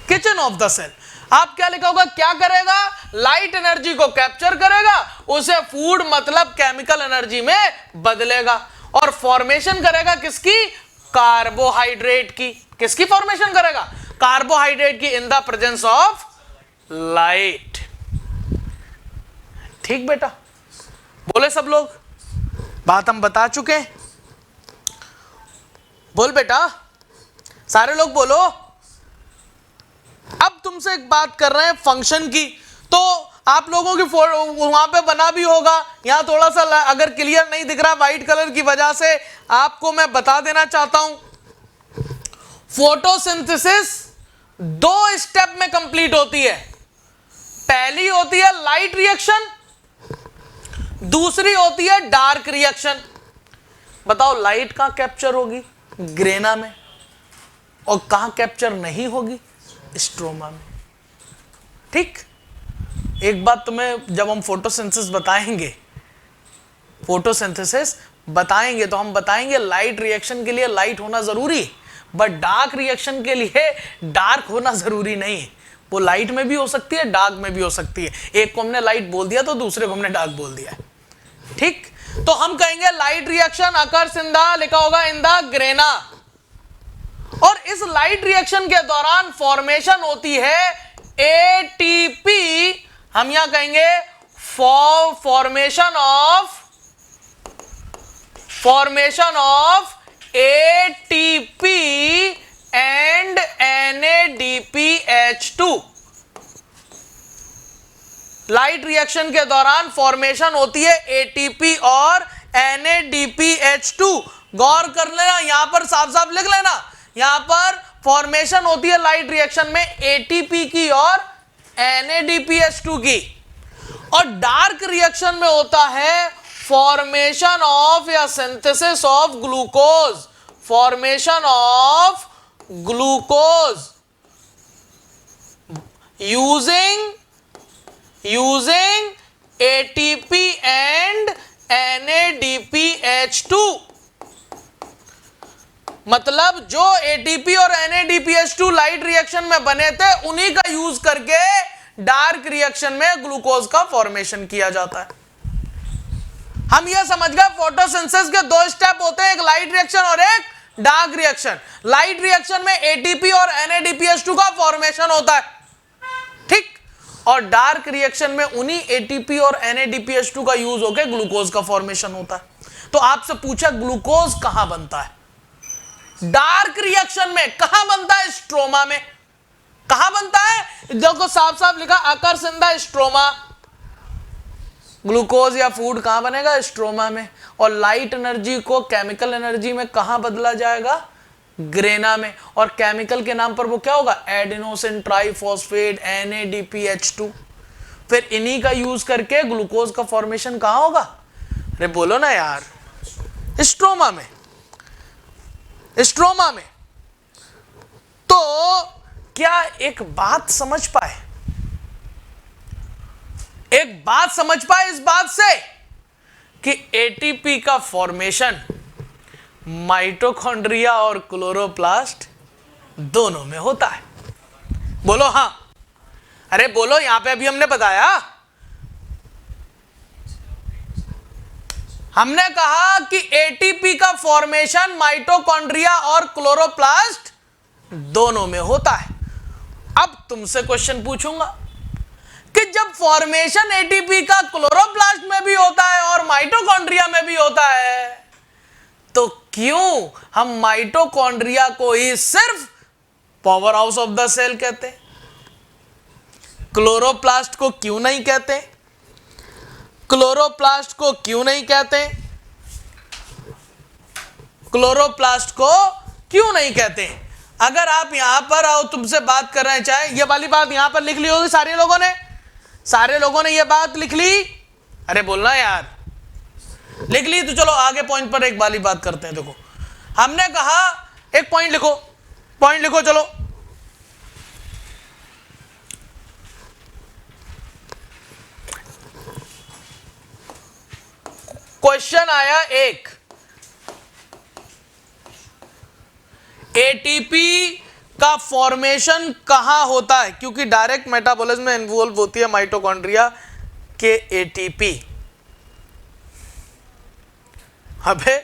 Kitchen of the cell. आप क्या लिखा होगा? क्या करेगा? लाइट एनर्जी को कैप्चर करेगा, उसे फूड मतलब केमिकल एनर्जी में बदलेगा और फॉर्मेशन करेगा किसकी? कार्बोहाइड्रेट की। किसकी फॉर्मेशन करेगा? कार्बोहाइड्रेट की, in the presence of light. ठीक बेटा, बोले सब लोग? बात हम बता चुके हैं। बोल बेटा, सारे लोग बोलो। अब तुमसे एक बात कर रहे हैं फंक्शन की, तो आप लोगों की वहां पे बना भी होगा। यहां थोड़ा सा अगर क्लियर नहीं दिख रहा व्हाइट कलर की वजह से, आपको मैं बता देना चाहता हूं। फोटोसिंथेसिस दो स्टेप में कंप्लीट होती है। पहली होती है लाइट रिएक्शन, दूसरी होती है डार्क रिएक्शन। बताओ लाइट कहां कैप्चर होगी? ग्रेना में। और कहां कैप्चर नहीं होगी? स्ट्रोमा में। ठीक, एक बात तुम्हें, जब हम फोटोसिंथेसिस बताएंगे तो हम बताएंगे लाइट रिएक्शन के लिए लाइट होना जरूरी है, बट डार्क रिएक्शन के लिए डार्क होना जरूरी नहीं है। वो लाइट में भी हो सकती है, डार्क में भी हो सकती है। एक को हमने लाइट बोल दिया तो दूसरे को हमने डार्क बोल दिया। ठीक, तो हम कहेंगे light reaction occurs in the, लिखा होगा इन द ग्रेना। और इस लाइट रिएक्शन के दौरान फॉर्मेशन होती है एटीपी। हम यहां कहेंगे formation of ATP and NADPH2। Light reaction के दौरान फॉर्मेशन होती है एटीपी और NADPH2। गौर कर लेना, यहां पर साफ साफ लिख लेना, यहां पर फॉर्मेशन होती है लाइट रिएक्शन में एटीपी की और NADPH2 की। और डार्क रिएक्शन में होता है फॉर्मेशन ऑफ या synthesis of glucose. Formation of glucose using ATP and NADPH2। मतलब जो एटीपी और NADPH2 लाइट रिएक्शन में बने थे, उन्हीं का यूज करके डार्क रिएक्शन में ग्लूकोज का फॉर्मेशन किया जाता है। हम यह समझ गए फोटोसिंथेसिस के दो स्टेप होते हैं, एक लाइट रिएक्शन और एक डार्क रिएक्शन। लाइट रिएक्शन में एटीपी और NADPH2 का फॉर्मेशन होता है। और डार्क रिएक्शन में उन्हीं एटीपी और NADPH2 का यूज होकर ग्लूकोज का फॉर्मेशन होता है। तो आपसे पूछा ग्लूकोज कहां बनता है? डार्क रिएक्शन में। कहां बनता है? स्ट्रोमा में। कहां बनता है? देखो साफ साफ लिखा, occurs in the stroma. Glucose या फूड कहां बनेगा? स्ट्रोमा में। और लाइट एनर्जी को केमिकल एनर्जी में कहां बदला जाएगा? ग्रेना में। और केमिकल के नाम पर वो क्या होगा? Adenosine triphosphate, NADPH2। फिर इन्हीं का यूज करके ग्लूकोज का फॉर्मेशन कहां होगा? अरे बोलो ना यार, स्ट्रोमा में। स्ट्रोमा में। तो क्या एक बात समझ पाए? एक बात समझ पाए इस बात से कि एटीपी का फॉर्मेशन माइटोकॉन्ड्रिया और क्लोरोप्लास्ट दोनों में होता है। बोलो हां। अरे बोलो, यहां पे अभी हमने बताया, हमने कहा कि एटीपी का फॉर्मेशन माइटोकॉन्ड्रिया और क्लोरोप्लास्ट दोनों में होता है। अब तुमसे क्वेश्चन पूछूंगा कि जब फॉर्मेशन एटीपी का क्लोरोप्लास्ट में भी होता है और माइटोकॉन्ड्रिया में भी होता है, तो क्यों हम माइटोकॉन्ड्रिया को ही सिर्फ power house of the cell कहते हैं, क्लोरोप्लास्ट को क्यों नहीं कहते? क्लोरोप्लास्ट को क्यों नहीं कहते? क्लोरोप्लास्ट को क्यों नहीं कहते? अगर आप यहां पर आओ, तुमसे बात करना चाहे, ये वाली बात यहां पर लिख ली होगी सारे लोगों ने ये बात लिख ली। अरे बोलना यार, लिख ली तो चलो आगे पॉइंट पर एक वाली बात करते हैं। देखो हमने कहा, एक पॉइंट लिखो चलो। क्वेश्चन आया एक, एटीपी का फॉर्मेशन कहां होता है? क्योंकि डायरेक्ट मेटाबॉलिज्म में इन्वॉल्व होती है माइटोकॉन्ड्रिया के एटीपी। अबे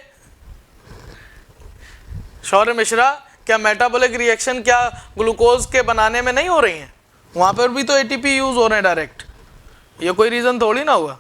शौर्य मिश्रा, क्या मेटाबॉलिक रिएक्शन क्या ग्लूकोज के बनाने में नहीं हो रही हैं? वहां पर भी तो एटीपी यूज हो रहे हैं डायरेक्ट। ये कोई रीजन थोड़ी ना हुआ।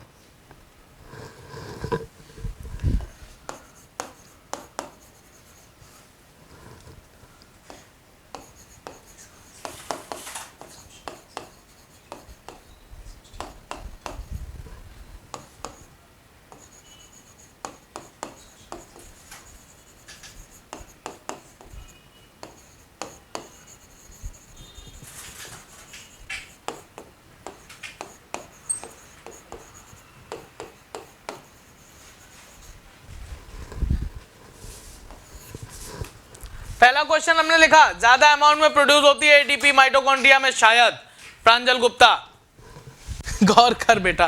पहला क्वेश्चन हमने लिखा, ज्यादा अमाउंट में प्रोड्यूस होती है एटीपी माइटोकॉन्ड्रिया में शायद। प्रांजल गुप्ता, गौर कर बेटा,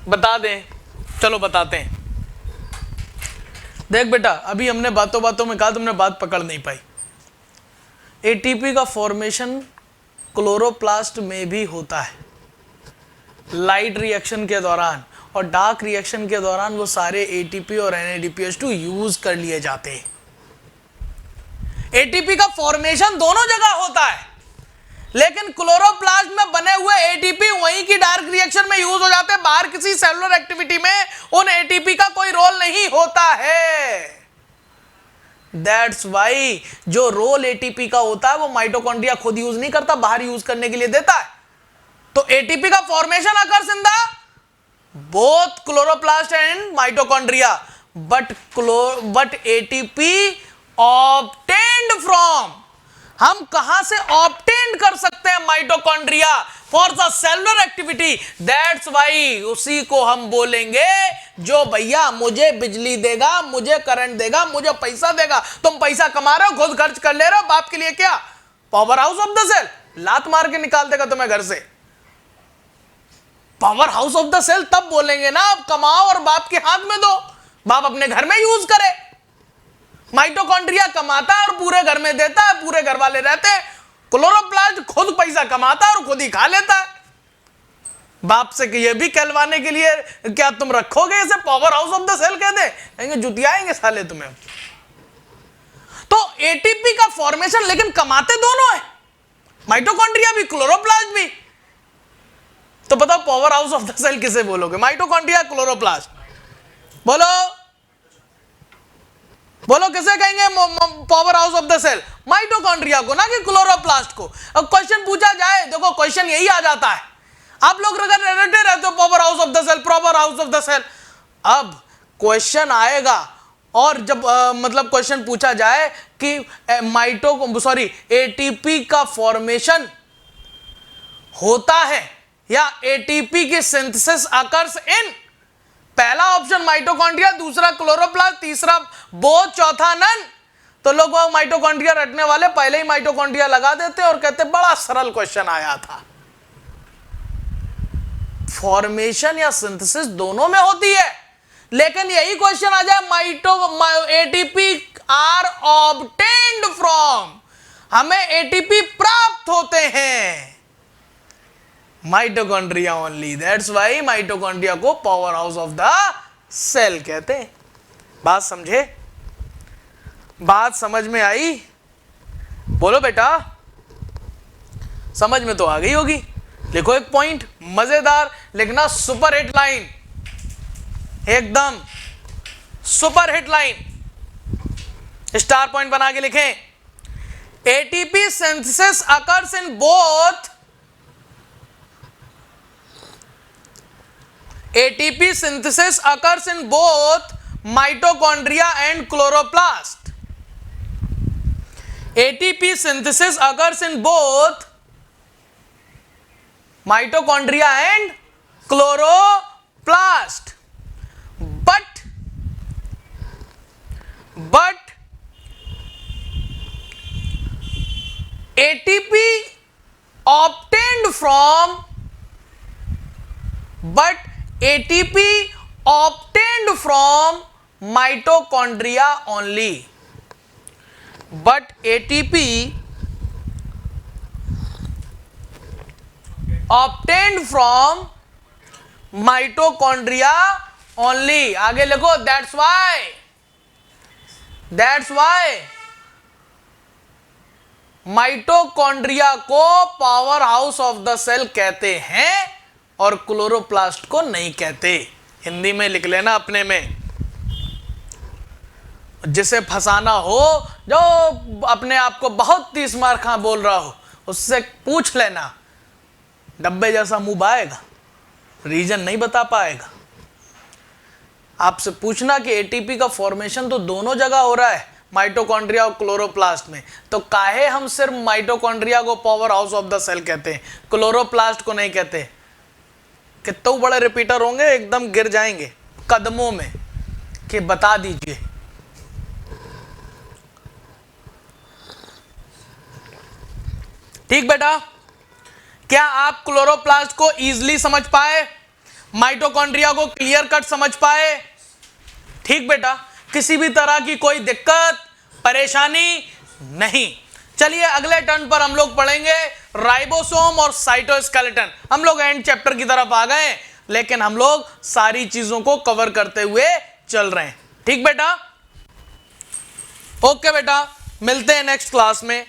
बता दें। चलो बताते हैं। देख बेटा, अभी हमने बातों बातों में कहा, तुमने बात पकड़ नहीं पाई। एटीपी का फॉर्मेशन क्लोरोप्लास्ट में भी होता है लाइट रिएक्शन के दौरान, और डार्क रिएक्शन के दौरान वो सारे एटीपी और NADPH2 यूज कर लिए जाते हैं। एटीपी का फॉर्मेशन दोनों जगह होता है, लेकिन क्लोरोप्लास्ट में बने हुए एटीपी वहीं की डार्क रिएक्शन में यूज हो जाते हैं। बाहर किसी सेलुलर एक्टिविटी में उन एटीपी का कोई रोल नहीं होता है। दैट्स वाई जो रोल एटीपी का होता है वो माइटोकॉन्ड्रिया खुद यूज नहीं करता, बाहर यूज करने के लिए देता है। तो एटीपी का formation occurs in the both chloroplast and mitochondria, but ATP obtained from, हम कहां से ऑब्टेन्ड कर सकते हैं? Mitochondria for the cellular activity. That's why उसी को हम बोलेंगे जो भैया मुझे बिजली देगा, मुझे करंट देगा, मुझे पैसा देगा। तुम पैसा कमा रहे हो, खुद खर्च कर ले रहे हो, बाप के लिए क्या? Power house of the cell. लात मार के निकाल देगा तुम्हें घर से। Power house of the cell तब बोलेंगे ना आप कमाओ और बाप के हाथ में दो, बाप अपने घर में यूज करे। माइटोकॉन्ड्रिया कमाता है और पूरे घर में देता है, पूरे घर वाले रहते हैं। क्लोरोप्लास्ट खुद पैसा कमाता है और खुद ही खा लेता है। बाप से ये भी कहलवाने के लिए क्या तुम रखोगे इसे power house of the cell कहते? कहेंगे जुतियाएंगे साले तुम्हें। तो एटीपी का फॉर्मेशन लेकिन कमाते दोनों है, माइटोकॉन्ड्रिया भी क्लोरोप्लास्ट भी। तो बताओ power house of the cell किसे बोलोगे, माइटोकॉन्ड्रिया, क्लोरोप्लास्ट? बोलो बोलो किसे कहेंगे power house of the cell? Mitochondria को, ना कि क्लोरोप्लास्ट को। अब क्वेश्चन पूछा जाए, देखो क्वेश्चन यही आ जाता है, आप लोग अगर रटते रहते हो power house of the cell, power house of the cell. अब क्वेश्चन आएगा और जब मतलब क्वेश्चन पूछा जाए कि एटीपी का फॉर्मेशन होता है या एटीपी की सिंथेसिस अकर्स इन, पहला ऑप्शन माइटोकॉन्ड्रिया, दूसरा क्लोरोप्लास्ट, तीसरा बोथ, चौथा नन। तो लोग वो माइटोकॉन्ड्रिया रटने वाले पहले ही माइटोकॉन्ड्रिया लगा देते और कहते बड़ा सरल क्वेश्चन आया था। फॉर्मेशन या सिंथेसिस दोनों में होती है, लेकिन यही क्वेश्चन आ जाए एटीपी आर ऑब्टेन्ड फ्रॉम, हमें एटीपी प्राप्त होते हैं mitochondria only, that's why mitochondria को power house of the cell कहते हैं। बात समझे? बात समझ में आई? बोलो बेटा, समझ में तो आ गई होगी। लिखो एक पॉइंट मजेदार लिखना, सुपर हिट लाइन, एकदम super hit line, star point बना के लिखें। ATP synthesis occurs in both, ATP synthesis occurs in both mitochondria and chloroplast. ATP synthesis occurs in both mitochondria and chloroplast. But ATP obtained from mitochondria only. But ATP obtained from mitochondria only. आगे लिखो, that's why mitochondria को power house of the cell कहते हैं और chloroplast को नहीं कहते। हिंदी में लिख लेना अपने में, जिसे फंसाना हो, जो अपने आप को बहुत 30 मार्क बोल रहा हो, उससे पूछ लेना, डब्बे जैसा मुंह आएगा, रीजन नहीं बता पाएगा। आपसे पूछना कि एटीपी का फॉर्मेशन तो दोनों जगह हो रहा है, माइटोकॉन्ड्रिया और क्लोरोप्लास्ट में, तो काहे हम सिर्फ माइटोकॉन्ड्रिया को power house of the cell कहते हैं, क्लोरोप्लास्ट को नहीं कहते? कितने बड़े रिपीटर होंगे, एकदम गिर जाएंगे कदमों में कि बता दीजिए। ठीक बेटा, क्या आप क्लोरोप्लास्ट को इजीली समझ पाए, माइटोकॉन्ड्रिया को क्लियर कट समझ पाए? ठीक बेटा, किसी भी तरह की कोई दिक्कत परेशानी नहीं। चलिए अगले टर्न पर हम लोग पढ़ेंगे राइबोसोम और साइटोस्केलेटन। हम लोग एंड चैप्टर की तरफ आ गए, लेकिन हम लोग सारी चीजों को कवर करते हुए चल रहे हैं। ठीक बेटा, ओके बेटा, मिलते हैं नेक्स्ट क्लास में।